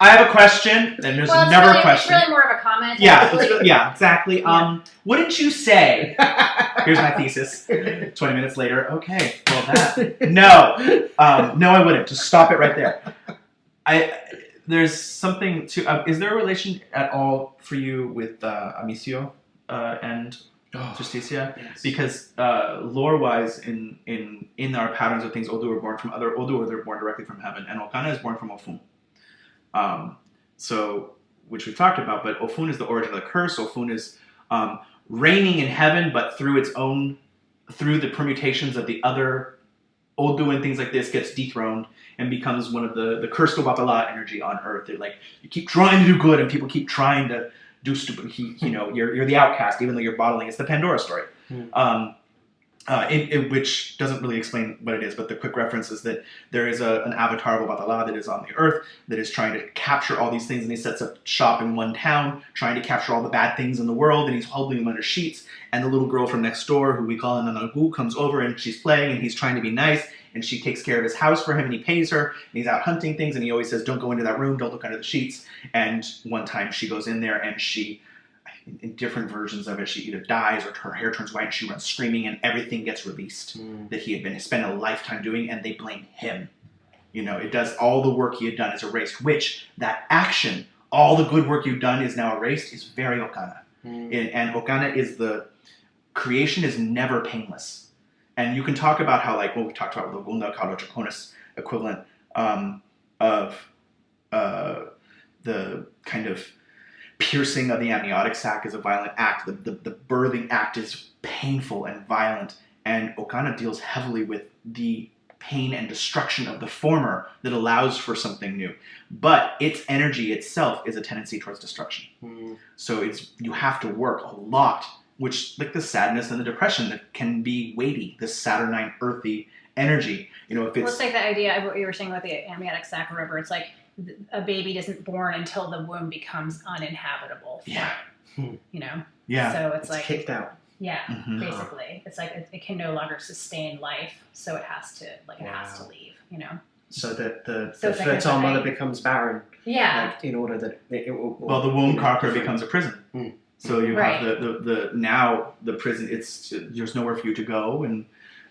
I have a question, and there's never a question. It's really more of a comment. Yeah, exactly. What did you say? Here's my thesis. 20 minutes later, okay, well that. No, I wouldn't. Just stop it right there. There's something to... is there a relation at all for you with Amicio and Tristitia? Yes. Because lore-wise, in our patterns of things, Odú are born from Odú, they're born directly from heaven, and Okana is born from Ofun. Which we've talked about, but Ofun is the origin of the curse. Ofun is reigning in heaven, but through the permutations of the other Odú and things like this, gets dethroned and becomes one of the cursed Obatala energy on Earth. They're like, you keep trying to do good, and people keep trying to do stupid. You're the outcast, even though you're bottling. It's the Pandora story, which doesn't really explain what it is. But the quick reference is that there is an avatar of Obatala that is on the Earth that is trying to capture all these things, and he sets up shop in one town, trying to capture all the bad things in the world, and he's holding them under sheets. And the little girl from next door, who we call Nanagu, comes over, and she's playing, and he's trying to be nice. And she takes care of his house for him, and he pays her, and he's out hunting things, and he always says, don't go into that room, don't look under the sheets. And one time she goes in there, and she, in different versions of it, she either dies or her hair turns white, and she runs screaming, and everything gets released that he had been spent a lifetime doing, and they blame him. It does all the work he had done is erased, which that action, all the good work you've done is now erased, is very Okana. And Okana is creation is never painless. And you can talk about how, like, what we talked about with the Odú Okana equivalent of the kind of piercing of the amniotic sac is a violent act. The birthing act is painful and violent. And Okana deals heavily with the pain and destruction of the former that allows for something new. But its energy itself is a tendency towards destruction. So you have to work a lot, which, like the sadness and the depression that can be weighty, the Saturnine, earthy energy. You know, if it's... Well, it's like the idea of what you were saying about the amniotic sac or whatever. It's like a baby isn't born until the womb becomes uninhabitable. Yeah. You know? Yeah. So it's It's like... kicked out. Yeah, basically. It's like it can no longer sustain life, so it has to, like, it has to leave, you know? So that the it's like fertile mother becomes barren. Yeah. Like, in order that it will... Well, the womb carker becomes a prison. So you have now the prison, there's nowhere for you to go, and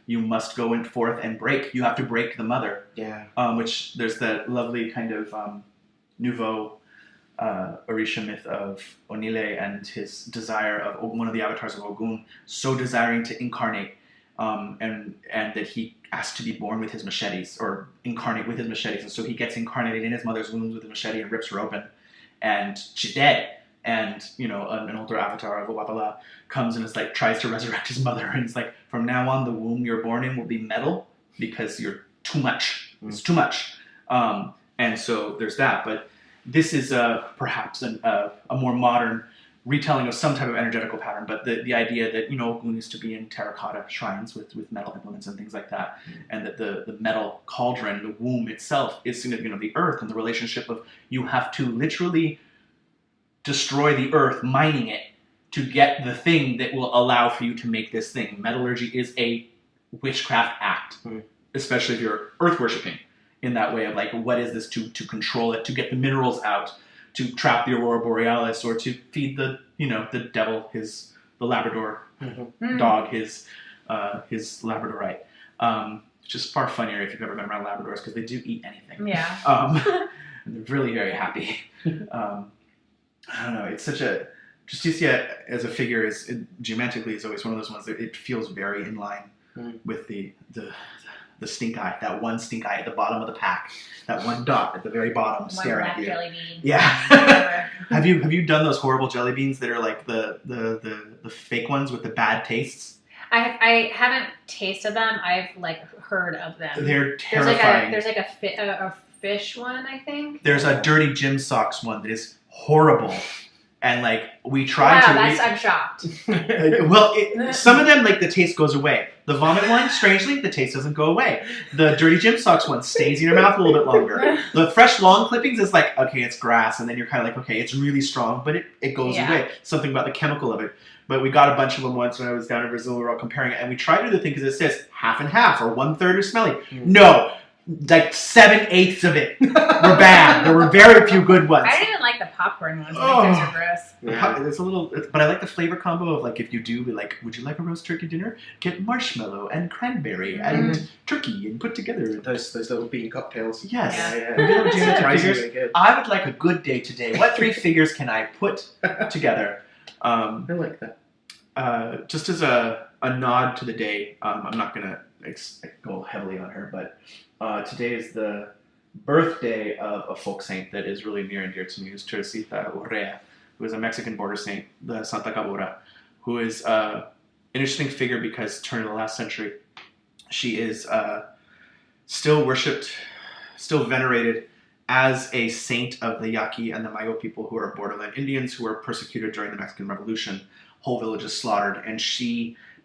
you must go forth and break. You have to break the mother. Yeah. Which there's that lovely kind of nouveau Orisha myth of Onile and his desire of one of the avatars of Ogun, so desiring to incarnate, and that he asked to be born with his machetes, or incarnate with his machetes, and so he gets incarnated in his mother's womb with a machete and rips her open, and she's dead. And, you know, an older avatar of Owapala comes and is like, tries to resurrect his mother, and it's like, from now on, the womb you're born in will be metal because you're too much. It's too much. And so there's that. But this is perhaps a more modern retelling of some type of energetical pattern. But the idea that, you know, Ogun used to be in terracotta shrines with metal implements and things like that. And that the metal cauldron, the womb itself, is significant of the earth, and the relationship of you have to literally destroy the earth, mining it, to get the thing that will allow for you to make this thing. Metallurgy is a witchcraft act, especially if you're earth worshipping in that way of like, what is this to control it, to get the minerals out, to trap the aurora borealis, or to feed the devil the Labrador dog his Labradorite. It's just far funnier if you've ever been around Labradors, because they do eat anything. Yeah. And they're really very happy. I don't know. It's such a Justicia as a figure geomantically is always one of those ones that it feels very in line with the stink eye, that one stink eye at the bottom of the pack, that one dot at the very bottom staring at you. Jelly bean. Yeah. Have you done those horrible jelly beans that are like the fake ones with the bad tastes? I haven't tasted them. I've like heard of them. They're terrifying. There's like a fish one, I think. There's a dirty gym socks one that is horrible, and like we tried to. I'm shocked. Well, some of them, like, the taste goes away. The vomit one, strangely, the taste doesn't go away. The dirty gym socks one stays in your mouth a little bit longer. The fresh lawn clippings is like, okay, it's grass, and then you're kind of like, okay, it's really strong, but it goes away. Something about the chemical of it. But we got a bunch of them once when I was down in Brazil. We were all comparing it, and we tried to do the thing because it says half and half, or 1/3 are smelly. No. Like 7/8 of it were bad. There were very few good ones. I didn't even like the popcorn ones. I think those are gross. Yeah. It's a little, but I like the flavor combo of like, if you do like, would you like a roast turkey dinner? Get marshmallow and cranberry and turkey and put together. Those little bean cocktails. Yes. Surprisingly good. I would like a good day today. What 3 figures can I put together? I like that. Just as a nod to the day, I'm not gonna go heavily on her, but today is the birthday of a folk saint that is really near and dear to me, who's Teresita Urrea, who is a Mexican border saint, the Santa Cabura, who is an interesting figure because turn of the last century, she is still worshipped, still venerated as a saint of the Yaqui and the Mayo people, who are borderland Indians who were persecuted during the Mexican Revolution. Whole villages slaughtered, and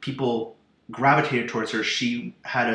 people gravitated towards her. She had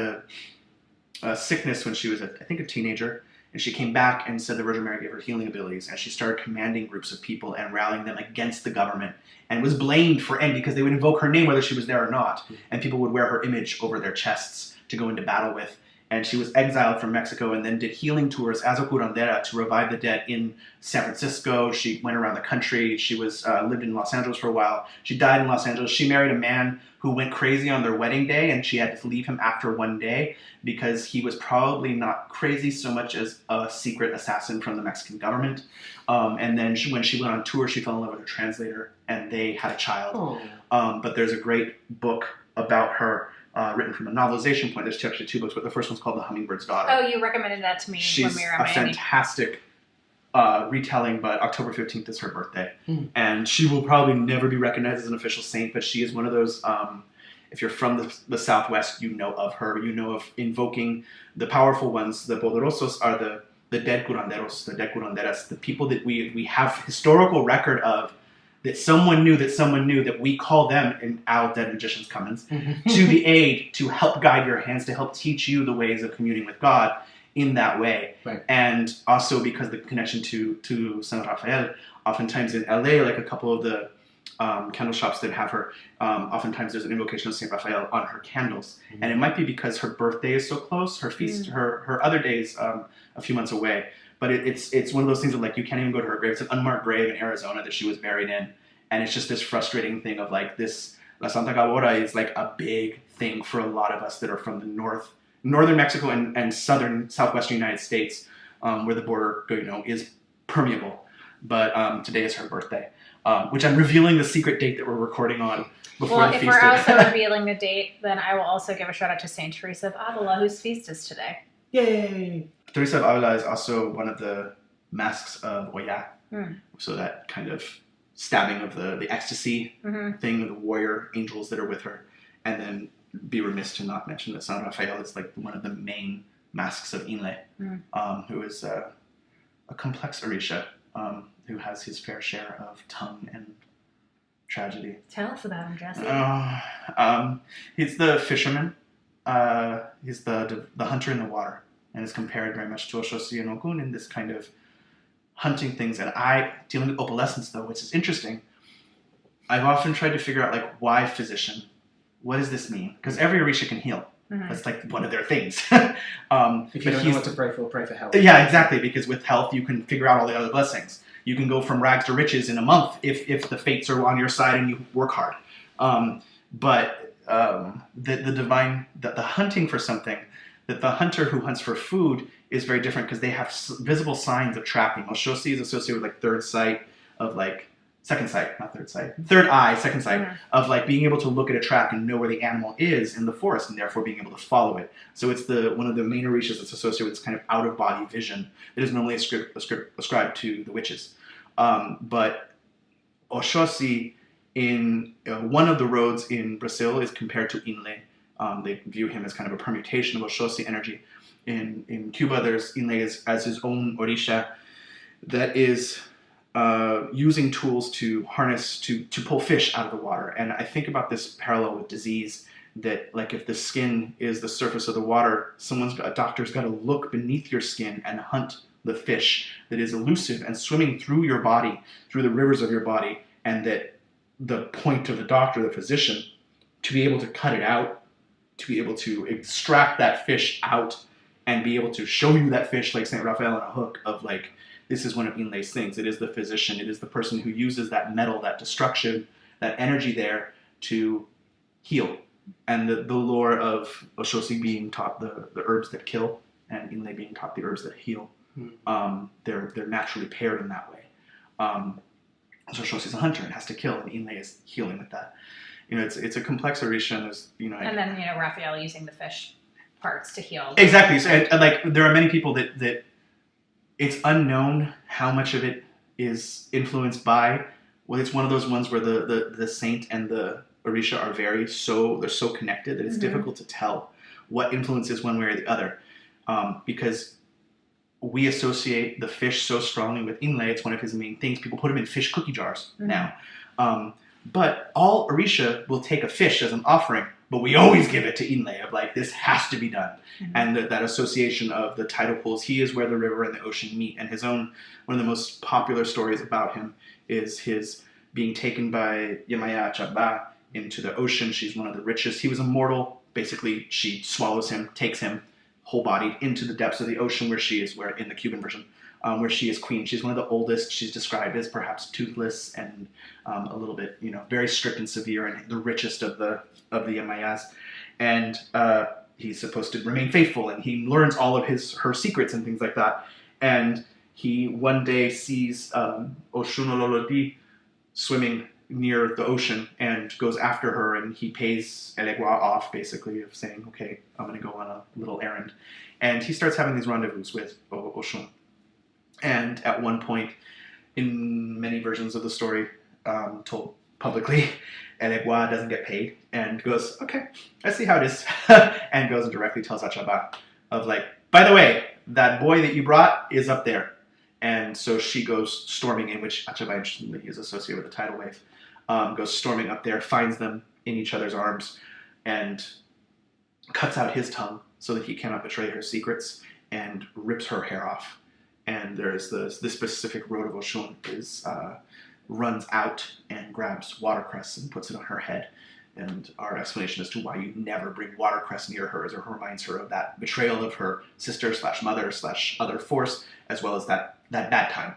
a sickness when she was, I think, a teenager, and she came back and said the Virgin Mary gave her healing abilities, and she started commanding groups of people and rallying them against the government, and was blamed for envy because they would invoke her name whether she was there or not, and people would wear her image over their chests to go into battle with. And she was exiled from Mexico and then did healing tours as a curandera to revive the dead in San Francisco. She went around the country. She was lived in Los Angeles for a while. She died in Los Angeles. She married a man who went crazy on their wedding day, and she had to leave him after one day because he was probably not crazy so much as a secret assassin from the Mexican government. And then when she went on tour, she fell in love with her translator, and they had a child. But there's a great book about her written from a novelization point. There's actually 2 books, but the first one's called The Hummingbird's Daughter. Oh, you recommended that to me when we were at She's a Miami. fantastic retelling, but October 15th is her birthday. And she will probably never be recognized as an official saint, but she is one of those, if you're from the Southwest, you know of her. You know of invoking the powerful ones. The poderosos are the dead curanderos, the dead curanderas, the people that we have historical record of, that someone knew that we call them in Our Dead Magicians Cummins to the aid, to help guide your hands, to help teach you the ways of communing with God in that way. Right. And also because the connection to Saint Raphael, oftentimes in LA, like a couple of the candle shops that have her, oftentimes there's an invocation of Saint Raphael on her candles. And it might be because her birthday is so close, her feast, her other days a few months away. But it's one of those things that, like, you can't even go to her grave. It's an unmarked grave in Arizona that she was buried in. And it's just this frustrating thing of, like, this, La Santa Cabora is, like, a big thing for a lot of us that are from the northern Mexico and southwestern United States, where the border, is permeable. But today is her birthday, which I'm revealing the secret date that we're recording on before the feast. Well, if we're also revealing the date, then I will also give a shout out to Saint Teresa of Avila, whose feast is today. Yay! Teresa of Avila is also one of the masks of Oya. So that kind of stabbing of the ecstasy thing, the warrior angels that are with her. And then be remiss to not mention that Saint Raphael is, like, one of the main masks of Inle, who is a complex Orisha, who has his fair share of tongue and tragedy. Tell us about him, Jesse. He's the fisherman. He's the hunter in the water, and is compared very much to Oshosi and Ogun in this kind of hunting things. And dealing with opalescence, though, which is interesting, I've often tried to figure out, like, why physician? What does this mean? Because every Orisha can heal. That's, like, one of their things. If you don't know what to pray for health. Yeah, exactly, because with health, you can figure out all the other blessings. You can go from rags to riches in a month if the fates are on your side and you work hard. But the divine, the hunting for something, that the hunter who hunts for food is very different because they have visible signs of trapping. Oshosi is associated with, like, third sight of, like, second sight, not third sight, third eye, second sight, of, like, being able to look at a track and know where the animal is in the forest and therefore being able to follow it. So it's one of the main orishas that's associated with this kind of out-of-body vision that is normally ascribed to the witches. But Oshosi, in one of the roads in Brazil, is compared to Inle. They view him as kind of a permutation of Oshosi energy. In Cuba, there's Inle as his own orisha that is using tools to harness, to pull fish out of the water. And I think about this parallel with disease, that, like, if the skin is the surface of the water, a doctor's got to look beneath your skin and hunt the fish that is elusive and swimming through your body, through the rivers of your body, and that the point of the doctor, the physician, to be able to cut it out, to be able to extract that fish out, and be able to show you that fish like Saint Raphael on a hook of, like, this is one of Inle's things. It is the physician. It is the person who uses that metal, that destruction, that energy there to heal. And the lore of Oshosi being taught the herbs that kill, and Inle being taught the herbs that heal. They're naturally paired in that way. So Oshosi's a hunter and has to kill, and Inle is healing with that. It's a complex orisha, and there's, and then, Raphael using the fish parts to heal. Exactly. So, and like, there are many people that it's unknown how much of it is influenced by. Well, it's one of those ones where the saint and the orisha are they're so connected that it's difficult to tell what influences one way or the other, because we associate the fish so strongly with Inle. It's one of his main things. People put him in fish cookie jars now. But all orisha will take a fish as an offering, but we always give it to Inle of, like, this has to be done. And that association of the tidal pools, he is where the river and the ocean meet. And one of the most popular stories about him is his being taken by Yemaya Chaba into the ocean. She's one of the richest. He was immortal. Basically, she swallows him, takes him whole bodied into the depths of the ocean where in the Cuban version, where she is queen. She's one of the oldest. She's described as perhaps toothless and a little bit, very strict and severe, and the richest of the Yamayas. And he's supposed to remain faithful, and he learns all of her secrets and things like that. And he one day sees Oshunololodi swimming near the ocean and goes after her, and he pays Elegua off, basically, of saying, okay, I'm going to go on a little errand. And he starts having these rendezvous with Oshun. And at one point, in many versions of the story told publicly, Elegua doesn't get paid and goes, okay, I see how it is. And goes and directly tells Achaba of like, by the way, that boy that you brought is up there. And so she goes storming in, which Achaba, interestingly, is associated with the tidal wave, goes storming up there, finds them in each other's arms, and cuts out his tongue so that he cannot betray her secrets, and rips her hair off. And there's this specific road of Oshun runs out and grabs watercress and puts it on her head. And our explanation as to why you never bring watercress near her is it reminds her of that betrayal of her sister/mother/other force, as well as that bad time.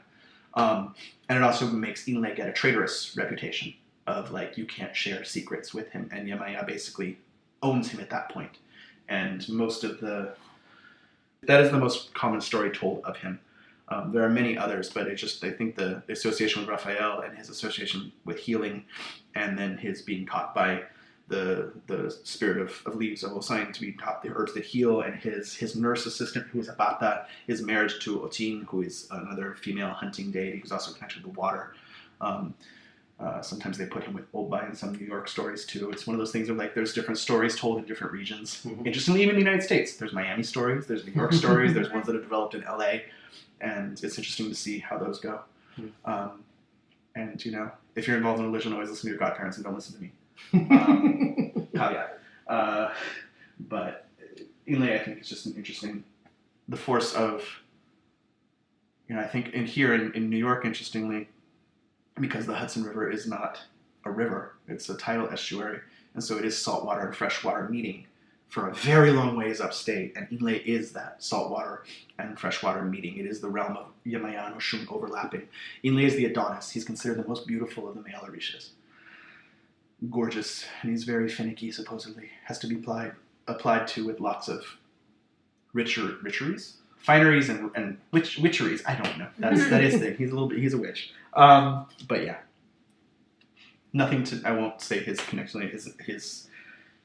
And it also makes Inle get a traitorous reputation of like, you can't share secrets with him. And Yemaya basically owns him at that point. And that is the most common story told of him. There are many others, but I think the association with Raphael and his association with healing, and then his being taught by the spirit of leaves of Osain to be taught the herbs that heal, and his nurse assistant, who is Abata, his marriage to Otin, who is another female hunting deity who's also connected with water. Sometimes they put him with Oba in some New York stories too. It's one of those things where like there's different stories told in different regions. Mm-hmm. Interestingly, even in the United States, there's Miami stories, there's New York stories, there's ones that are developed in LA. And it's interesting to see how those go. And, you know, if you're involved in religion, always listen to your godparents and don't listen to me. Caveat. But Inle, I think, is just an interesting... The force of... You know, I think here in New York, interestingly, because the Hudson River is not a river, it's a tidal estuary, and so it is saltwater and freshwater meeting for a very long ways upstate, and Inle is that saltwater and freshwater meeting. It is the realm of Yemaya and Oshun overlapping. Inle is the Adonis. He's considered the most beautiful of the male Orishas. Gorgeous, and he's very finicky, supposedly. Has to be applied to with lots of witcheries? Fineries and witcheries. I don't know. That is the thing. He's a witch. But yeah. I won't say his connection,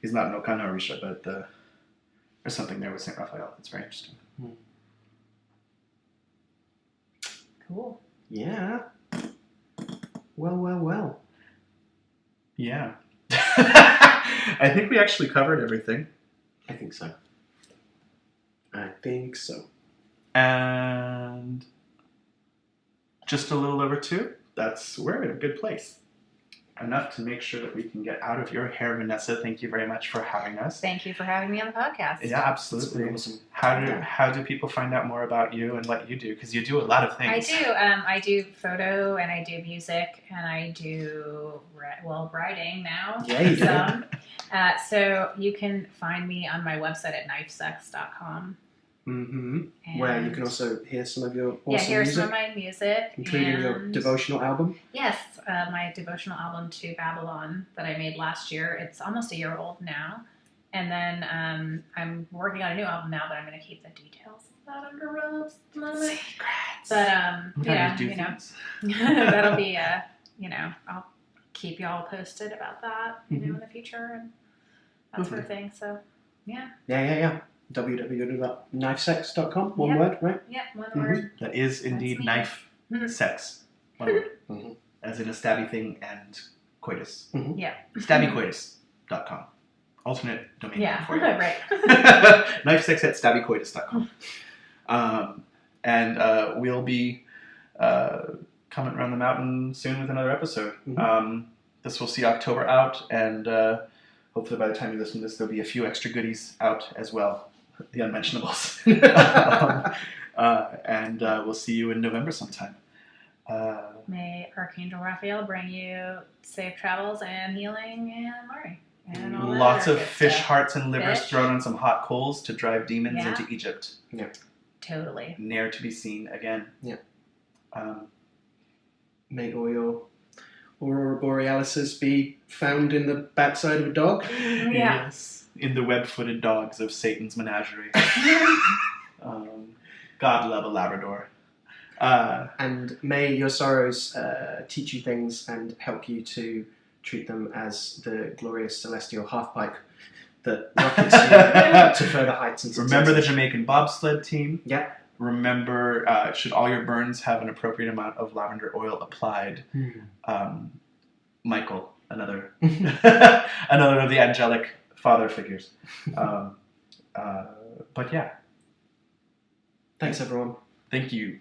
he's not an Okana Orisha, but there's something there with Saint Raphael that's very interesting. Cool. Yeah. Well. Yeah. I think we actually covered everything. I think so. And just a little over 2. We're in a good place. Enough to make sure that we can get out of your hair, Vanessa. Thank you very much for having us. Thank you for having me on the podcast. Yeah, absolutely. Awesome. How do people find out more about you and what you do? Because you do a lot of things. I do. I do photo, and I do music, and I do writing now. Yeah, you do. So you can find me on my website at knifesex.com. Mm-hmm. Where you can also hear some of your awesome hear music, some of my music, including your devotional album. Yes, my devotional album To Babylon that I made last year. It's almost a year old now, and then I'm working on a new album now, but I'm going to keep the details of that under wraps at the moment. Secrets. But that'll be I'll keep y'all posted about that in the future and that sort of thing. So Yeah. www.knifesex.com. One word, right? Yeah, one word. That is indeed knife sex. One word. As in a stabby thing and coitus. Yeah. Stabbycoitus.com. Alternate domain name for you. Right. Knifesex at stabbycoitus.com. And we'll be coming around the mountain soon with another episode. This will see October out, and hopefully by the time you listen to this, there'll be a few extra goodies out as well. The unmentionables. And we'll see you in November sometime. May Archangel Raphael bring you safe travels and healing and learning. And all lots of fish hearts and livers thrown on some hot coals to drive demons into Egypt. Yeah. Totally. Ne'er to be seen again. Yeah. May all your Aurora Borealises be found in the backside of a dog. Yeah. Yes. In the web-footed dogs of Satan's menagerie. God love a Labrador. And may your sorrows teach you things and help you to treat them as the glorious celestial half-pipe that rockets you to further heights and success. Remember the Jamaican bobsled team. Yeah. Remember, should all your burns have an appropriate amount of lavender oil applied? Michael, another another of the angelic father figures. But yeah. Thanks, everyone. Thank you.